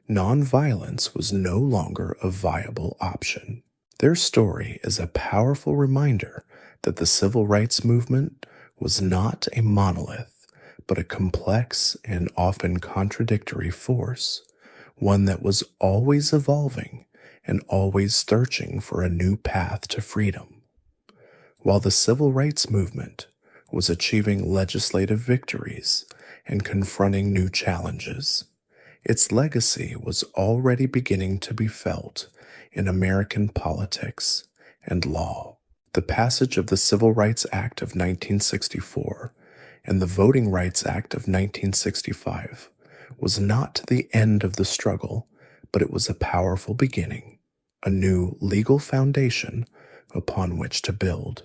nonviolence was no longer a viable option. Their story is a powerful reminder that the civil rights movement was not a monolith, but a complex and often contradictory force, one that was always evolving and always searching for a new path to freedom. While the civil rights movement was achieving legislative victories and confronting new challenges, its legacy was already beginning to be felt in American politics and law. The passage of the Civil Rights Act of 1964 and the Voting Rights Act of 1965 was not the end of the struggle, but it was a powerful beginning, a new legal foundation upon which to build.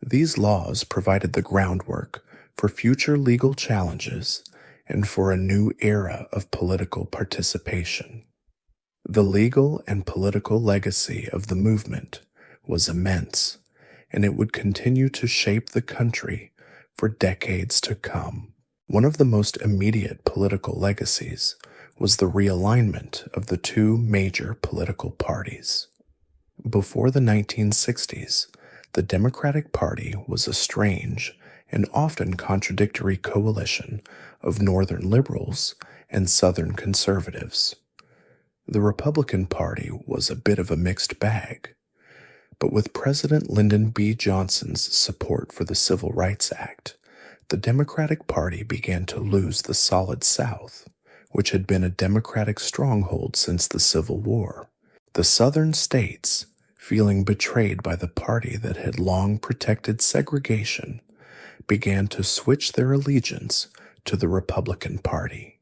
These laws provided the groundwork for future legal challenges and for a new era of political participation. The legal and political legacy of the movement was immense, and it would continue to shape the country for decades to come. One of the most immediate political legacies was the realignment of the two major political parties. Before the 1960s, the Democratic Party was a strange and often contradictory coalition of Northern liberals and Southern conservatives. The Republican Party was a bit of a mixed bag, but with President Lyndon B. Johnson's support for the Civil Rights Act, the Democratic Party began to lose the solid South, which had been a Democratic stronghold since the Civil War. The Southern states, feeling betrayed by the party that had long protected segregation, began to switch their allegiance to the Republican Party.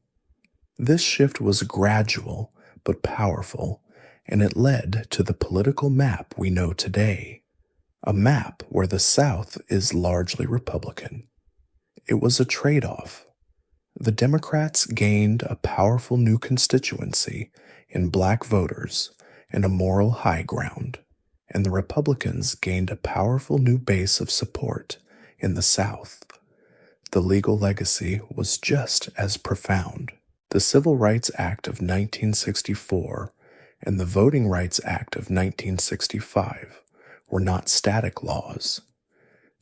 This shift was gradual but powerful, and it led to the political map we know today, a map where the South is largely Republican. It was a trade-off. The Democrats gained a powerful new constituency in Black voters and a moral high ground, and the Republicans gained a powerful new base of support in the South. The legal legacy was just as profound. The Civil Rights Act of 1964 and the Voting Rights Act of 1965 were not static laws.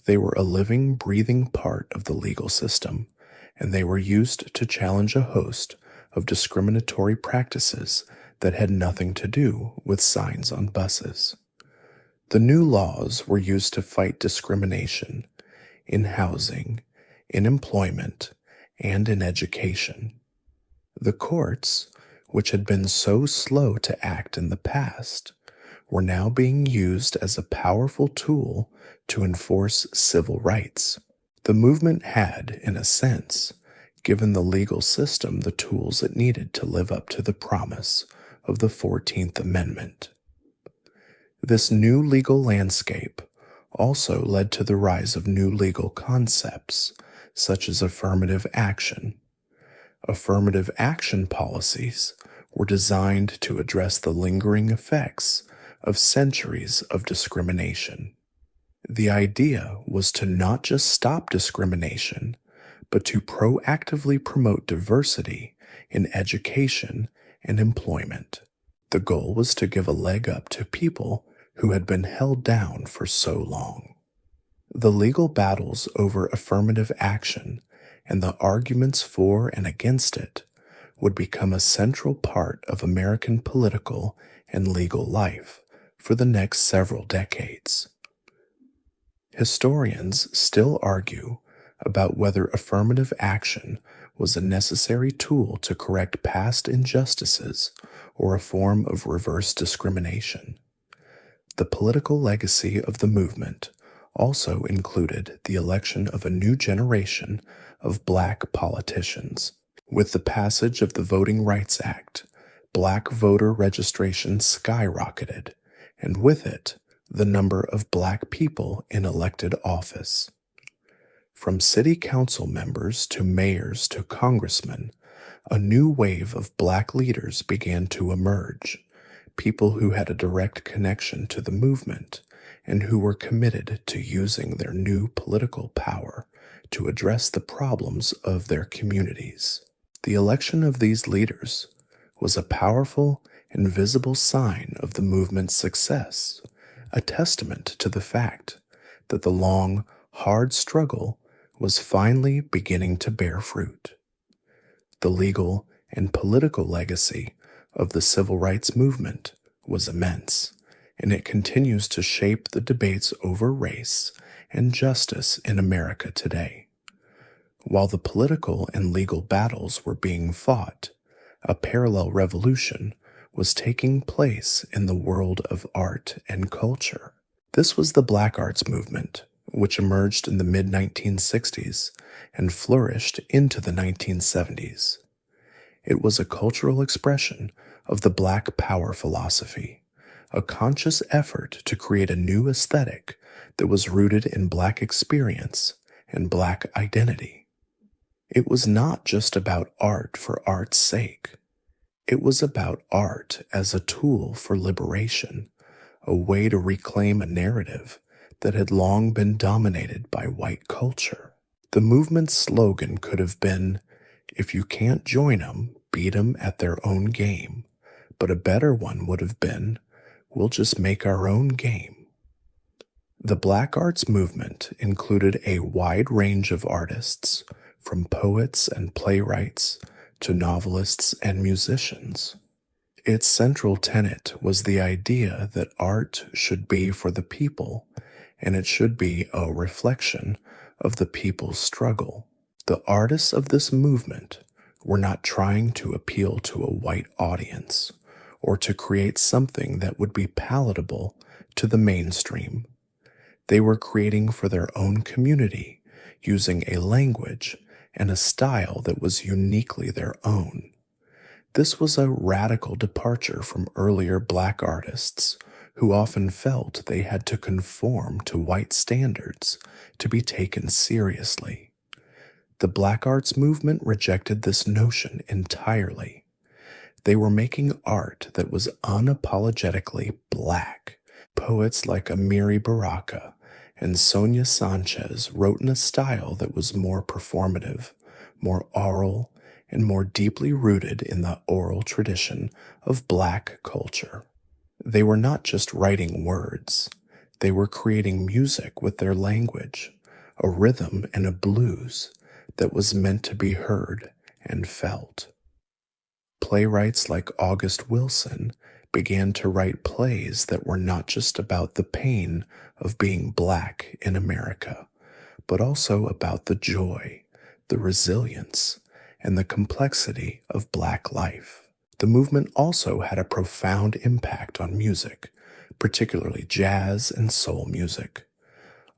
They were a living, breathing part of the legal system, and they were used to challenge a host of discriminatory practices that had nothing to do with signs on buses. The new laws were used to fight discrimination in housing, in employment, and in education. The courts, which had been so slow to act in the past, were now being used as a powerful tool to enforce civil rights. The movement had, in a sense, given the legal system the tools it needed to live up to the promise of the 14th Amendment. This new legal landscape also led to the rise of new legal concepts, such as affirmative action. Affirmative action policies were designed to address the lingering effects of centuries of discrimination. The idea was to not just stop discrimination, but to proactively promote diversity in education and employment. The goal was to give a leg up to people who had been held down for so long. The legal battles over affirmative action and the arguments for and against it would become a central part of American political and legal life for the next several decades. Historians still argue about whether affirmative action was a necessary tool to correct past injustices or a form of reverse discrimination. The political legacy of the movement also included the election of a new generation of black politicians. With the passage of the Voting Rights Act, black voter registration skyrocketed, and with it, the number of black people in elected office. From city council members to mayors to congressmen, a new wave of black leaders began to emerge, people who had a direct connection to the movement and who were committed to using their new political power to address the problems of their communities. The election of these leaders was a powerful and visible sign of the movement's success, a testament to the fact that the long, hard struggle was finally beginning to bear fruit. The legal and political legacy of the civil rights movement was immense, and it continues to shape the debates over race and justice in America today. While the political and legal battles were being fought, a parallel revolution was taking place in the world of art and culture. This was the Black Arts Movement, which emerged in the mid-1960s and flourished into the 1970s. It was a cultural expression of the Black Power philosophy, a conscious effort to create a new aesthetic that was rooted in Black experience and Black identity. It was not just about art for art's sake. It was about art as a tool for liberation, a way to reclaim a narrative that had long been dominated by white culture. The movement's slogan could have been, "If you can't join 'em, beat 'em at their own game," but a better one would have been, "We'll just make our own game." The Black Arts Movement included a wide range of artists, from poets and playwrights to novelists and musicians. Its central tenet was the idea that art should be for the people, and it should be a reflection of the people's struggle. The artists of this movement were not trying to appeal to a white audience or to create something that would be palatable to the mainstream. They were creating for their own community, using a language and a style that was uniquely their own. This was a radical departure from earlier Black artists who often felt they had to conform to white standards to be taken seriously. The Black Arts Movement rejected this notion entirely. They were making art that was unapologetically Black. Poets like Amiri Baraka and Sonia Sanchez wrote in a style that was more performative, more oral, and more deeply rooted in the oral tradition of Black culture. They were not just writing words, they were creating music with their language, a rhythm and a blues that was meant to be heard and felt. Playwrights like August Wilson began to write plays that were not just about the pain of being Black in America, but also about the joy, the resilience, and the complexity of Black life. The movement also had a profound impact on music, particularly jazz and soul music.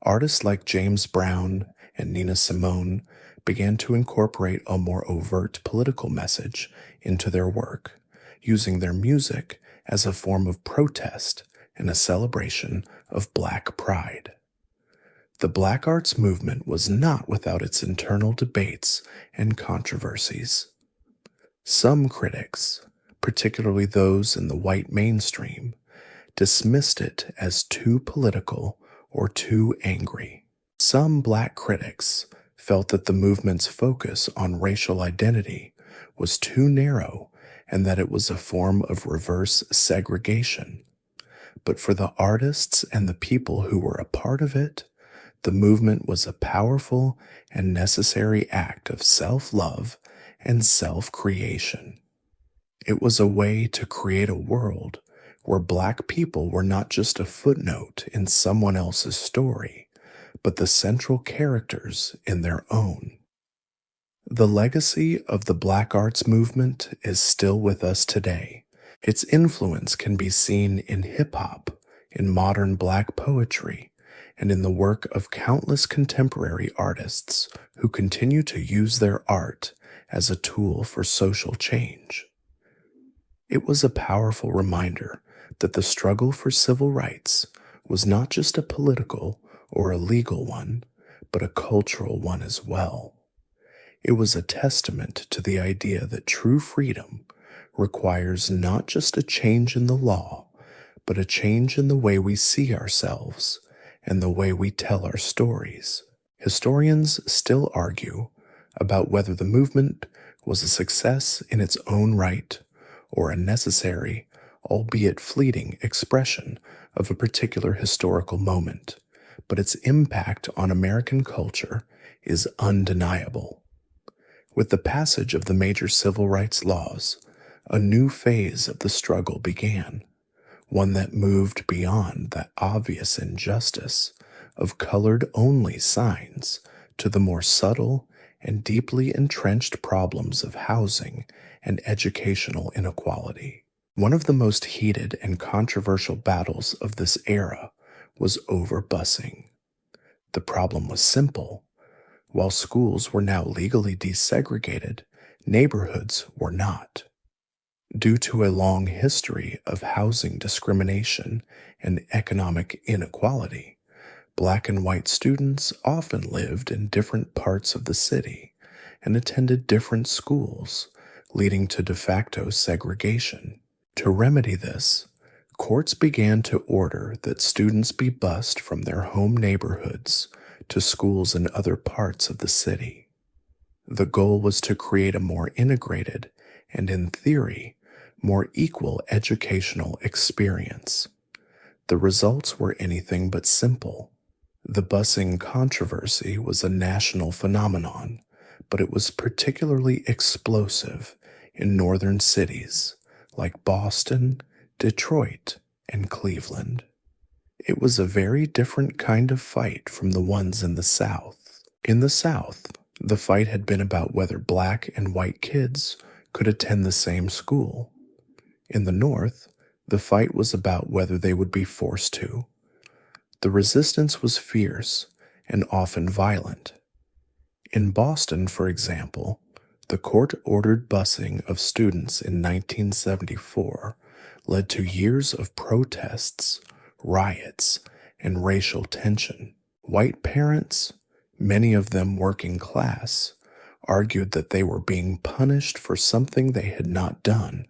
Artists like James Brown and Nina Simone began to incorporate a more overt political message into their work, using their music as a form of protest and a celebration of Black pride. The Black Arts Movement was not without its internal debates and controversies. Some critics, particularly those in the white mainstream, dismissed it as too political or too angry. Some Black critics felt that the movement's focus on racial identity was too narrow and that it was a form of reverse segregation. But for the artists and the people who were a part of it, the movement was a powerful and necessary act of self-love and self-creation. It was a way to create a world where Black people were not just a footnote in someone else's story, but the central characters in their own. The legacy of the Black arts movement is still with us today. Its influence can be seen in hip-hop, in modern Black poetry, and in the work of countless contemporary artists who continue to use their art as a tool for social change. It was a powerful reminder that the struggle for civil rights was not just a political or a legal one, but a cultural one as well. It was a testament to the idea that true freedom requires not just a change in the law, but a change in the way we see ourselves and the way we tell our stories. Historians still argue about whether the movement was a success in its own right or a necessary, albeit fleeting, expression of a particular historical moment, but its impact on American culture is undeniable. With the passage of the major civil rights laws, a new phase of the struggle began, one that moved beyond the obvious injustice of colored-only signs to the more subtle and deeply entrenched problems of housing and educational inequality. One of the most heated and controversial battles of this era was over busing. The problem was simple. While schools were now legally desegregated, neighborhoods were not. Due to a long history of housing discrimination and economic inequality, Black and white students often lived in different parts of the city and attended different schools, leading to de facto segregation. To remedy this, courts began to order that students be bused from their home neighborhoods to schools in other parts of the city. The goal was to create a more integrated and, in theory, more equal educational experience. The results were anything but simple. The busing controversy was a national phenomenon, but it was particularly explosive in northern cities like Boston, Detroit, and Cleveland. It was a very different kind of fight from the ones in the South. In the South, the fight had been about whether Black and white kids could attend the same school. In the North, the fight was about whether they would be forced to. The resistance was fierce and often violent. In Boston, for example, the court-ordered busing of students in 1974 led to years of protests, riots, and racial tension. White parents, many of them working class, argued that they were being punished for something they had not done,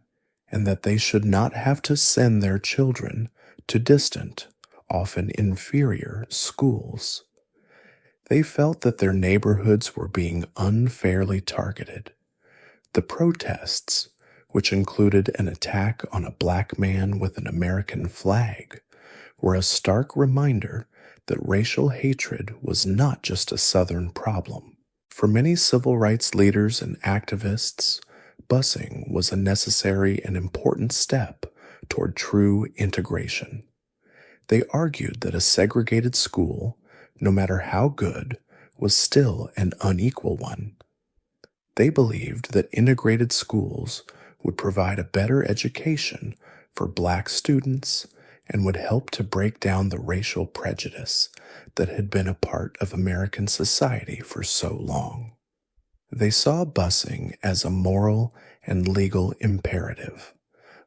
and that they should not have to send their children to distant, often inferior, schools. They felt that their neighborhoods were being unfairly targeted. The protests, which included an attack on a Black man with an American flag, were a stark reminder that racial hatred was not just a Southern problem. For many civil rights leaders and activists, busing was a necessary and important step toward true integration. They argued that a segregated school, no matter how good, was still an unequal one. They believed that integrated schools would provide a better education for Black students and would help to break down the racial prejudice that had been a part of American society for so long. They saw busing as a moral and legal imperative,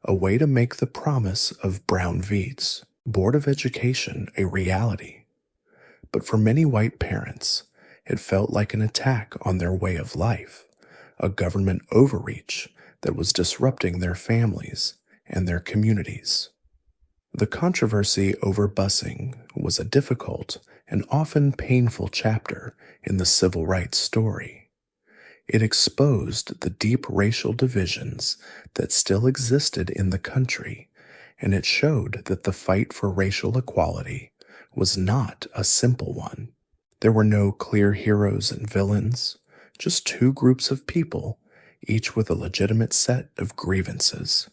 a way to make the promise of Brown v's Board of Education a reality. But for many white parents, it felt like an attack on their way of life, a government overreach that was disrupting their families and their communities. The controversy over busing was a difficult and often painful chapter in the civil rights story. It exposed the deep racial divisions that still existed in the country, and it showed that the fight for racial equality was not a simple one. There were no clear heroes and villains, just two groups of people, each with a legitimate set of grievances.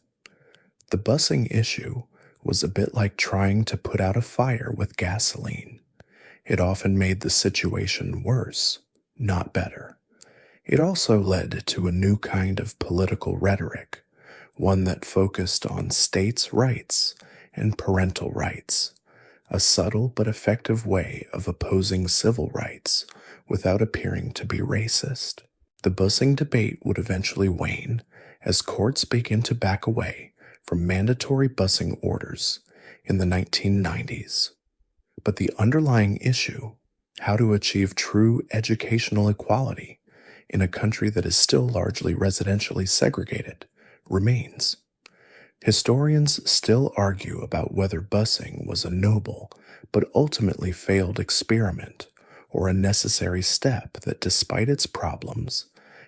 The busing issue was a bit like trying to put out a fire with gasoline. It often made the situation worse, not better. It also led to a new kind of political rhetoric, one that focused on states' rights and parental rights, a subtle but effective way of opposing civil rights without appearing to be racist. The busing debate would eventually wane as courts began to back away from mandatory busing orders in the 1990s. But the underlying issue, how to achieve true educational equality in a country that is still largely residentially segregated, remains. Historians still argue about whether busing was a noble but ultimately failed experiment or a necessary step that, despite its problems,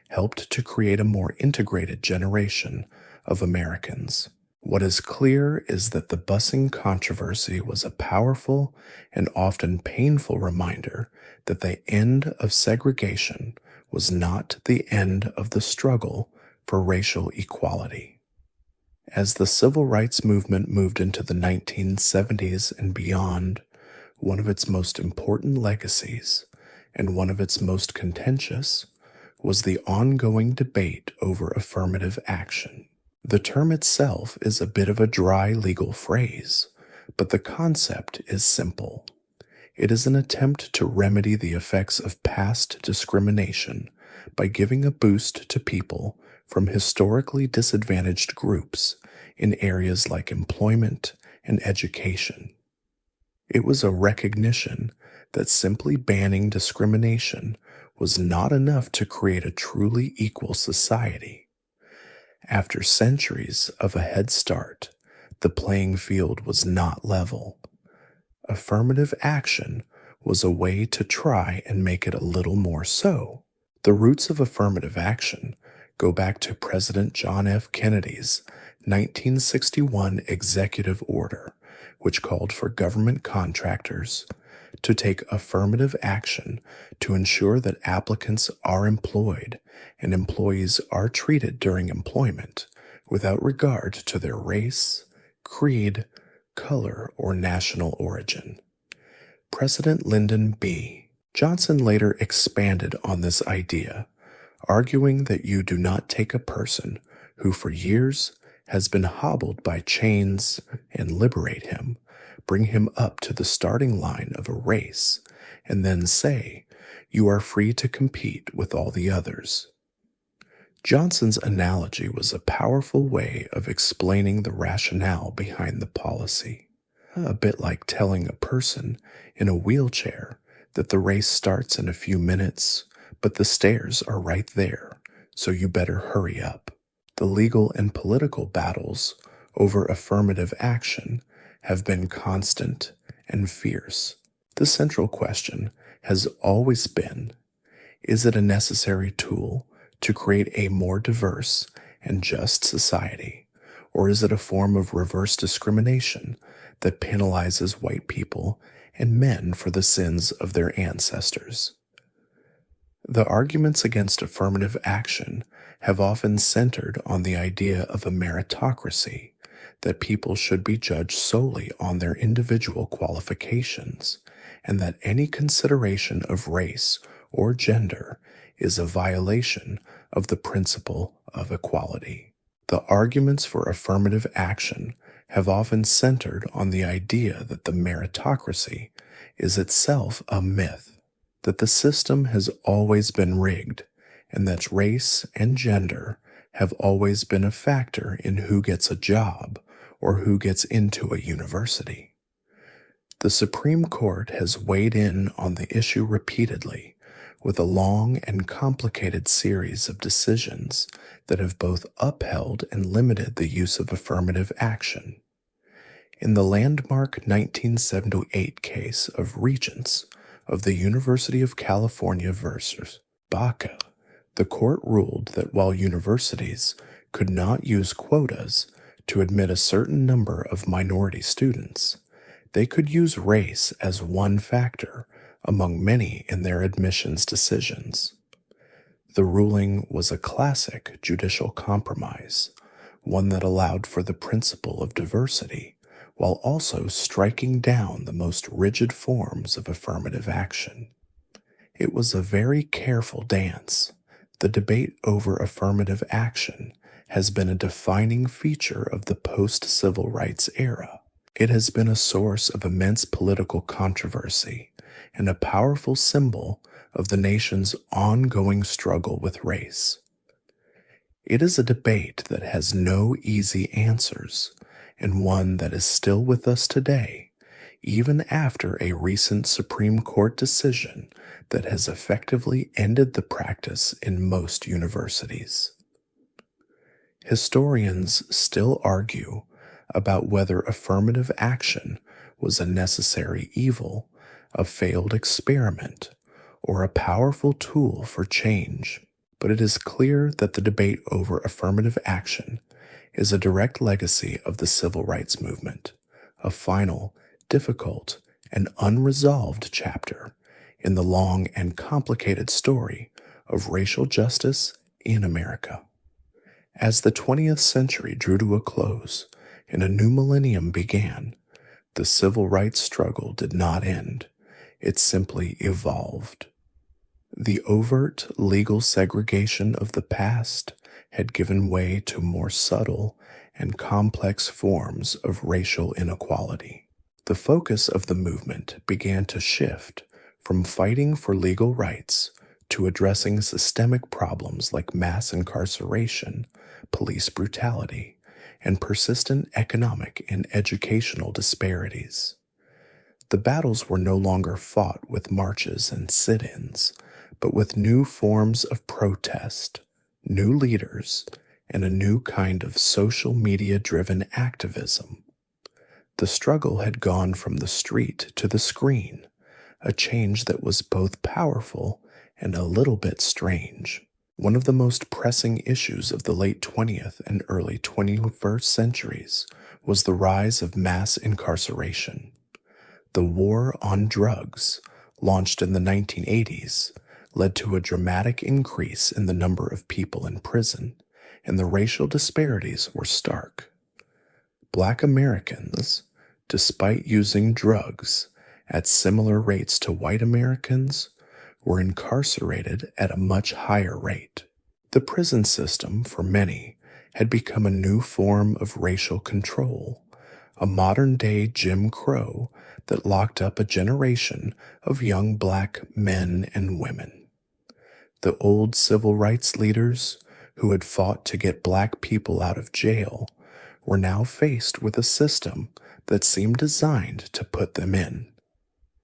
helped to create a more integrated generation of Americans. What is clear is that the busing controversy was a powerful and often painful reminder that the end of segregation was not the end of the struggle for racial equality. As the civil rights movement moved into the 1970s and beyond, one of its most important legacies, and one of its most contentious, was the ongoing debate over affirmative action. The term itself is a bit of a dry legal phrase, but the concept is simple. It is an attempt to remedy the effects of past discrimination by giving a boost to people from historically disadvantaged groups in areas like employment and education. It was a recognition that simply banning discrimination was not enough to create a truly equal society. After centuries of a head start, the playing field was not level. Affirmative action was a way to try and make it a little more so. The roots of affirmative action go back to President John F. Kennedy's 1961 executive order, which called for government contractors to take affirmative action to ensure that applicants are employed and employees are treated during employment without regard to their race, creed, color, or national origin. President Lyndon B. Johnson later expanded on this idea, arguing that you do not take a person who for years has been hobbled by chains and liberate him, bring him up to the starting line of a race, and then say, you are free to compete with all the others. Johnson's analogy was a powerful way of explaining the rationale behind the policy, a bit like telling a person in a wheelchair that the race starts in a few minutes, but the stairs are right there, so you better hurry up. The legal and political battles over affirmative action have been constant and fierce. The central question has always been, is it a necessary tool to create a more diverse and just society, or is it a form of reverse discrimination that penalizes white people and men for the sins of their ancestors? The arguments against affirmative action have often centered on the idea of a meritocracy, that people should be judged solely on their individual qualifications, and that any consideration of race or gender is a violation of the principle of equality. The arguments for affirmative action have often centered on the idea that the meritocracy is itself a myth, that the system has always been rigged, and that race and gender have always been a factor in who gets a job or who gets into a university. The Supreme Court has weighed in on the issue repeatedly with a long and complicated series of decisions that have both upheld and limited the use of affirmative action. In the landmark 1978 case of Regents of the University of California versus Baca, the court ruled that while universities could not use quotas to admit a certain number of minority students, they could use race as one factor among many in their admissions decisions. The ruling was a classic judicial compromise, one that allowed for the principle of diversity while also striking down the most rigid forms of affirmative action. It was a very careful dance. The debate over affirmative action has been a defining feature of the post-civil rights era. It has been a source of immense political controversy and a powerful symbol of the nation's ongoing struggle with race. It is a debate that has no easy answers, and one that is still with us today, even after a recent Supreme Court decision that has effectively ended the practice in most universities. Historians still argue about whether affirmative action was a necessary evil, a failed experiment, or a powerful tool for change. But it is clear that the debate over affirmative action is a direct legacy of the civil rights movement, a final, difficult, and unresolved chapter in the long and complicated story of racial justice in America. As the 20th century drew to a close and a new millennium began, the civil rights struggle did not end. It simply evolved. The overt legal segregation of the past had given way to more subtle and complex forms of racial inequality. The focus of the movement began to shift from fighting for legal rights to addressing systemic problems like mass incarceration, police brutality, and persistent economic and educational disparities. The battles were no longer fought with marches and sit-ins, but with new forms of protest, new leaders, and a new kind of social media-driven activism. The struggle had gone from the street to the screen, a change that was both powerful and a little bit strange. One of the most pressing issues of the late 20th and early 21st centuries was the rise of mass incarceration. The war on drugs, launched in the 1980s, led to a dramatic increase in the number of people in prison, and the racial disparities were stark. Black Americans, despite using drugs at similar rates to white Americans, were incarcerated at a much higher rate. The prison system, for many, had become a new form of racial control, a modern-day Jim Crow that locked up a generation of young black men and women. The old civil rights leaders who had fought to get black people out of jail were now faced with a system that seemed designed to put them in.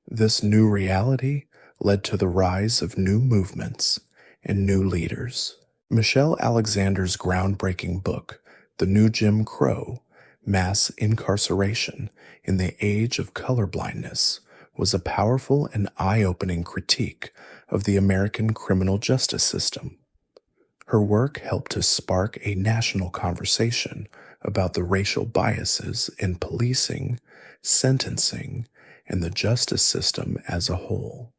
This new reality led to the rise of new movements and new leaders. Michelle Alexander's groundbreaking book, The New Jim Crow: Mass Incarceration in the Age of Colorblindness, was a powerful and eye-opening critique of the American criminal justice system. Her work helped to spark a national conversation about the racial biases in policing, sentencing, and the justice system as a whole.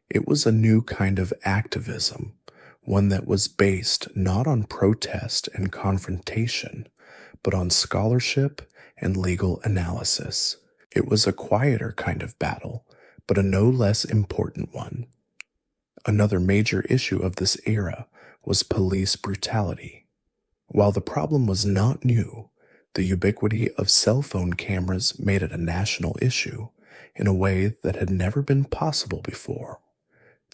It was a new kind of activism, one that was based not on protest and confrontation, but on scholarship and legal analysis. It was a quieter kind of battle, but a no less important one. Another major issue of this era was police brutality. While the problem was not new, the ubiquity of cell phone cameras made it a national issue in a way that had never been possible before.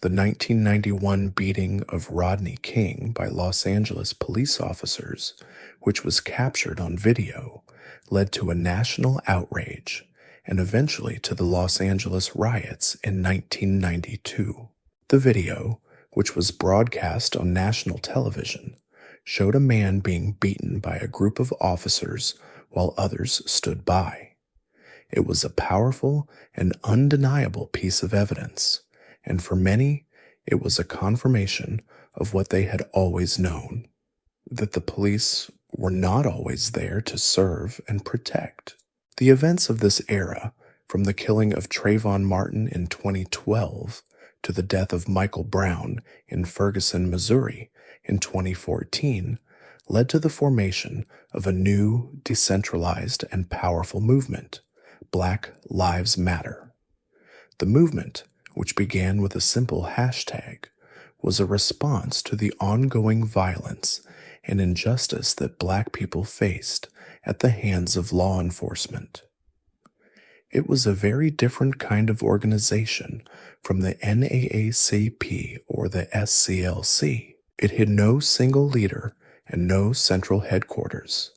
The 1991 beating of Rodney King by Los Angeles police officers, which was captured on video, led to a national outrage and eventually to the Los Angeles riots in 1992. The video, which was broadcast on national television, showed a man being beaten by a group of officers while others stood by. It was a powerful and undeniable piece of evidence, and for many, it was a confirmation of what they had always known, that the police were not always there to serve and protect. The events of this era, from the killing of Trayvon Martin in 2012 to the death of Michael Brown in Ferguson, Missouri in 2014 led to the formation of a new, decentralized, and powerful movement, Black Lives Matter. The movement, which began with a simple hashtag, was a response to the ongoing violence and injustice that Black people faced at the hands of law enforcement. It was a very different kind of organization from the NAACP or the SCLC. It had no single leader and no central headquarters.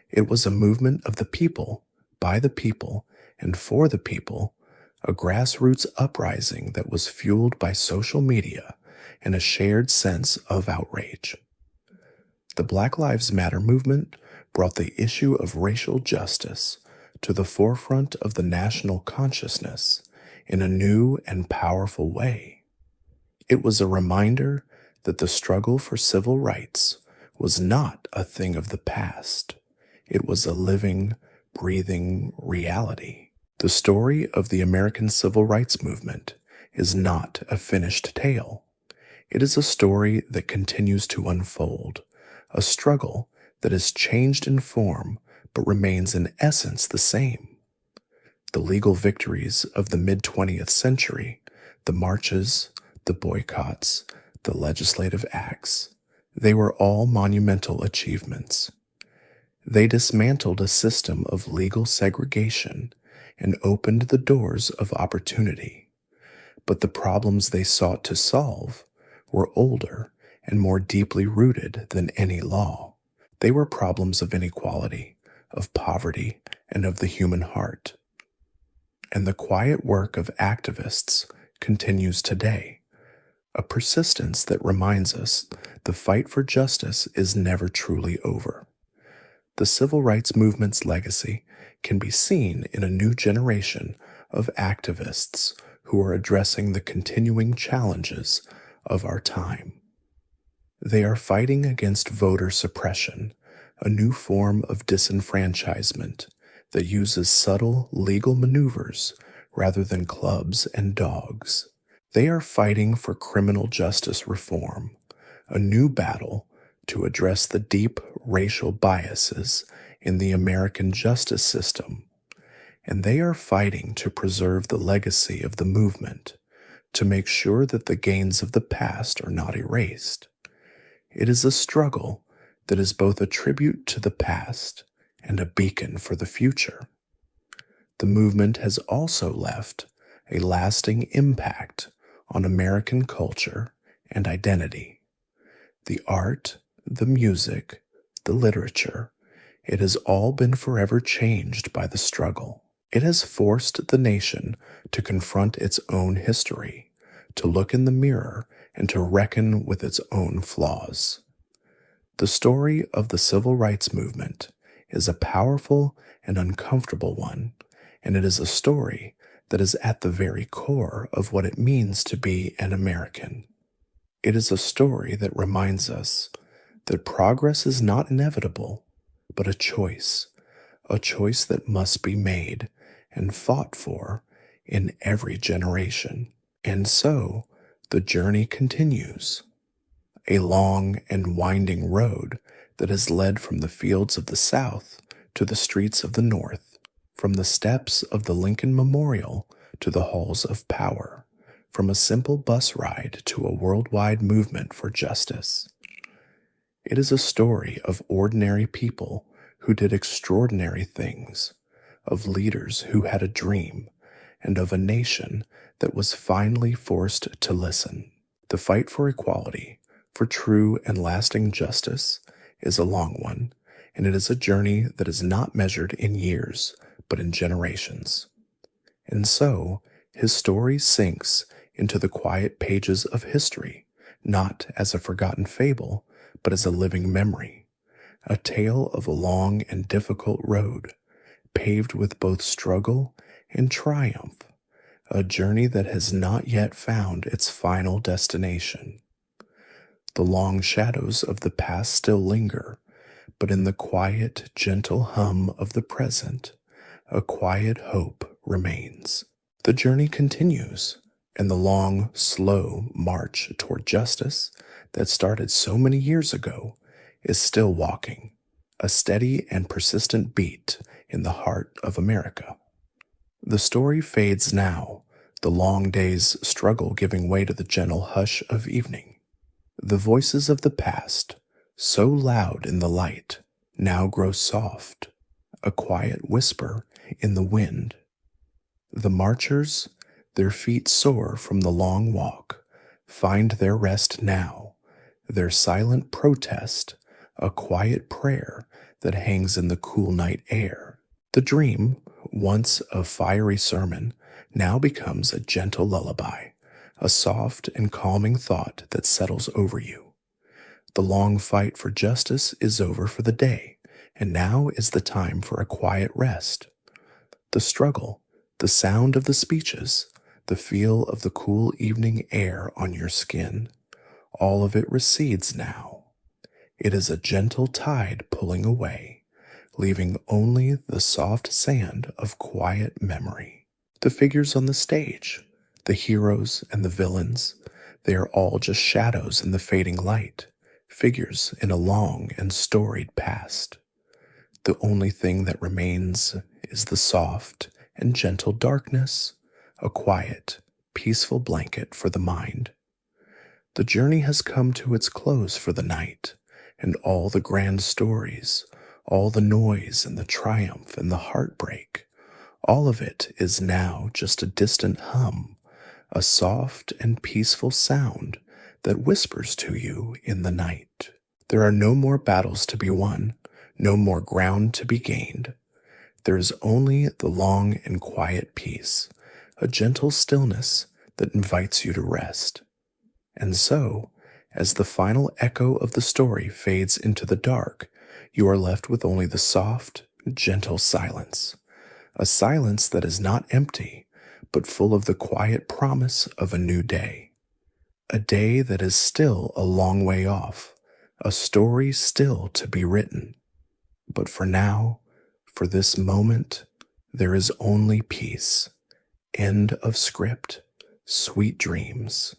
It was a movement of the people, by the people, and for the people, a grassroots uprising that was fueled by social media and a shared sense of outrage. The Black Lives Matter movement brought the issue of racial justice to the forefront of the national consciousness in a new and powerful way. It was a reminder that the struggle for civil rights was not a thing of the past. It was a living, breathing reality. The story of the American Civil Rights Movement is not a finished tale. It is a story that continues to unfold, a struggle that has changed in form but remains in essence the same. The legal victories of the mid-20th century, the marches, the boycotts, the legislative acts, they were all monumental achievements. They dismantled a system of legal segregation and opened the doors of opportunity. But the problems they sought to solve were older and more deeply rooted than any law. They were problems of inequality, of poverty, and of the human heart. And the quiet work of activists continues today, a persistence that reminds us the fight for justice is never truly over. The civil rights movement's legacy can be seen in a new generation of activists who are addressing the continuing challenges of our time. They are fighting against voter suppression, a new form of disenfranchisement that uses subtle legal maneuvers rather than clubs and dogs. They are fighting for criminal justice reform, a new battle to address the deep racial biases in the American justice system. And they are fighting to preserve the legacy of the movement, to make sure that the gains of the past are not erased. It is a struggle that is both a tribute to the past and a beacon for the future. The movement has also left a lasting impact on American culture and identity. The art, the music, the literature, it has all been forever changed by the struggle. It has forced the nation to confront its own history, to look in the mirror, and to reckon with its own flaws. The story of the civil rights movement is a powerful and uncomfortable one, and it is a story that is at the very core of what it means to be an American. It is a story that reminds us that progress is not inevitable, but a choice that must be made and fought for in every generation. And so, the journey continues. A long and winding road that has led from the fields of the South to the streets of the North, from the steps of the Lincoln Memorial to the halls of power, from a simple bus ride to a worldwide movement for justice. It is a story of ordinary people who did extraordinary things, of leaders who had a dream, and of a nation that was finally forced to listen. The fight for equality, for true and lasting justice, is a long one, and it is a journey that is not measured in years, but in generations. And so, his story sinks into the quiet pages of history, not as a forgotten fable, but as a living memory, a tale of a long and difficult road, paved with both struggle and triumph, a journey that has not yet found its final destination. The long shadows of the past still linger, but in the quiet, gentle hum of the present, a quiet hope remains. The journey continues, and the long, slow march toward justice that started so many years ago is still walking, a steady and persistent beat in the heart of America. The story fades now, the long day's struggle giving way to the gentle hush of evening. The voices of the past, so loud in the light, now grow soft, a quiet whisper in the wind. The marchers, their feet sore from the long walk, find their rest now, their silent protest, a quiet prayer that hangs in the cool night air. The dream, once a fiery sermon, now becomes a gentle lullaby, a soft and calming thought that settles over you. The long fight for justice is over for the day, and now is the time for a quiet rest. The struggle, the sound of the speeches, the feel of the cool evening air on your skin, all of it recedes now. It is a gentle tide pulling away, leaving only the soft sand of quiet memory. The figures on the stage, the heroes and the villains, they are all just shadows in the fading light, figures in a long and storied past. The only thing that remains is the soft and gentle darkness, a quiet, peaceful blanket for the mind. The journey has come to its close for the night, and all the grand stories, all the noise and the triumph and the heartbreak, all of it is now just a distant hum, a soft and peaceful sound that whispers to you in the night. There are no more battles to be won, no more ground to be gained. There is only the long and quiet peace, a gentle stillness that invites you to rest. And so, as the final echo of the story fades into the dark, you are left with only the soft, gentle silence, a silence that is not empty, but full of the quiet promise of a new day. A day that is still a long way off, a story still to be written. But for now, for this moment, there is only peace. End of script. Sweet dreams.